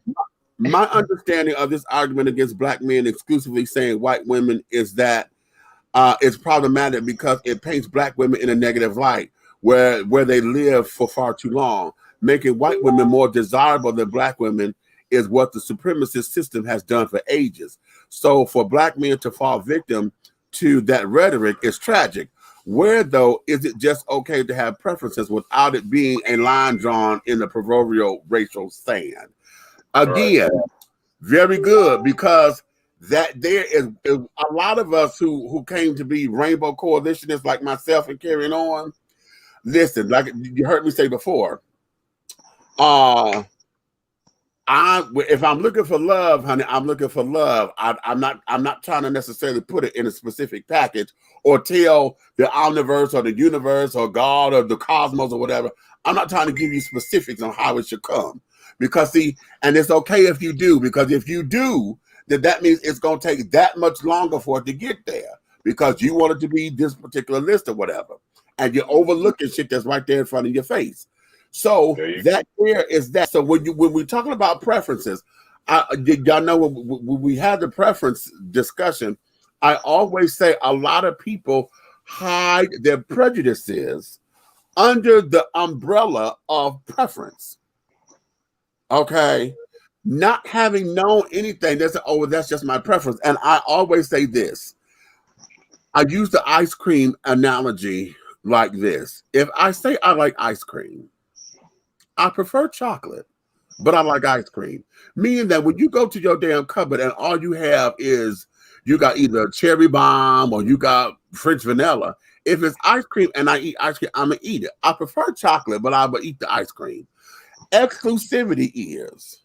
My understanding of this argument against black men exclusively saying white women is that it's problematic because it paints black women in a negative light, where they live for far too long. Making white women more desirable than black women is what the supremacist system has done for ages. So for black men to fall victim to that rhetoric is tragic. Where, though, is it just okay to have preferences without it being a line drawn in the proverbial racial sand? Again, very good, because that there is a lot of us who came to be rainbow coalitionists like myself and carrying on. Listen, like you heard me say before, if I'm looking for love, honey, I'm looking for love. I'm not trying to necessarily put it in a specific package or tell the omniverse or the universe or God or the cosmos or whatever. I'm not trying to give you specifics on how it should come, because see, and it's okay if you do, because if you do, then that means it's going to take that much longer for it to get there, because you want it to be this particular list or whatever, and you're overlooking shit that's right there in front of your face. So that there is that. So when we're talking about preferences, y'all know when we had the preference discussion, I always say a lot of people hide their prejudices under the umbrella of preference. Okay, not having known anything, that's just my preference. And I always say this. I use the ice cream analogy like this. If I say I like ice cream, I prefer chocolate, but I like ice cream. Meaning that when you go to your damn cupboard and all you have is you got either cherry bomb or you got French vanilla. If it's ice cream and I eat ice cream, I'm gonna eat it. I prefer chocolate, but I will eat the ice cream. Exclusivity is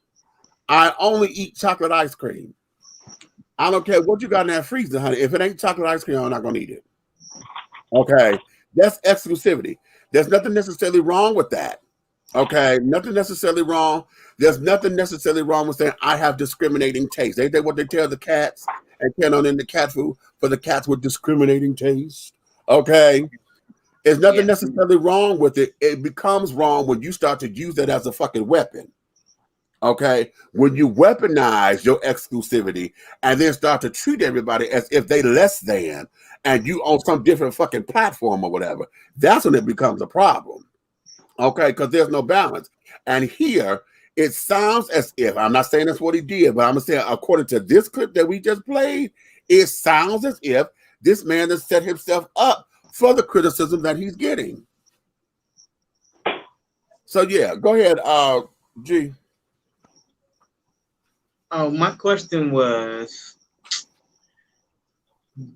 I only eat chocolate ice cream. I don't care what you got in that freezer, honey. If it ain't chocolate ice cream, I'm not gonna eat it. Okay, that's exclusivity. There's nothing necessarily wrong with that. Okay, nothing necessarily wrong. There's nothing necessarily wrong with saying I have discriminating taste. Ain't that what they tell the cats and turn on in the cat food for the cats with discriminating taste? Okay, there's nothing necessarily wrong with it. It becomes wrong when you start to use it as a fucking weapon. Okay, when you weaponize your exclusivity and then start to treat everybody as if they less than and you on some different fucking platform or whatever, that's when it becomes a problem. Okay, because there's no balance. And here, it sounds as if, I'm not saying that's what he did, but I'm going to say, according to this clip that we just played, it sounds as if this man has set himself up for the criticism that he's getting. So, yeah, go ahead, G. Oh, my question was,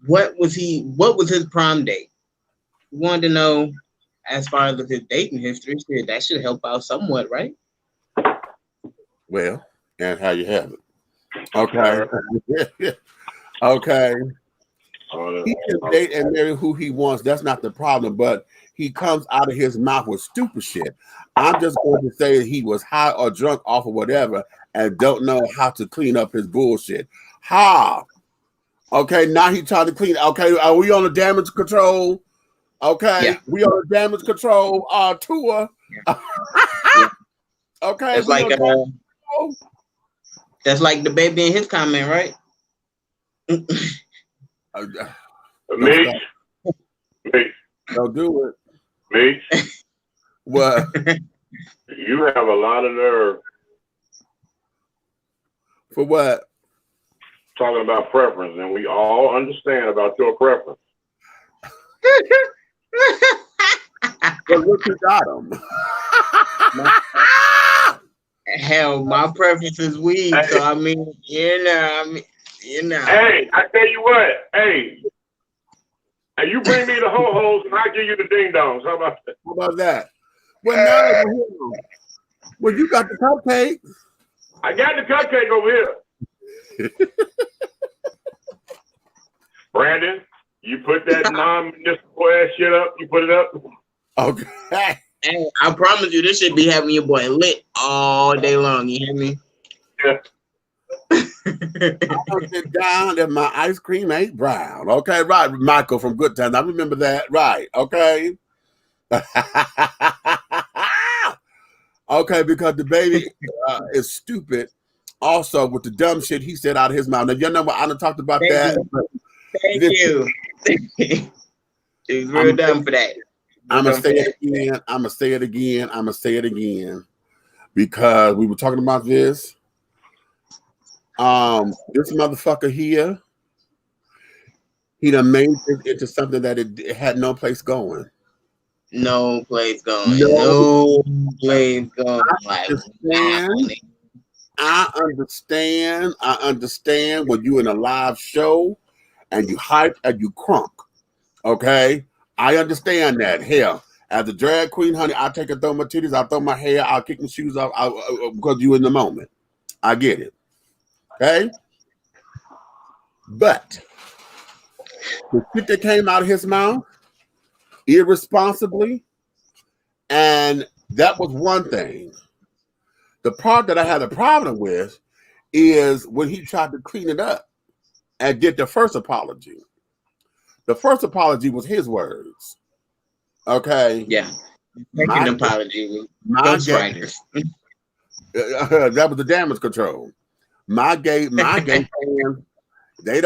what was his prom date? We wanted to know, as far as his dating history, that should help out somewhat, right? Well, and how you have it. Okay. Okay. He can date and marry who he wants. That's not the problem, but he comes out of his mouth with stupid shit. I'm just going to say he was high or drunk off of whatever and don't know how to clean up his bullshit. How? Okay, now he trying to clean. Okay, are we on the damage control? Okay, we on the damage control tour. Okay, it's like that's like the baby in his comment, right? Me, don't do it. Me, what? You have a lot of nerve. For what? Talking about preference, and we all understand about your preference. But look, you got him. Hell, my preference is weed, so I mean, you know. Hey, I tell you what, hey, you bring me the ho-hos and I give you the ding-dongs. How about that? How about that? Well, you got the cupcake. I got the cupcake over here. Brandon, you put that non-municipal ass shit up. You put it up. Okay. Hey, I promise you, this should be having your boy lit all day long. You hear me? Yeah. I sit down and my ice cream ain't brown. Okay, right, Michael from Good Times. I remember that. Right. Okay. Okay, because the baby is stupid. Also, with the dumb shit he said out of his mouth. Now, you know what? I done talked about that. Thank you. He's real dumb for that. I'm gonna say it again. I'm gonna say it again. I'm gonna say it again because we were talking about this. This motherfucker here, He done made it into something that it had no place going. No place going. No. No place going. Like, I understand when you in a live show and you hype and you crunk. Okay? I understand that. Hell, as a drag queen, honey, I take and throw my titties, I throw my hair, I'll kick my shoes off because you in the moment. I get it. Okay? But the shit that came out of his mouth irresponsibly, and that was one thing. The part that I had a problem with is when he tried to clean it up and did the first apology. The first apology was his words. Okay? Yeah. Second apology was ghostwriters. That was the damage control. My gay fans, they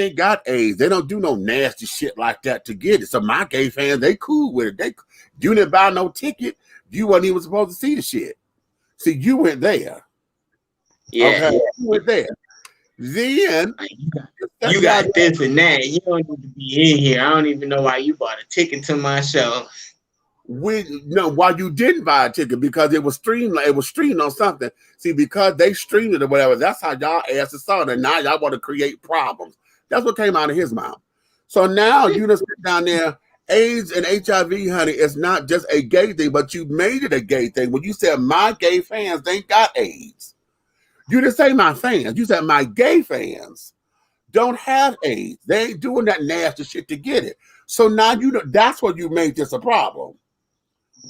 ain't got AIDS. They don't do no nasty shit like that to get it. So my gay fans, they cool with it. You didn't buy no ticket. You wasn't even supposed to see the shit. See, you went there. Yeah. Okay? You went there. Then you got this and that. You don't need to be in here. I don't even know why you bought a ticket to my show. Why you didn't buy a ticket, because it was streamed on something. See, because they streamed it or whatever, that's how y'all asses saw it. And now y'all want to create problems. That's what came out of his mouth. So now you just sit down there. AIDS and HIV, honey, it's not just a gay thing, but you made it a gay thing. When you said my gay fans, they got AIDS. You didn't say my fans. You said my gay fans don't have AIDS. They ain't doing that nasty shit to get it. So now that's what you made this a problem.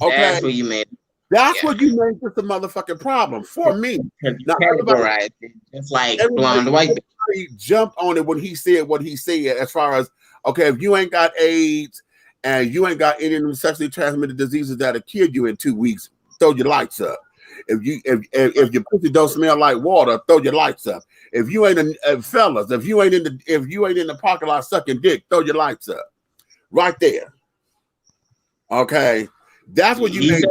Okay, that's what you made. That's what you made this a motherfucking problem for me. Now, everybody, just like blonde white. Everybody jumped on it when he said what he said. As far as okay, if you ain't got AIDS and you ain't got any of them sexually transmitted diseases that'll kill you in 2 weeks, throw your lights up. If your pussy don't smell like water, throw your lights up. If you ain't fellas, if you ain't in the parking lot sucking dick, throw your lights up. Right there. Okay. That's what you made.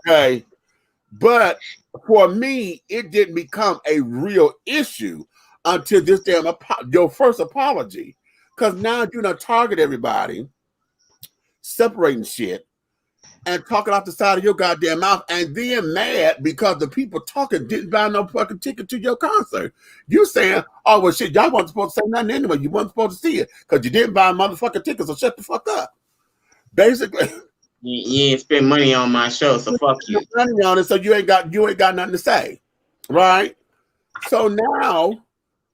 Okay. But for me, it didn't become a real issue until this your first apology. Because now you done target everybody, separating shit, and talking off the side of your goddamn mouth, and then mad because the people talking didn't buy no fucking ticket to your concert. You saying, oh, well, shit, y'all wasn't supposed to say nothing anyway. You wasn't supposed to see it because you didn't buy a motherfucking ticket, so shut the fuck up. Basically. You ain't spend money on my show, so fuck you. Money on it, so you ain't got nothing to say. Right? So now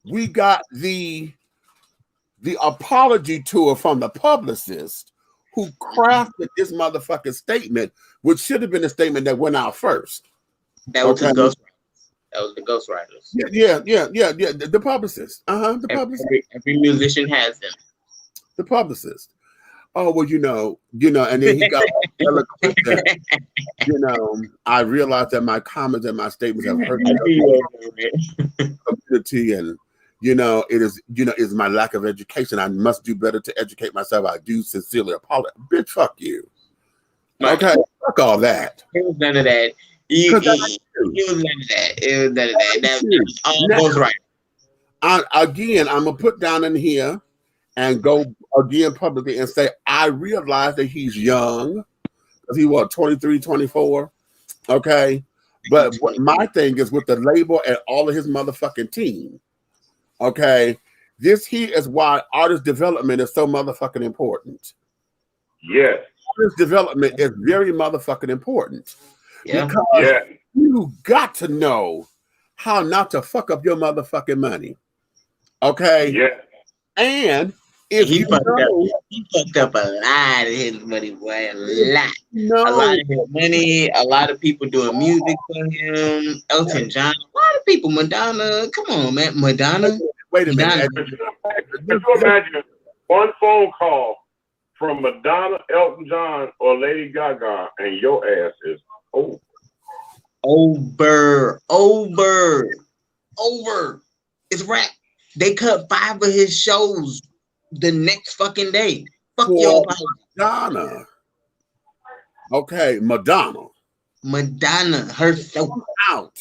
we got the apology tour from the publicist who crafted this motherfucking statement, which should have been a statement that went out first. That was the ghostwriters. That was the ghostwriters. Yeah. The publicist. The publicist. Every musician has them. The publicist. Oh, well, and then he got I realized that my comments and my statements have hurt the community, and it is my lack of education. I must do better to educate myself. I do sincerely apologize. Bitch, fuck you. Okay, fuck all that. It was none of that. It was none of that. It was none of that. That was all goes right. Again, I'm gonna put down in here and go again publicly and say I realize that he's young, because he was 23, 24. Okay, but what my thing is with the label and all of his motherfucking team. Okay, this here is why artist development is so motherfucking important. Yes. Artist development is very motherfucking important. Yeah. Because you got to know how not to fuck up your motherfucking money. Okay? Yeah. And if he fucked up a lot of his money, boy. A lot of his money, a lot of people doing music for him. Elton John, a lot of people. Madonna, come on, man. Madonna. Wait a minute. Could you imagine one phone call from Madonna, Elton John, or Lady Gaga, and your ass is over. It's rap. They cut 5 of his shows the next fucking day. Fuck your Madonna. Okay, Madonna herself out.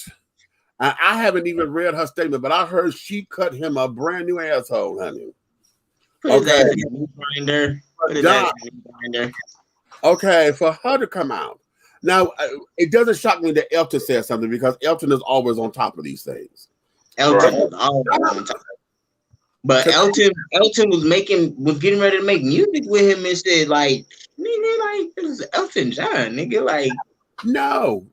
I haven't even read her statement, but I heard she cut him a brand new asshole, honey. Put his ass in the meat grinder. Put his ass in the meat grinder. Okay, for her to come out. Now, it doesn't shock me that Elton said something because Elton is always on top of these things. Elton is always on top. But Elton was getting ready to make music with him and said, like, nigga, like, this is Elton John, nigga, like. No.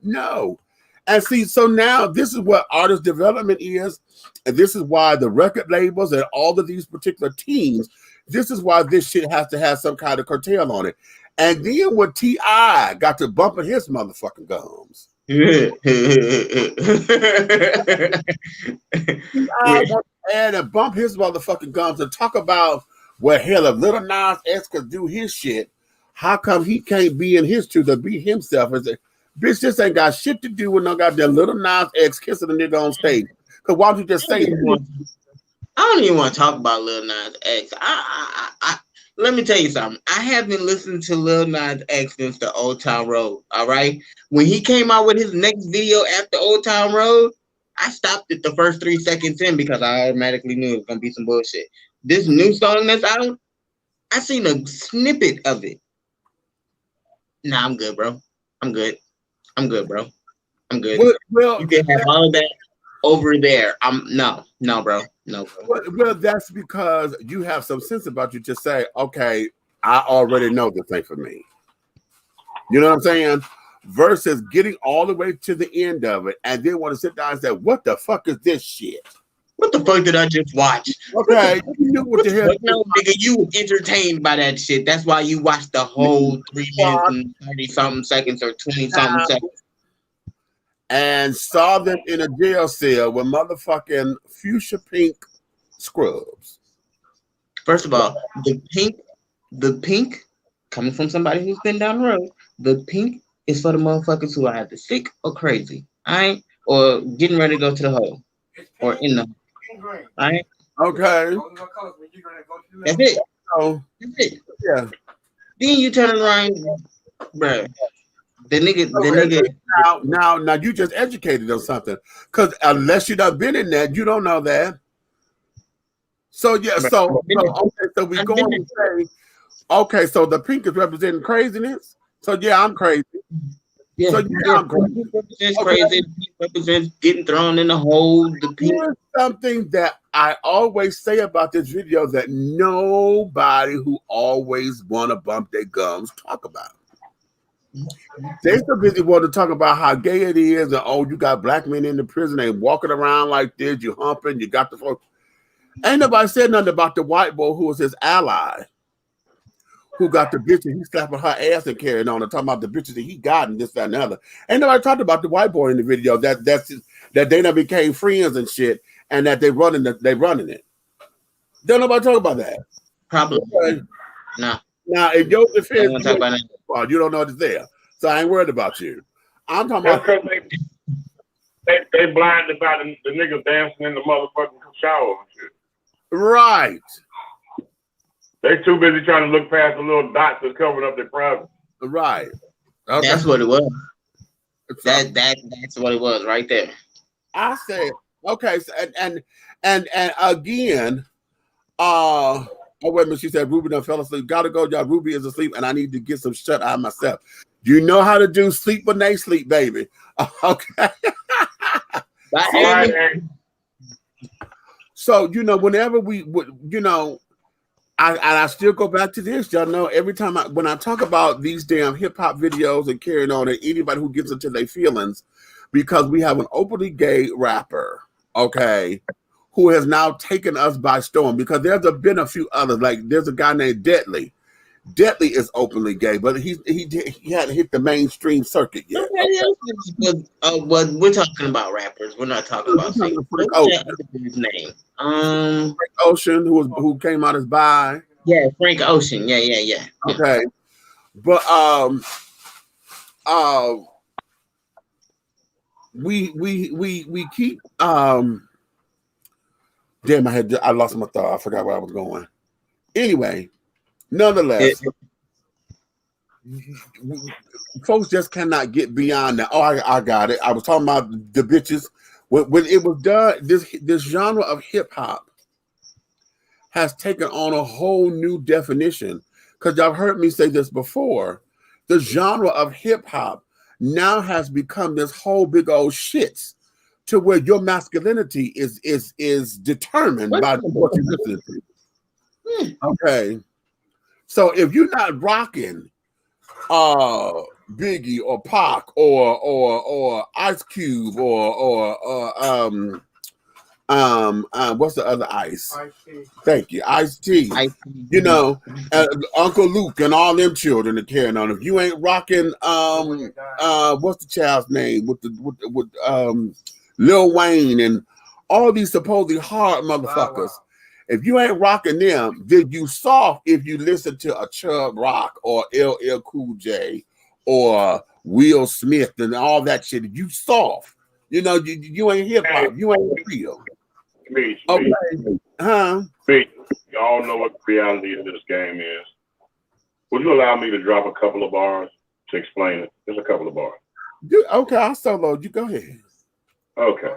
And see, so now this is what artist development is, and this is why the record labels and all of these particular teams, this is why this shit has to have some kind of curtail on it. And then when T.I. got to bumping his motherfucking gums. And bump his motherfucking gums and talk about what hell if Little Nas X could do his shit, how come he can't be in his truth to be himself? And say, bitch, this ain't got shit to do with no goddamn Little Nas X kissing a nigga on stage. Cause why don't you just say that? I don't even want to talk about Lil Nas X. Let me tell you something. I haven't listened to Lil Nas X since the Old Town Road. All right. When he came out with his next video after Old Town Road, I stopped it the first 3 seconds in because I automatically knew it was gonna be some bullshit. This new song that's out, I seen a snippet of it. Nah, I'm good, bro. I'm good, bro. I'm good. Well, you can have all of that over there. No, bro. No, bro. Well, that's because you have some sense about you. Just say, okay, I already know this ain't for me. You know what I'm saying? Versus getting all the way to the end of it and then want to sit down and say, what the fuck is this shit? What the fuck did I just watch? Okay, you knew what the hell. No, nigga, you were entertained by that shit. That's why you watched the whole 3 minutes and 30-something seconds or 20-something seconds. And saw them in a jail cell with motherfucking fuchsia pink scrubs. First of all, the pink, coming from somebody who's been down the road, the pink is for the motherfuckers who are either sick or crazy, all right? Or getting ready to go to the hole. Or in the hole. All right? Okay. That's it. Oh. That's it. Yeah. Then you turn around, bro. The nigga. Now you just educated on something. Because unless you done been in that, you don't know that. So yeah, so we going to say, okay, so the pink is representing craziness. So yeah, I'm crazy. Yeah, so yeah, I'm crazy. Represents crazy. Pink represents getting thrown in the hole. The pink. Here's something that I always say about this video that nobody who always want to bump their gums talk about. They so busy want to talk about how gay it is, and oh, you got black men in the prison, they walking around like this, you humping, you got the. Ain't nobody said nothing about the white boy who was his ally, who got the bitches, he slapping her ass and carrying on and talking about the bitches that he got and this, that, and the other. Ain't nobody talked about the white boy in the video that they done became friends and shit, and that they running it. Don't nobody talk about that. Probably. Okay. Nah. Now, in your defense, talk about it. You don't know it's there, so I ain't worried about you. I'm talking about because they blinded by the niggas dancing in the motherfucking shower and shit. Right. They too busy trying to look past the little dots that's covering up their private. Right. Okay. That's what it was. That's what it was right there. I said, okay, so, and again, oh wait a minute, she said Ruby done fell asleep. Gotta go, y'all. Ruby is asleep, and I need to get some shut eye myself. You know how to do sleep when they sleep, baby. Okay. So whenever we would, I still go back to this. Y'all know every time when I talk about these damn hip hop videos and carrying on, and anybody who gets into their feelings, because we have an openly gay rapper, okay, who has now taken us by storm. Because there's been a few others, like there's a guy named Deadly. Deadly is openly gay, but he hadn't hit the mainstream circuit yet. But we're talking about rappers. We're not talking about singers. Frank Ocean. His name? Frank Ocean, who came out as bi. Yeah, Frank Ocean. Yeah. Okay, but we keep damn, I lost my thought. I forgot where I was going. Anyway. Nonetheless, folks just cannot get beyond that. Oh, I got it. I was talking about the bitches. When it was done, this genre of hip hop has taken on a whole new definition. Because y'all heard me say this before. The genre of hip hop now has become this whole big old shits to where your masculinity is determined by what you listen to. Okay. So if you're not rocking Biggie or Pac or Ice Cube or what's the other Ice? Thank you, Ice-T. You know, Uncle Luke and all them children are carrying on. If you ain't rocking what's the child's name with Lil Wayne and all these supposedly hard motherfuckers. Wow. If you ain't rocking them, then you soft if you listen to a Chubb Rock or LL Cool J or Will Smith and all that shit. You soft. You know, you ain't hip hop. You ain't real. Me. Huh? Me. Y'all know what the reality of this game is. Would you allow me to drop a couple of bars to explain it? Just a couple of bars. Okay, I'll solo you. Go ahead. Okay.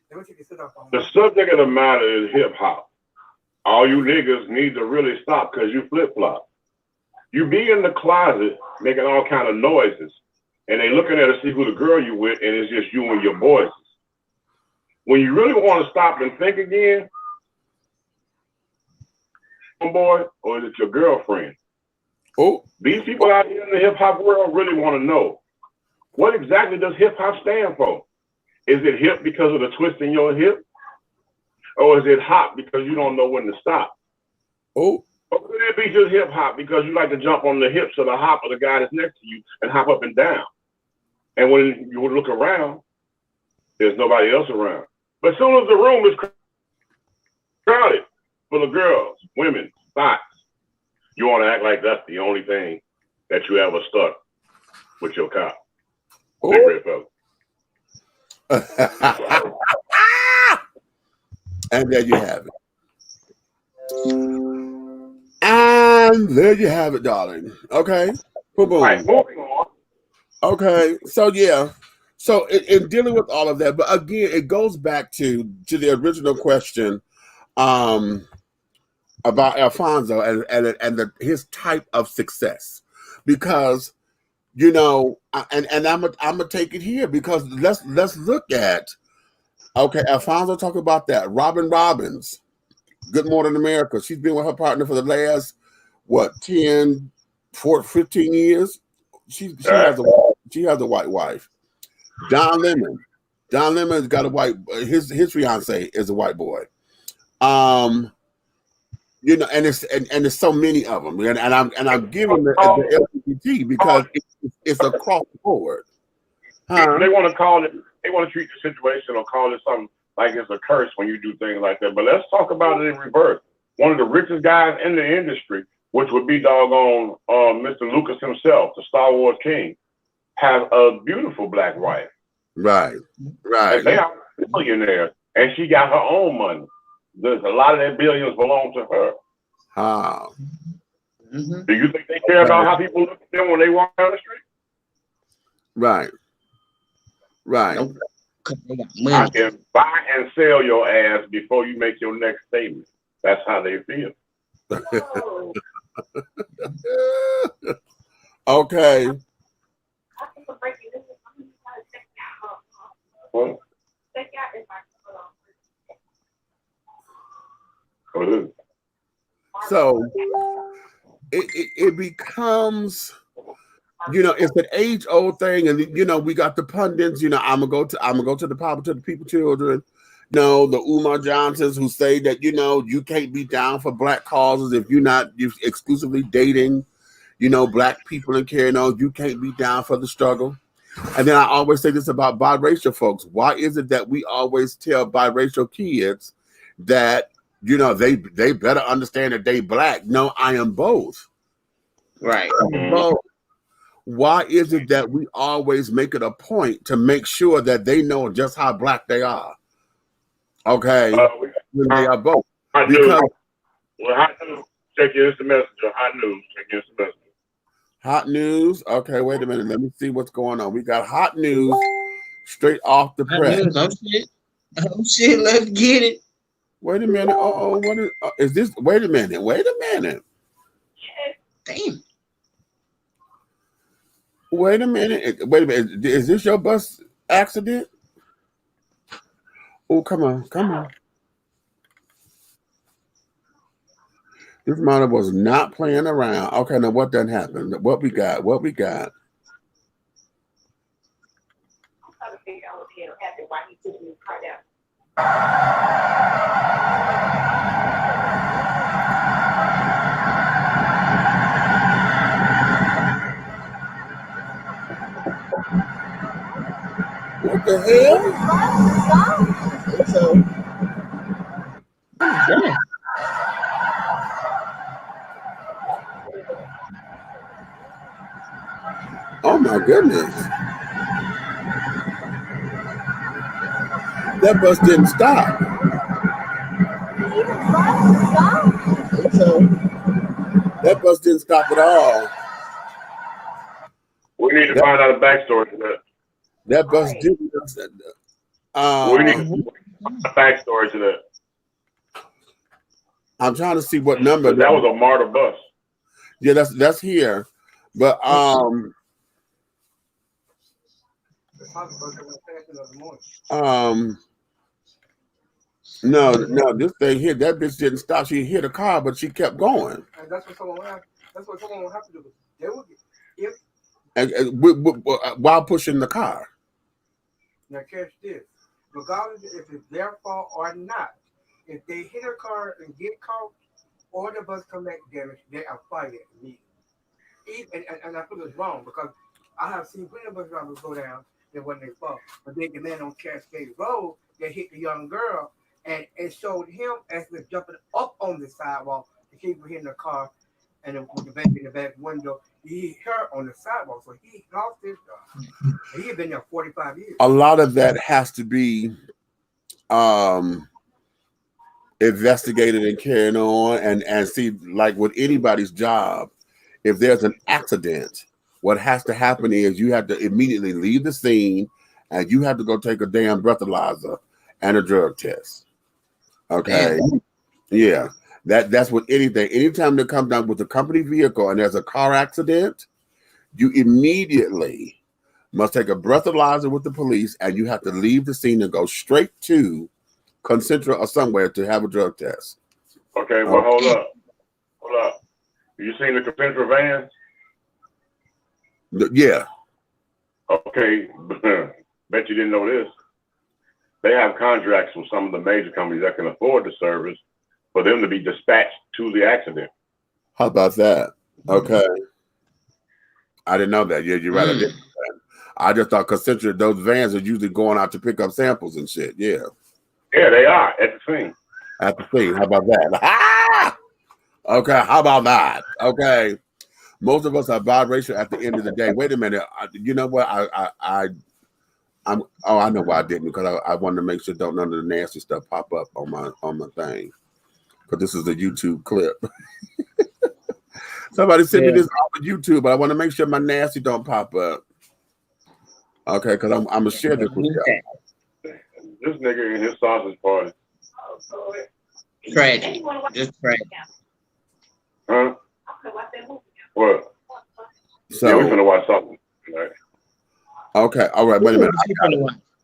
The subject of the matter is hip hop. All you niggas need to really stop because you flip flop. You be in the closet making all kind of noises, and they looking at to see who the girl you with, and it's just you and your boys. When you really want to stop and think again, boy, or is it your girlfriend? Oh, these people out here in the hip hop world really want to know, what exactly does hip hop stand for? Is it hip because of the twist in your hip? Or is it hop because you don't know when to stop? Oh. Or could it be just hip hop because you like to jump on the hips of the hop of the guy that's next to you and hop up and down? And when you look around, there's nobody else around. But as soon as the room is crowded full of girls, women, spots, you want to act like that's the only thing that you ever stuck with your cop. Big red fella. And there you have it. And there you have it, darling. Okay. Boom, boom. Right, moving on. Okay. So yeah. So in dealing with all of that, but again, it goes back to the original question about Alfonso and his type of success, because you know, and I'm gonna take it here because let's look at. Okay, Alfonso talked about that. Robin Robbins, Good Morning America. She's been with her partner for the last, 15 years? She has a white wife. Don Lemon's got a white, his fiance is a white boy. You know, and there's so many of them. And I'm giving the LGBT because it's across the board. Huh? They want to treat the situation or call it something like it's a curse when you do things like that. But let's talk about it in reverse. One of the richest guys in the industry, which would be doggone Mr. Lucas himself, the Star Wars king, has a beautiful black wife. Right. And they are billionaires, and she got her own money. There's a lot of that billions belong to her. Mm-hmm. Do you think they care about how people look at them when they walk down the street? Right. I can buy and sell your ass before you make your next statement. That's how they feel. Okay. What? So it becomes, you know, it's an age-old thing, and you know, we got the pundits. You know, I'm gonna go to the people children. You know, the Umar Johnsons who say that, you know, you can't be down for black causes if you're exclusively dating, you know, black people and carrying on. You can't be down for the struggle. And then I always say this about biracial folks. Why is it that we always tell biracial kids that, you know, they better understand that they black? No, I am both. Right. Both. Why is it that we always make it a point to make sure that they know just how black they are? Okay, they are both. Hot news. Check your instant messenger. Hot news. Check your instant messenger. Hot news. Okay, wait a minute. Let me see what's going on. We got hot news straight off the press. Oh shit! Let's get it. Wait a minute. What is this? Wait a minute. Wait a minute. Damn. Wait a minute. Wait a minute. Is this your bus accident? Oh, come on. Come on. This mother was not playing around. Okay, now what done happened? What we got? What we got? I'm trying to figure out what the hell happened, why he took his car down. What the hell? So, yeah. Oh my goodness. That bus didn't stop. So, That bus didn't stop at all. We need to find out a backstory to that. That bus didn't. We need to find a backstory to that. I'm trying to see what number. That was a MARTA bus. Yeah, that's here. But no, this thing here, that bitch didn't stop. She hit a car, but she kept going. And that's what someone will have. That's what someone will have to do. They will get, if While pushing the car. now catch this, regardless if it's their fault or not, if they hit a car and get caught, or the bus come back damaged, they are fired immediately. And I feel it's wrong because I have seen plenty of bus drivers go down. It wasn't their fault, but then the man on Cascade Road, they hit the young girl, and it showed him as they're jumping up on the sidewalk. The kids were hitting the car, and with the baby in the back window, he hit her on the sidewalk, so he lost his job. He had been there 45 years. A lot of that has to be investigated and carried on, and see, like with anybody's job, if there's an accident, what has to happen is you have to immediately leave the scene, and you have to go take a damn breathalyzer and a drug test. Okay, yeah, that's with anything. Anytime they come down with a company vehicle and there's a car accident, you immediately must take a breathalyzer with the police, and you have to leave the scene and go straight to Concentra or somewhere to have a drug test. Okay, well, hold up. You seen the Concentra van? Yeah. Okay, bet you didn't know this. They have contracts with some of the major companies that can afford the service for them to be dispatched to the accident. How about that? Okay. I didn't know that. Yeah, you're right. I didn't know that. I just thought Concentra, those vans are usually going out to pick up samples and shit. Yeah. Yeah, they are at the scene. At the scene. How about that? Ah! Okay. How about that? Okay. Most of us are biracial at the end of the day. Wait a minute. You know what? I know why I didn't, because I wanted to make sure none of the nasty stuff pop up on my thing. Because this is a YouTube clip. Somebody sent me this off of YouTube, but I want to make sure my nasty don't pop up. Okay, because I'm gonna share this with y'all. This nigga in his sausage party. Tragic. Just tragic. Huh? What? So yeah, we're gonna watch something. Right? Okay, all right, wait a minute.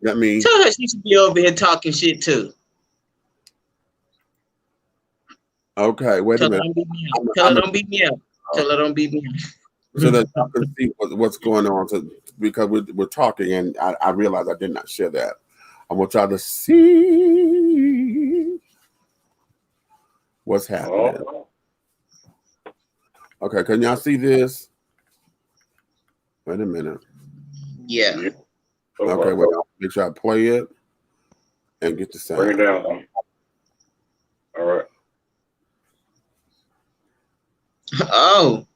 Let me tell her she should be over here talking shit too. Okay, wait a minute. Tell her don't beat me up. Tell her don't beat me up. So that you can see what's going on, because we're talking, and I realized I did not share that. I want y'all to see what's happening. Oh. Okay, can y'all see this? Wait a minute. Yeah. Okay, wait. I'll make sure I play it and get the sound. Bring it down. All right. Oh.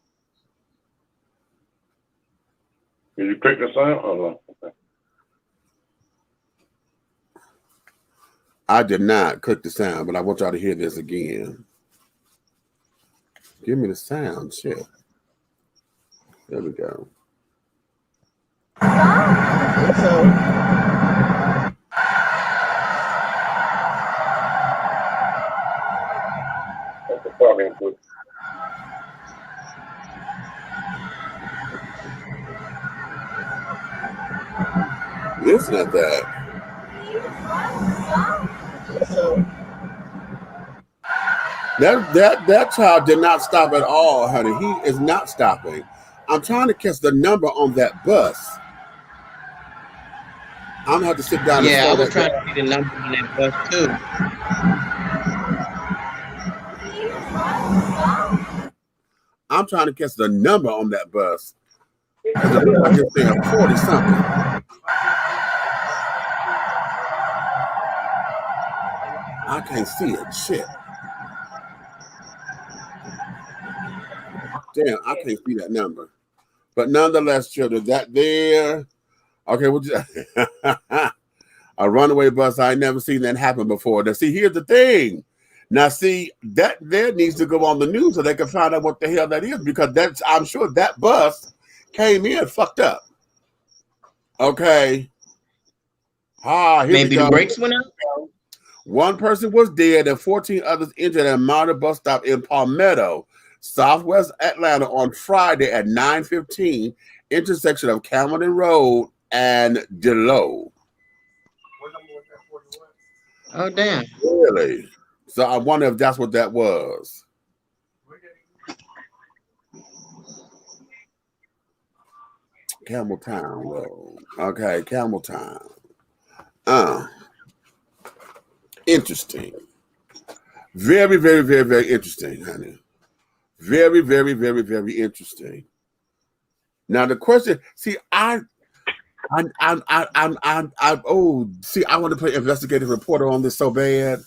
Did you pick the sound? Oh, no. Okay. I did not click the sound, but I want y'all to hear this again. Give me the sound, shit. There we go. listen at that. That child did not stop at all, honey. He is not stopping. I'm trying to catch the number on that bus. I'm gonna have to sit down. Yeah, I and was trying to see the number on that bus too. I'm trying to catch the number on that bus. It looks like it's saying 40 something. I can't see it. Shit. Damn, I can't see that number. But nonetheless, children, that there. Okay, we'll just a runaway bus. I ain't never seen that happen before. Now, see, here's the thing. Now, see, that there needs to go on the news so they can find out what the hell that is, because I'm sure that bus came in fucked up. Okay. Maybe the brakes went out. One person was dead and 14 others injured at a minor bus stop in Palmetto, Southwest Atlanta, on Friday at 9:15, intersection of Camden Road and DeLoe. Oh, damn. Really? So I wonder if that's what that was. Campbelltown Road. Okay, Campbelltown. Interesting. Very, very, very, very interesting, honey. Very, very, very, very interesting. Now the question, see, I want to play investigative reporter on this so bad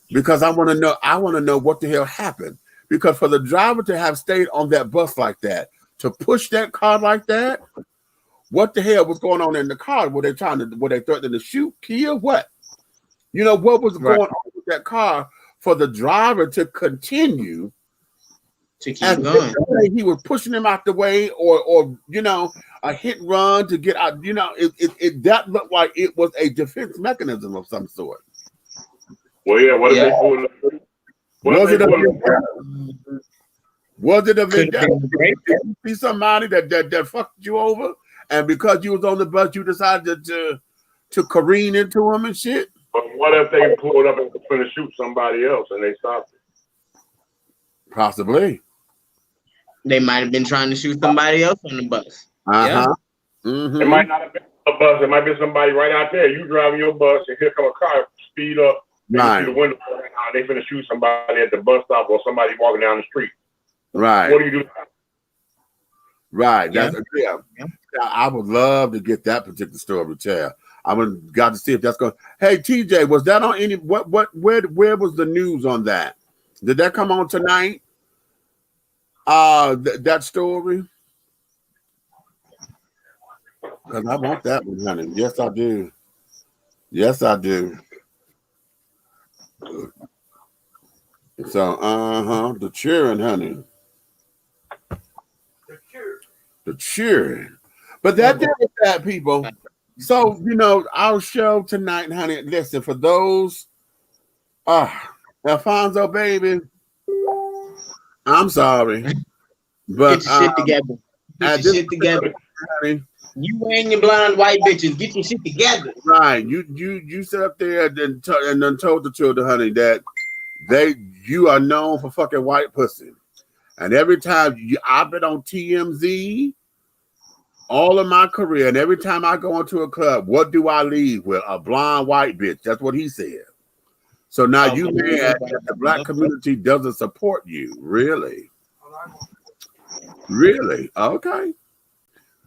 because I want to know what the hell happened. Because for the driver to have stayed on that bus like that, to push that car like that, what the hell was going on in the car? Were they threatening to shoot, kill, what? You know, what was going on with that car for the driver to continue to keep going? He was pushing him out the way, or you know, a hit run to get out. You know, it that looked like it was a defense mechanism of some sort. Well, yeah. What if they pulled up? Was it a victim? Did you see somebody that fucked you over, and because you was on the bus, you decided to careen into him and shit? But what if they pulled up and were going to shoot somebody else and they stopped it? Possibly. They might have been trying to shoot somebody else on the bus. Yeah. Mm-hmm. It might not have been a bus. It might be somebody right out there. You driving your bus and here come a car, speed up, right? You see the window down, they finna shoot somebody at the bus stop or somebody walking down the street. Right. What do you do? Right. That's yeah. I would love to get that particular story, tell. I would got to see if that's going. Hey, TJ, was that on any? Where was the news on that? Did that come on tonight? That story. Because I want that one, honey. Yes, I do. Yes, I do. So, the cheering, honey. The cheering. But that did with that, people. So, you know, our show tonight, honey, listen, for those, Alfonso, baby, I'm sorry. But get your shit together. Get your shit together. Honey, you and your blonde white bitches, get your shit together. Right. You sit up there and then told the children, honey, that you are known for fucking white pussy. And every time I've been on TMZ all of my career, and every time I go into a club, what do I leave with? A blonde white bitch. That's what he said. So now you mad that the black community doesn't support you. Really? Really? Okay.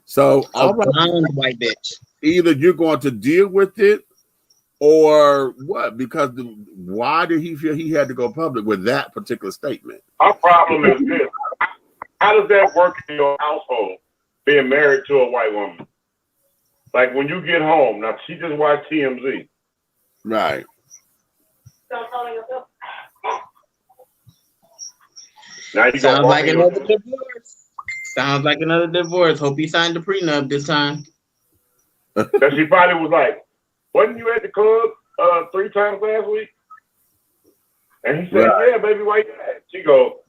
So all right. Blonde white bitch. Either you're going to deal with it or what? Because why did he feel he had to go public with that particular statement? Our problem is this. How does that work in your household, being married to a white woman? Like when you get home, now she just watched TMZ. Right. Now you Sounds like another divorce. Sounds like another divorce. Hope he signed the prenup this time. That she probably was like, wasn't you at the club 3 times last week? And he said, yeah, baby, why you at? She go,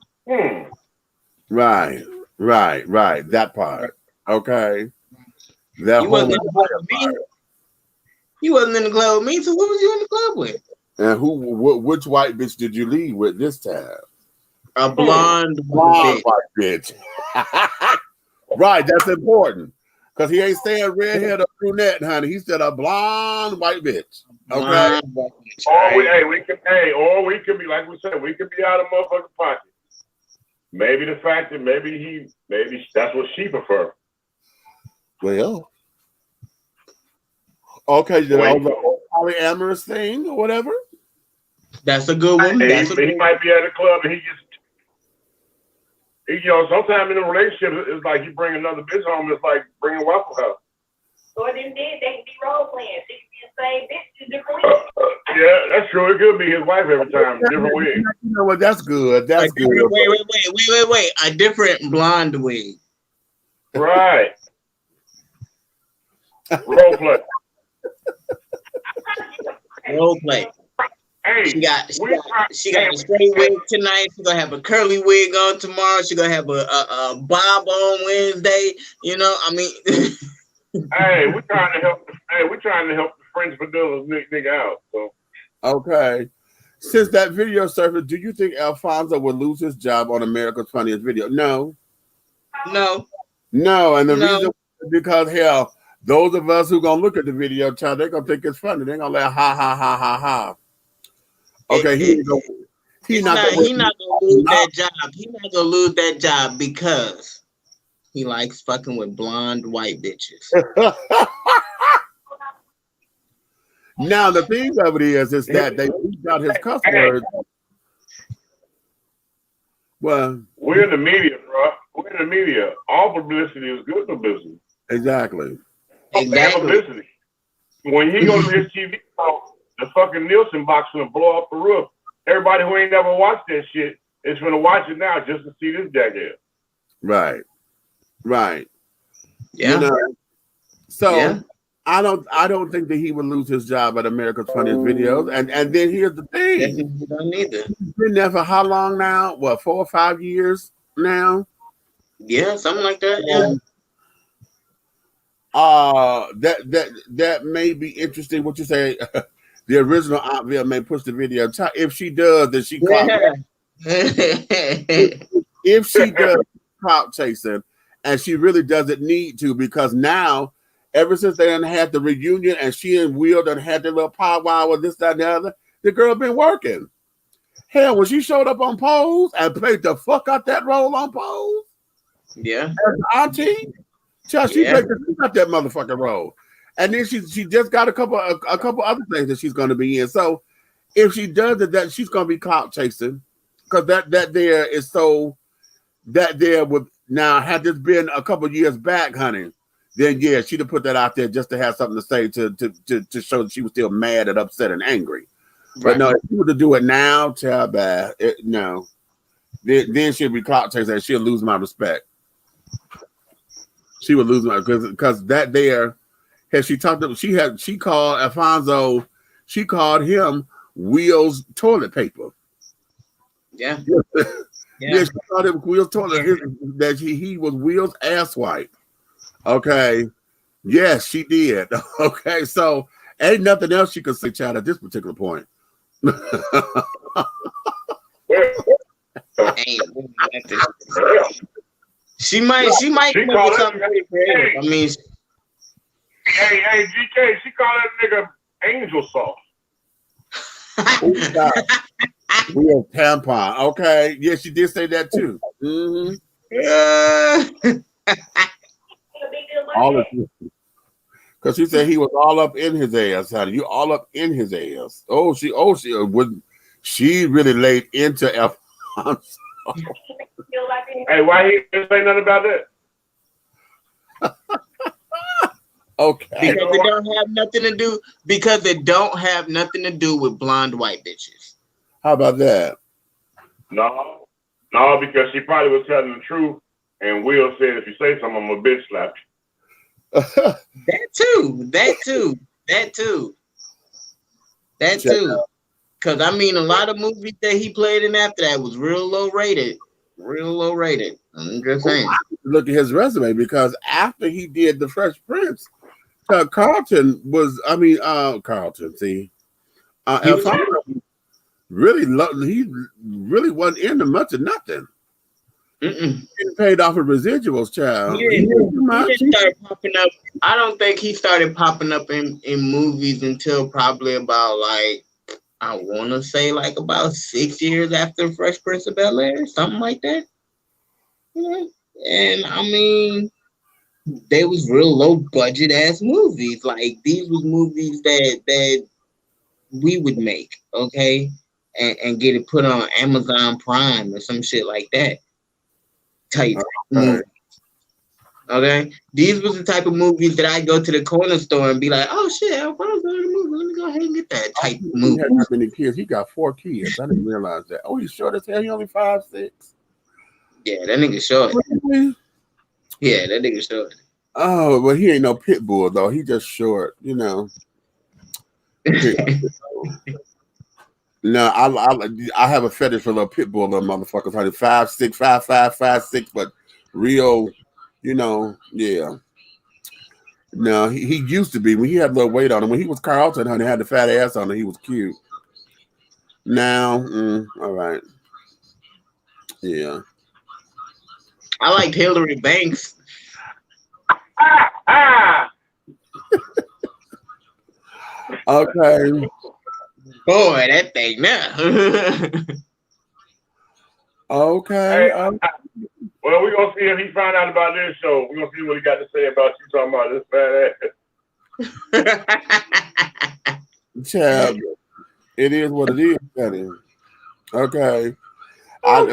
Right. That part. Okay. That you wasn't in the part. You wasn't in the club with me, so what was you in the club with? And which white bitch did you leave with this time? A blonde white bitch. Right, that's important. Because he ain't saying redhead or brunette, honey. He said a blonde white bitch. Okay. Blonde white bitch, or we could be like we said, we could be out of motherfucking pocket. Maybe the fact that maybe that's what she prefer. Well, okay, the polyamorous thing or whatever. That's a good one. He might be at a club and sometimes in a relationship, it's like you bring another bitch home. It's like bringing Waffle House. Or then they can be role playing. They can be the same bitch in different ways. Yeah, that's true. It could be his wife every time, different wig. You know what? That's good. That's good. Wait. A different blonde wig. Right. Role play. Role play. Hey, she got a straight wig tonight. She's gonna have a curly wig on tomorrow. She's gonna have a bob on Wednesday. You know, I mean. Hey, we're trying to help the French vanilla nigga out. So. Okay. Since that video surfaced, do you think Alfonso would lose his job on America's Funniest Video? No. And the reason is because hell, those of us who gonna look at the video, child, they're gonna think it's funny. They're gonna laugh, ha ha ha ha ha. Okay, he's not gonna lose that job. He's not gonna lose that job because he likes fucking with blonde white bitches. Now the thing of it is that they leaked out his cuss words. Well, we're in the media, bro. We're in the media. All publicity is good publicity. Exactly. Publicity. When he goes to his TV show, the fucking Nielsen box gonna blow up the roof. Everybody who ain't never watched that shit is gonna watch it now just to see this jackass. Right. Yeah. You know, so yeah. I don't think that he would lose his job at America's Funniest Videos. And then here's the thing. You don't need that. He's been there for how long now? What, 4 or 5 years now? Yeah, something like that. Yeah. That may be interesting. What you say? The original Aunt Ville may push the video. If she does, then she if she does clout chasing, and she really doesn't need to, because now, ever since they done had the reunion and she and Will done had their little powwow with this, that, and the other, the girl been working. Hell, when she showed up on Pose and played the fuck out that role on Pose, yeah, as auntie, she played the fuck out that motherfucking role. And then she just got a couple other things that she's going to be in. So if she does that she's going to be clout chasing, because that there is so that there would now had this been a couple of years back, honey, then yeah, she'd have put that out there just to have something to say to show that she was still mad and upset and angry. Right. But no, if she were to do it now, child, no, then she'd be clout chasing and she'll lose my respect. She would lose my because that there. Has she talked to she called Alfonso, she called him Will's toilet paper. Yeah. Yeah, she called him Will's toilet that he was Will's asswipe. Okay. Yes, she did. Okay, so ain't nothing else she could say, child, at this particular point. She might come up with something pretty creative. I mean, Hey, GK, she called that nigga angel sauce. Real tampon. Okay. Yeah, she did say that too. Mm-hmm. All of you. Because she said he was all up in his ass, honey. You all up in his ass. She really laid into Alfonso. Hey, why he didn't say nothing about that? Okay. Because it don't have nothing to do. Because it don't have nothing to do with blonde white bitches. How about that? No, because she probably was telling the truth, and Will said, "If you say something, I'm a bitch slap you." That too. Because I mean, a lot of movies that he played in after that was real low rated. I'm just saying. Look at his resume, because after he did The Fresh Prince, Carlton was, Carlton, see. Alfonso he really wasn't into much of nothing. Mm-mm. He paid off of residuals, child. He didn't start popping up. I don't think he started popping up in movies until probably about like, I want to say like about 6 years after Fresh Prince of Bel-Air, something like that. And I mean, they was real low budget ass movies. Like these was movies that we would make, okay, and get it put on Amazon Prime or some shit like that. Type movies. Okay, these was the type of movies that I go to the corner store and be like, "Oh shit, Alfonso in the movie. Let me go ahead and get that type of movie." He had that many kids. He got 4 kids. I didn't realize that. Oh, he's short as hell. He only 5'6". Yeah, that nigga short. Really? Yeah, that nigga short. Oh, but he ain't no pit bull though. He just short, you know. No, I have a fetish for little pit bull little motherfuckers. Honey, 5'6", 5'5", 5'6", but real, you know, yeah. No, he used to be when he had a little weight on him. When he was Carlton, honey, had the fat ass on him. He was cute. Now, all right, yeah. I liked Hillary Banks. Okay. Boy, that thing now. Okay. Well, we're going to see if he find out about this show. We're going to see what he got to say about you talking about this bad ass. Child, it is what it is, Daddy. Okay. Well,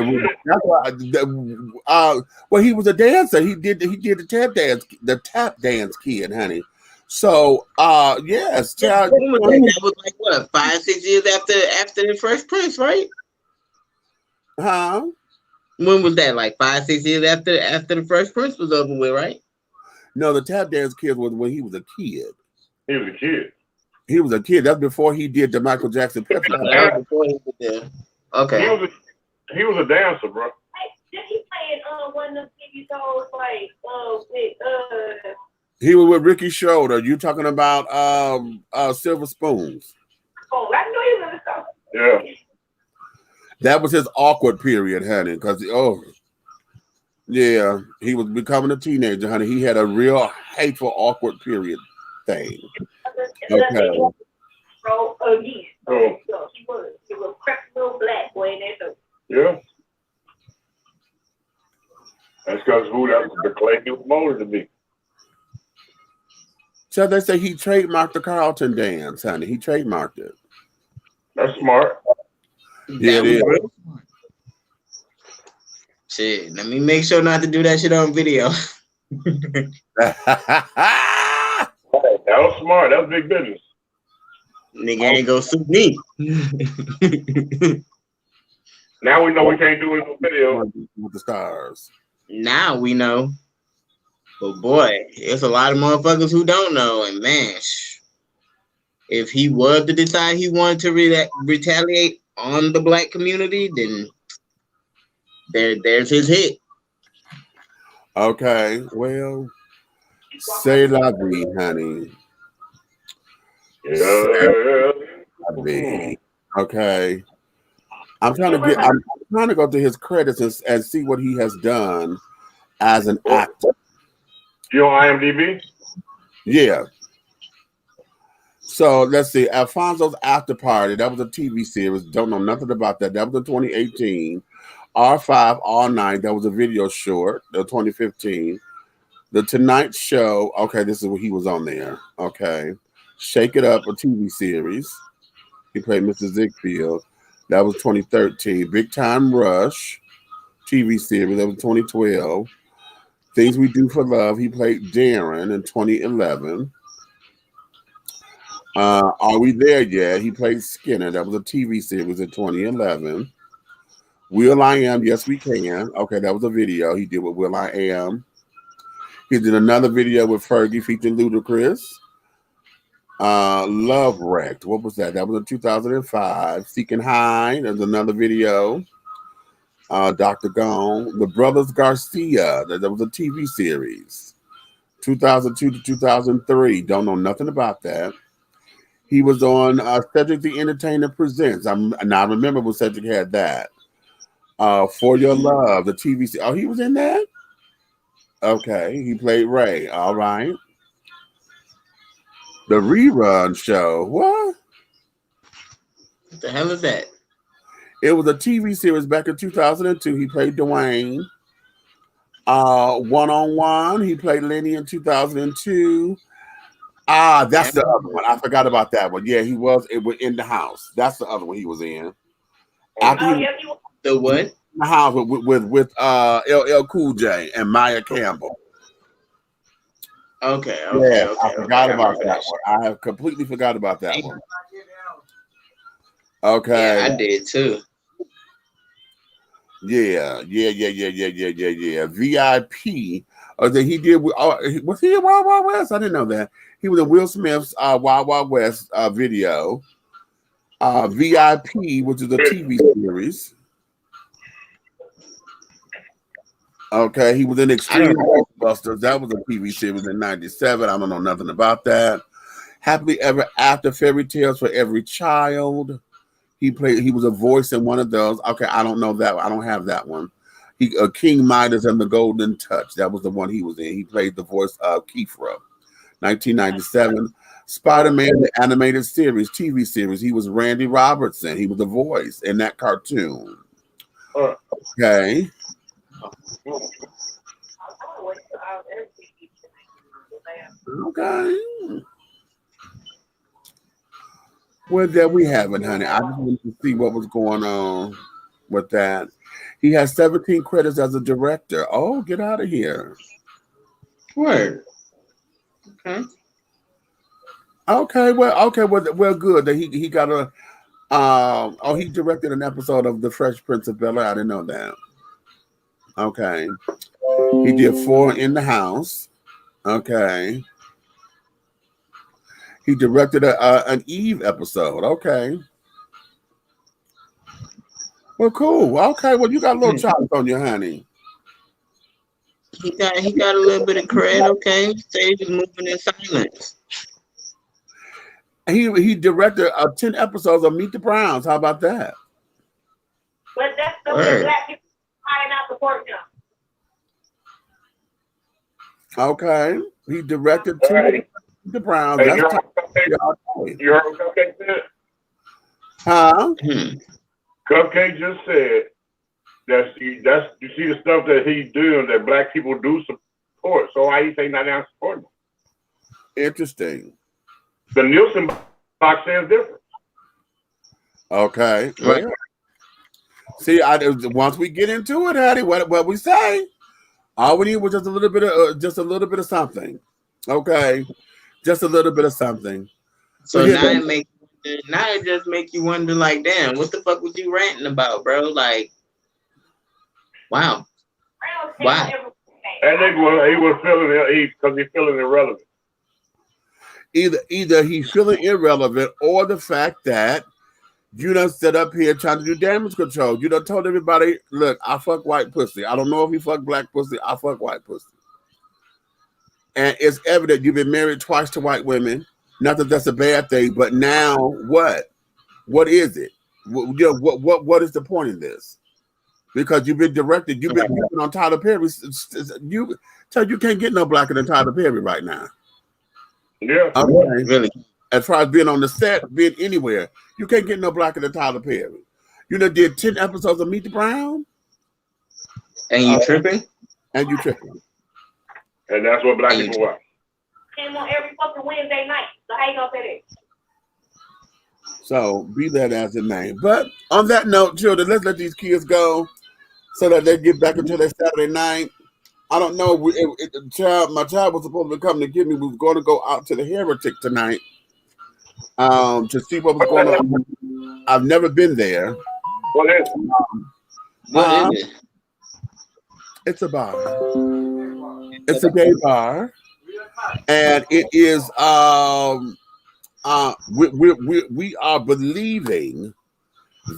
he was a dancer. He did the tap dance kid, honey. So, yes, child. That was like what, 5-6 years after the Fresh Prince, right? Huh? When was that? Like 5-6 years after the Fresh Prince was over with, right? No, the tap dance kid was when he was a kid. He was a kid. He was a kid. That's before he did the Michael Jackson Pepsi. That was before he was there. Okay. He was a dancer, bro. Did he play in one of the TV shows like with He was with Ricky Schroeder. You talking about Silver Spoons? Oh, I know he was in the stuff. Yeah. That was his awkward period, honey. Because yeah, he was becoming a teenager, honey. He had a real hateful, awkward period thing. Okay. So he was a crepey little black boy in that show. Yeah. That's because that's the clay he was molded to be. So they say he trademarked the Carlton dance, honey. He trademarked it. That's smart. Yeah, it is. Shit, let me make sure not to do that shit on video. That was smart. That was big business. Nigga ain't gonna sue me. Now we know we can't do it in the video. With the stars. Now we know. But boy, there's a lot of motherfuckers who don't know. And man, if he was to decide he wanted to retaliate on the black community, then there's his hit. Okay, well, say la vie, honey. Yeah. Okay. I'm trying to go through his credits and see what he has done as an actor. You on IMDb? Yeah. So let's see. Alfonzo's After Party. That was a TV series. Don't know nothing about that. That was in 2018. R5 All Night. That was a video short. That was 2015. The Tonight Show. Okay, this is what he was on there. Okay. Shake It Up, a TV series. He played Mr. Ziegfeld. That was 2013. Big Time Rush, TV series. That was 2012. Things We Do for Love. He played Darren in 2011. Are We There Yet? He played Skinner. That was a TV series in 2011. Will I Am? Yes, We Can. Okay, that was a video he did with Will I Am. He did another video with Fergie featuring Ludacris. Love Wrecked. What was that? That was in 2005. Seeking High. There's another video. Dr. Gone. The Brothers Garcia. That was a TV series. 2002 to 2003. Don't know nothing about that. He was on Cedric the Entertainer Presents. I remember when Cedric had that. For Your Love, the TV. Oh, he was in that? Okay, he played Ray. All right. The Rerun Show. What? What the hell is that? It was a TV series back in 2002. He played Dwayne. One on One. He played Lenny in 2002. That's the other one. I forgot about that one. Yeah, he was. It was In the House. That's the other one he was in. After the what? In the House with LL Cool J and Maya Campbell. Okay. I forgot about that one. I have completely forgot about that one. Okay. Yeah, I did too. Yeah. VIP. That he did. Was he in Wild Wild West? I didn't know that. He was in Will Smith's Wild Wild West video. VIP, which is a TV series. Okay, he was in Extreme Ghostbusters. That was a TV series in '97. I don't know nothing about that. Happily Ever After, Fairy Tales for Every Child. He was a voice in one of those. Okay, I don't know that. I don't have that one. King Midas and the Golden Touch. That was the one he was in. He played the voice of Kefra. 1997. Spider-Man, the animated series, TV series. He was Randy Robertson. He was the voice in that cartoon. Okay. Okay. Well, there we have it, honey. I just wanted to see what was going on with that. He has 17 credits as a director. Oh, get out of here. Word. Okay, well, good. That he got a he directed an episode of The Fresh Prince of Bel-Air. I didn't know that. Okay. He did 4 In the House. Okay. He directed an Eve episode. Okay. Well, cool. Okay. Well, you got a little chops on you, honey. He got a little bit of cred. Okay. Stage is moving in silence. He directed 10 episodes of Meet the Browns. How about that? But that's the way black people trying not to support them. Okay. He directed 10 the Browns. Hey, you heard what Cupcake said? Huh? Cupcake just said you see the stuff that he's doing that black people do support. So why he say not down support them? Interesting. The Nielsen box says different. Okay. Right. Well, see, once we get into it, Hattie, what we say, all we need was just a little bit of something. Okay. Just a little bit of something. So now it just make you wonder, like, damn, what the fuck was you ranting about, bro? Like, wow. And he was feeling it because he's feeling irrelevant. Either he's feeling irrelevant, or the fact that you done set up here trying to do damage control. You done told everybody, look, I fuck white pussy. I don't know if he fuck black pussy. I fuck white pussy. And it's evident you've been married twice to white women. Not that that's a bad thing, but now what? What is it? What is the point in this? Because you've been directed. You've been on Tyler Perry. You can't get no blacker than Tyler Perry right now. Yeah. Okay. Really. As far as being on the set, being anywhere, you can't get no blacker than Tyler Perry. You done did 10 episodes of Meet the Brown. And you tripping? And you tripping. And that's what black people want. Came on every fucking Wednesday night. So how you gonna say that? So be that as it may. But on that note, children, let's let these kids go so that they get back into their Saturday night. I don't know. My child was supposed to come to get me. We were going to go out to the Heretic tonight to see what was going on. I've never been there. What is it? What is it? It's a bar. It's a gay bar, and it is. We are believing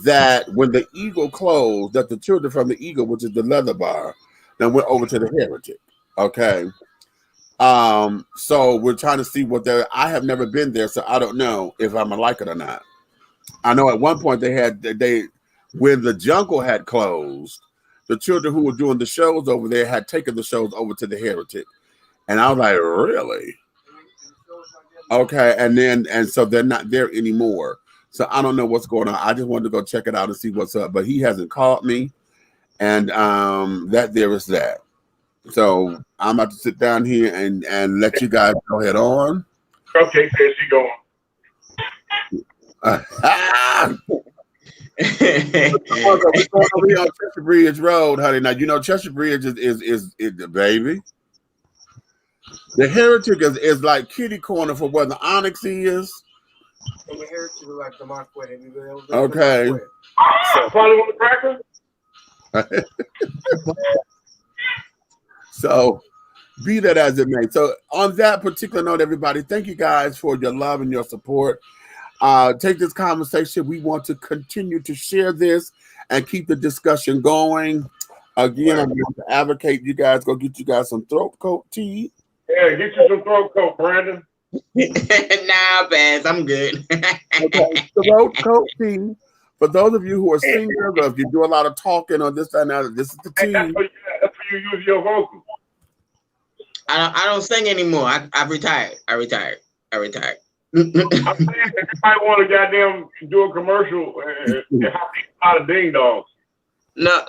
that when the Eagle closed, that the children from the Eagle, which is the leather bar, then went over to the Heretic. Okay. So we're trying to see what I have never been there, so I don't know if I'm gonna like it or not. I know at one point when the jungle had closed, the children who were doing the shows over there had taken the shows over to the Heritage. And I was like, really? Okay, and so they're not there anymore. So I don't know what's going on. I just wanted to go check it out and see what's up. But he hasn't called me, and that there is that. So I'm about to sit down here and let you guys go head on. Okay, there she going. We're going over here on Chester Bridge Road, honey. Now you know Chester Bridge is the baby. The Heritage is like kitty corner for where the Onyx is. And the Heritage is like the Marquette. Okay. Probably on the cracker. So be that as it may. So on that particular note, everybody, thank you guys for your love and your support. Take this conversation. We want to continue to share this and keep the discussion going. Again, I'm going to advocate you guys go get you guys some throat coat tea. Yeah, get you some throat coat, Brandon. Nah, Baz, I'm good. Okay, throat coat tea. For those of you who are singers, or if you do a lot of talking or this and that, this is the tea. That's where you use your vocals. I don't sing anymore. I retired. I'm saying if you might want to goddamn do a commercial and have a lot of ding dongs. No.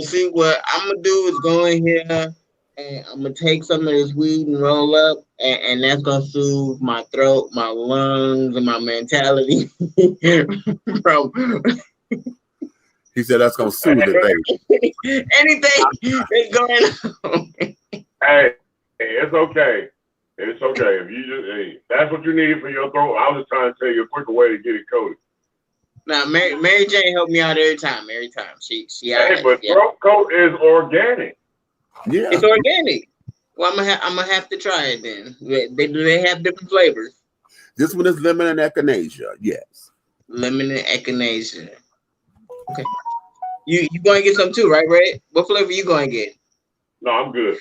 See, what I'm gonna do is go in here and I'm gonna take some of this weed and roll up, and that's gonna soothe my throat, my lungs, and my mentality. He said that's gonna soothe it, baby. Anything that's going on. Hey, it's okay. It's okay. If you just that's what you need for your throat. I was just trying to tell you a quicker way to get it coated. Now, Mary Jane helped me out every time. She hey, but throat coat is organic. Yeah, it's organic. Well, I'm gonna have to try it then. They have different flavors. This one is lemon and echinacea. Yes, lemon and echinacea. Okay, you going to get some too, right, Red? What flavor you going to get? No, I'm good.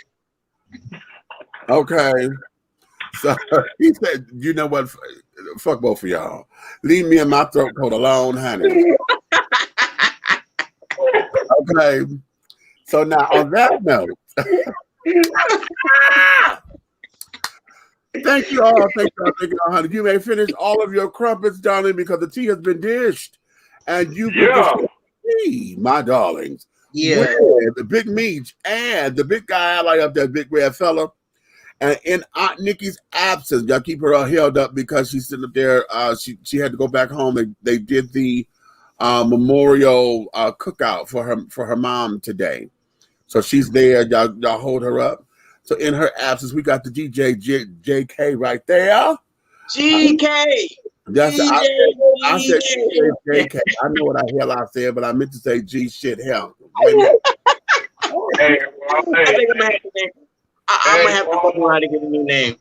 Okay. So he said, you know what? Fuck both of y'all. Leave me and my throat coat alone, honey. Okay. So now on that note, thank you all, honey. You may finish all of your crumpets, darling, because the tea has been dished. And you get tea, my darlings. Yeah. With the big meat and the big guy I like up there, big red fella. And in Aunt Nikki's absence, y'all keep her held up because she's sitting up there. She had to go back home. They did the memorial cookout for her mom today, so she's there. Y'all hold her up. So in her absence, we got the DJ JK right there. GK. That's I said JK. I know what the hell I said, but I meant to say G shit hell. Hey, I'm gonna have to figure out how to get a new name.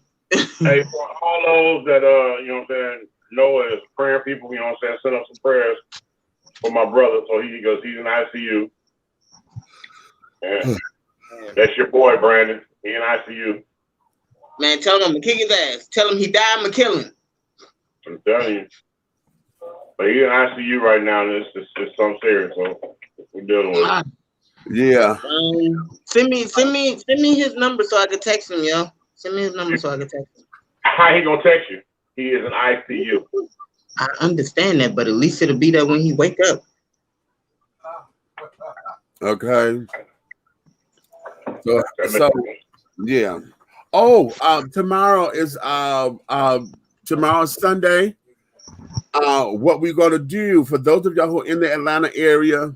Hey, for all those that you know what I'm saying, Noah is praying people, you know what I'm saying, send up some prayers for my brother, so he's in ICU. And that's your boy Brandon. He in ICU. Man, tell him I'm gonna kick his ass. Tell him he died, I'm gonna kill him. I'm telling you. But he's in ICU right now, and it's something serious, so we're dealing with it. Yeah. Send me his number so I can text him, yo. Send me his number so I can text him. How he gonna text you? He is in ICU. I understand that, but at least it'll be there when he wake up. Okay. So yeah. Oh, tomorrow is tomorrow's Sunday. What we're gonna do for those of y'all who are in the Atlanta area.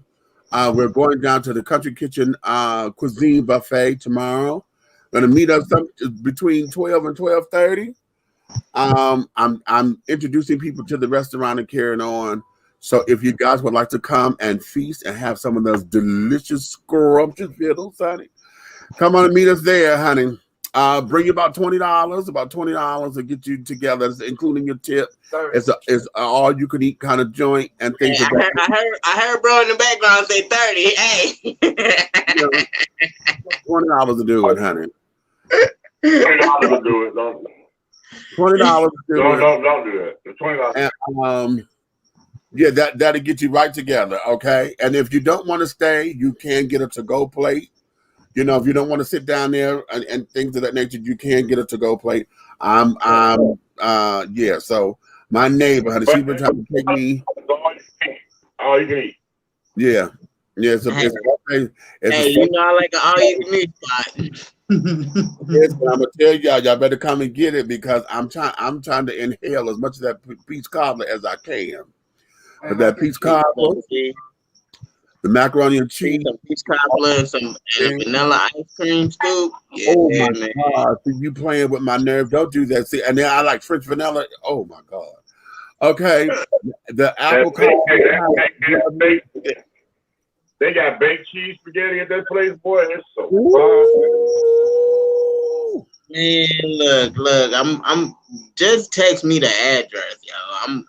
We're going down to the Country Kitchen Cuisine Buffet tomorrow. Going to meet us between 12 and 12:30. I'm introducing people to the restaurant and carrying on. So if you guys would like to come and feast and have some of those delicious, scrumptious vittles, honey, come on and meet us there, honey. Bring about $20 to get you together, including your tip. It's all you can eat kind of joint and things. Hey, I heard bro in the background say 30. Hey, $20 to do it, honey. $20 will do it. Don't $20 do that. The $20. And, yeah, that'll get you right together, okay? And if you don't want to stay, you can get a to-go plate. You know, if you don't want to sit down there and things of that nature, you can get a to-go plate. Yeah. So my neighbor, she was trying to take me. All you can eat. Yeah. Yeah. Hey, you know, I like an all-you-can-eat spot. Yes, but I'm gonna tell y'all better come and get it because I'm trying to inhale as much of that peach cobbler as I can. But that peach cobbler, the macaroni and cheese, some peach cobbler, and a vanilla ice cream scoop. Yeah, oh my man. God! See, you playing with my nerve? Don't do that. See, and then I like French vanilla. Oh my God! Okay, the apple They got baked cheese spaghetti at that place, boy. It's so fun. Man, look. I'm just text me the address, y'all.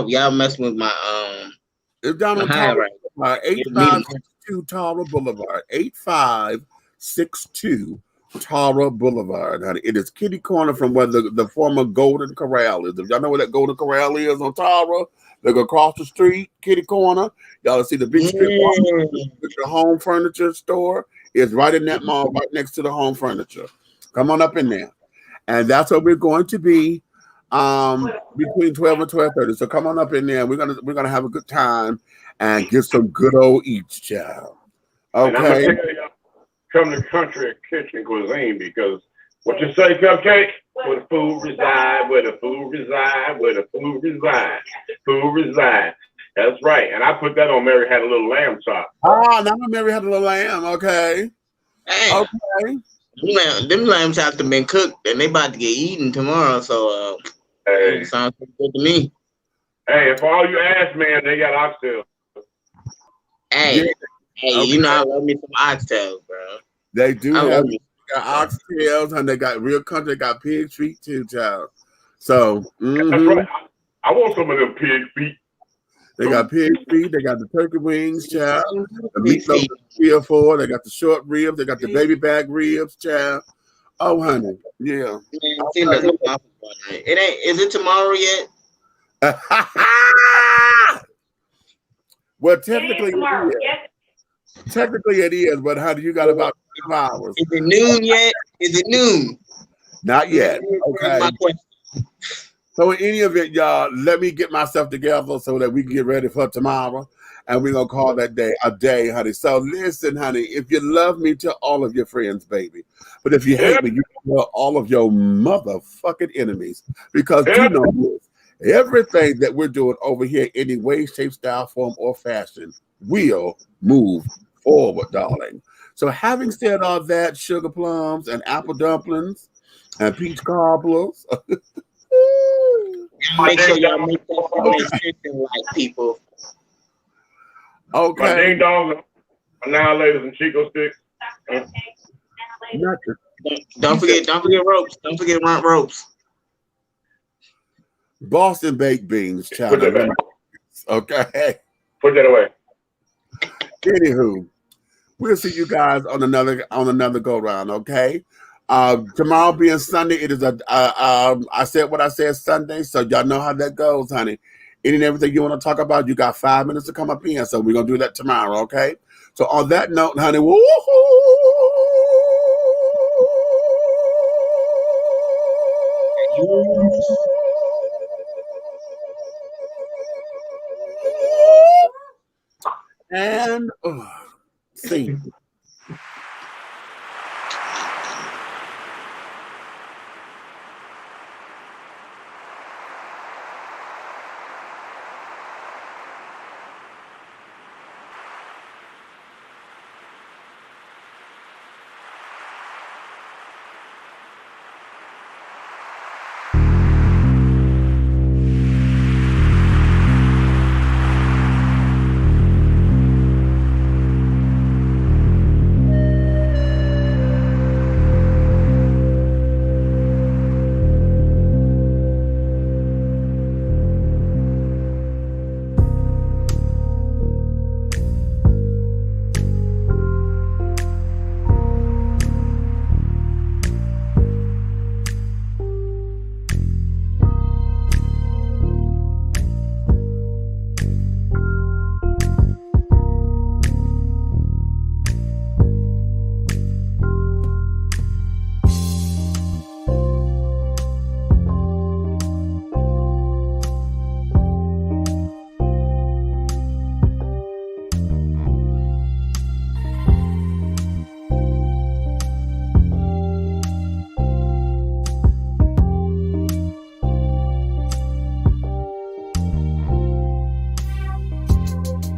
Y'all messing with my It's down on Tara Boulevard, 8562 Tara Boulevard, 8562 Tara Boulevard. Honey, it is kitty corner from where the former Golden Corral is. If y'all know where that Golden Corral is on Tara, look across the street, kitty corner. Y'all see the big strip with the home furniture store. It's right in that mall, right next to the home furniture. Come on up in there, and that's where we're going to be between 12 and 12:30. So come on up in there. We're gonna have a good time and get some good old eats, child. Okay. And I'm gonna tell you, come to country kitchen cuisine because what you say, Cupcake? Where the food reside, where the food reside, where the food reside, food reside. That's right. And I put that on Mary Had a Little Lamb chop. Oh, now Mary Had a Little Lamb. Okay. Hey, okay. Them lamb chops have been cooked and they about to get eaten tomorrow. So hey, sounds good to me. Hey, if all you ask, man, they got oxtails. Hey, okay. You know I love me some oxtails, bro. They do have oxtails and they got real country. They got pig feet too, child. So that's right. I want some of them pig feet. They got pig feet. They got the turkey wings, child. The meatloaf 3 or 4. They got the short ribs. They got the baby back ribs, child. Oh, honey, yeah. It ain't. Is it tomorrow yet? Well, technically it is. Technically it is, but honey, you got about 2 hours. Is it noon yet? Is it noon? Not yet. Okay. So in any event, y'all, let me get myself together so that we can get ready for tomorrow. And we're going to call that day a day, honey. So listen, honey, if you love me, tell all of your friends, baby. But if you hate me, you tell all of your motherfucking enemies. Because you know this. Everything that we're doing over here, any way, shape, style, form, or fashion, will move forward, darling. So having said all that, sugar plums and apple dumplings and peach cobblers. Make sure y'all make that like people. Okay. My ding dongs, annihilators, and Chico sticks. Don't forget ropes. Don't forget ropes. Boston baked beans, child. Okay. Put that away. Anywho, we'll see you guys on another go round. Okay. Tomorrow being Sunday, it is I said what I said Sunday, so y'all know how that goes, honey. Any and everything you want to talk about, you got 5 minutes to come up in, so we're gonna do that tomorrow, okay? So on that note, honey, and see.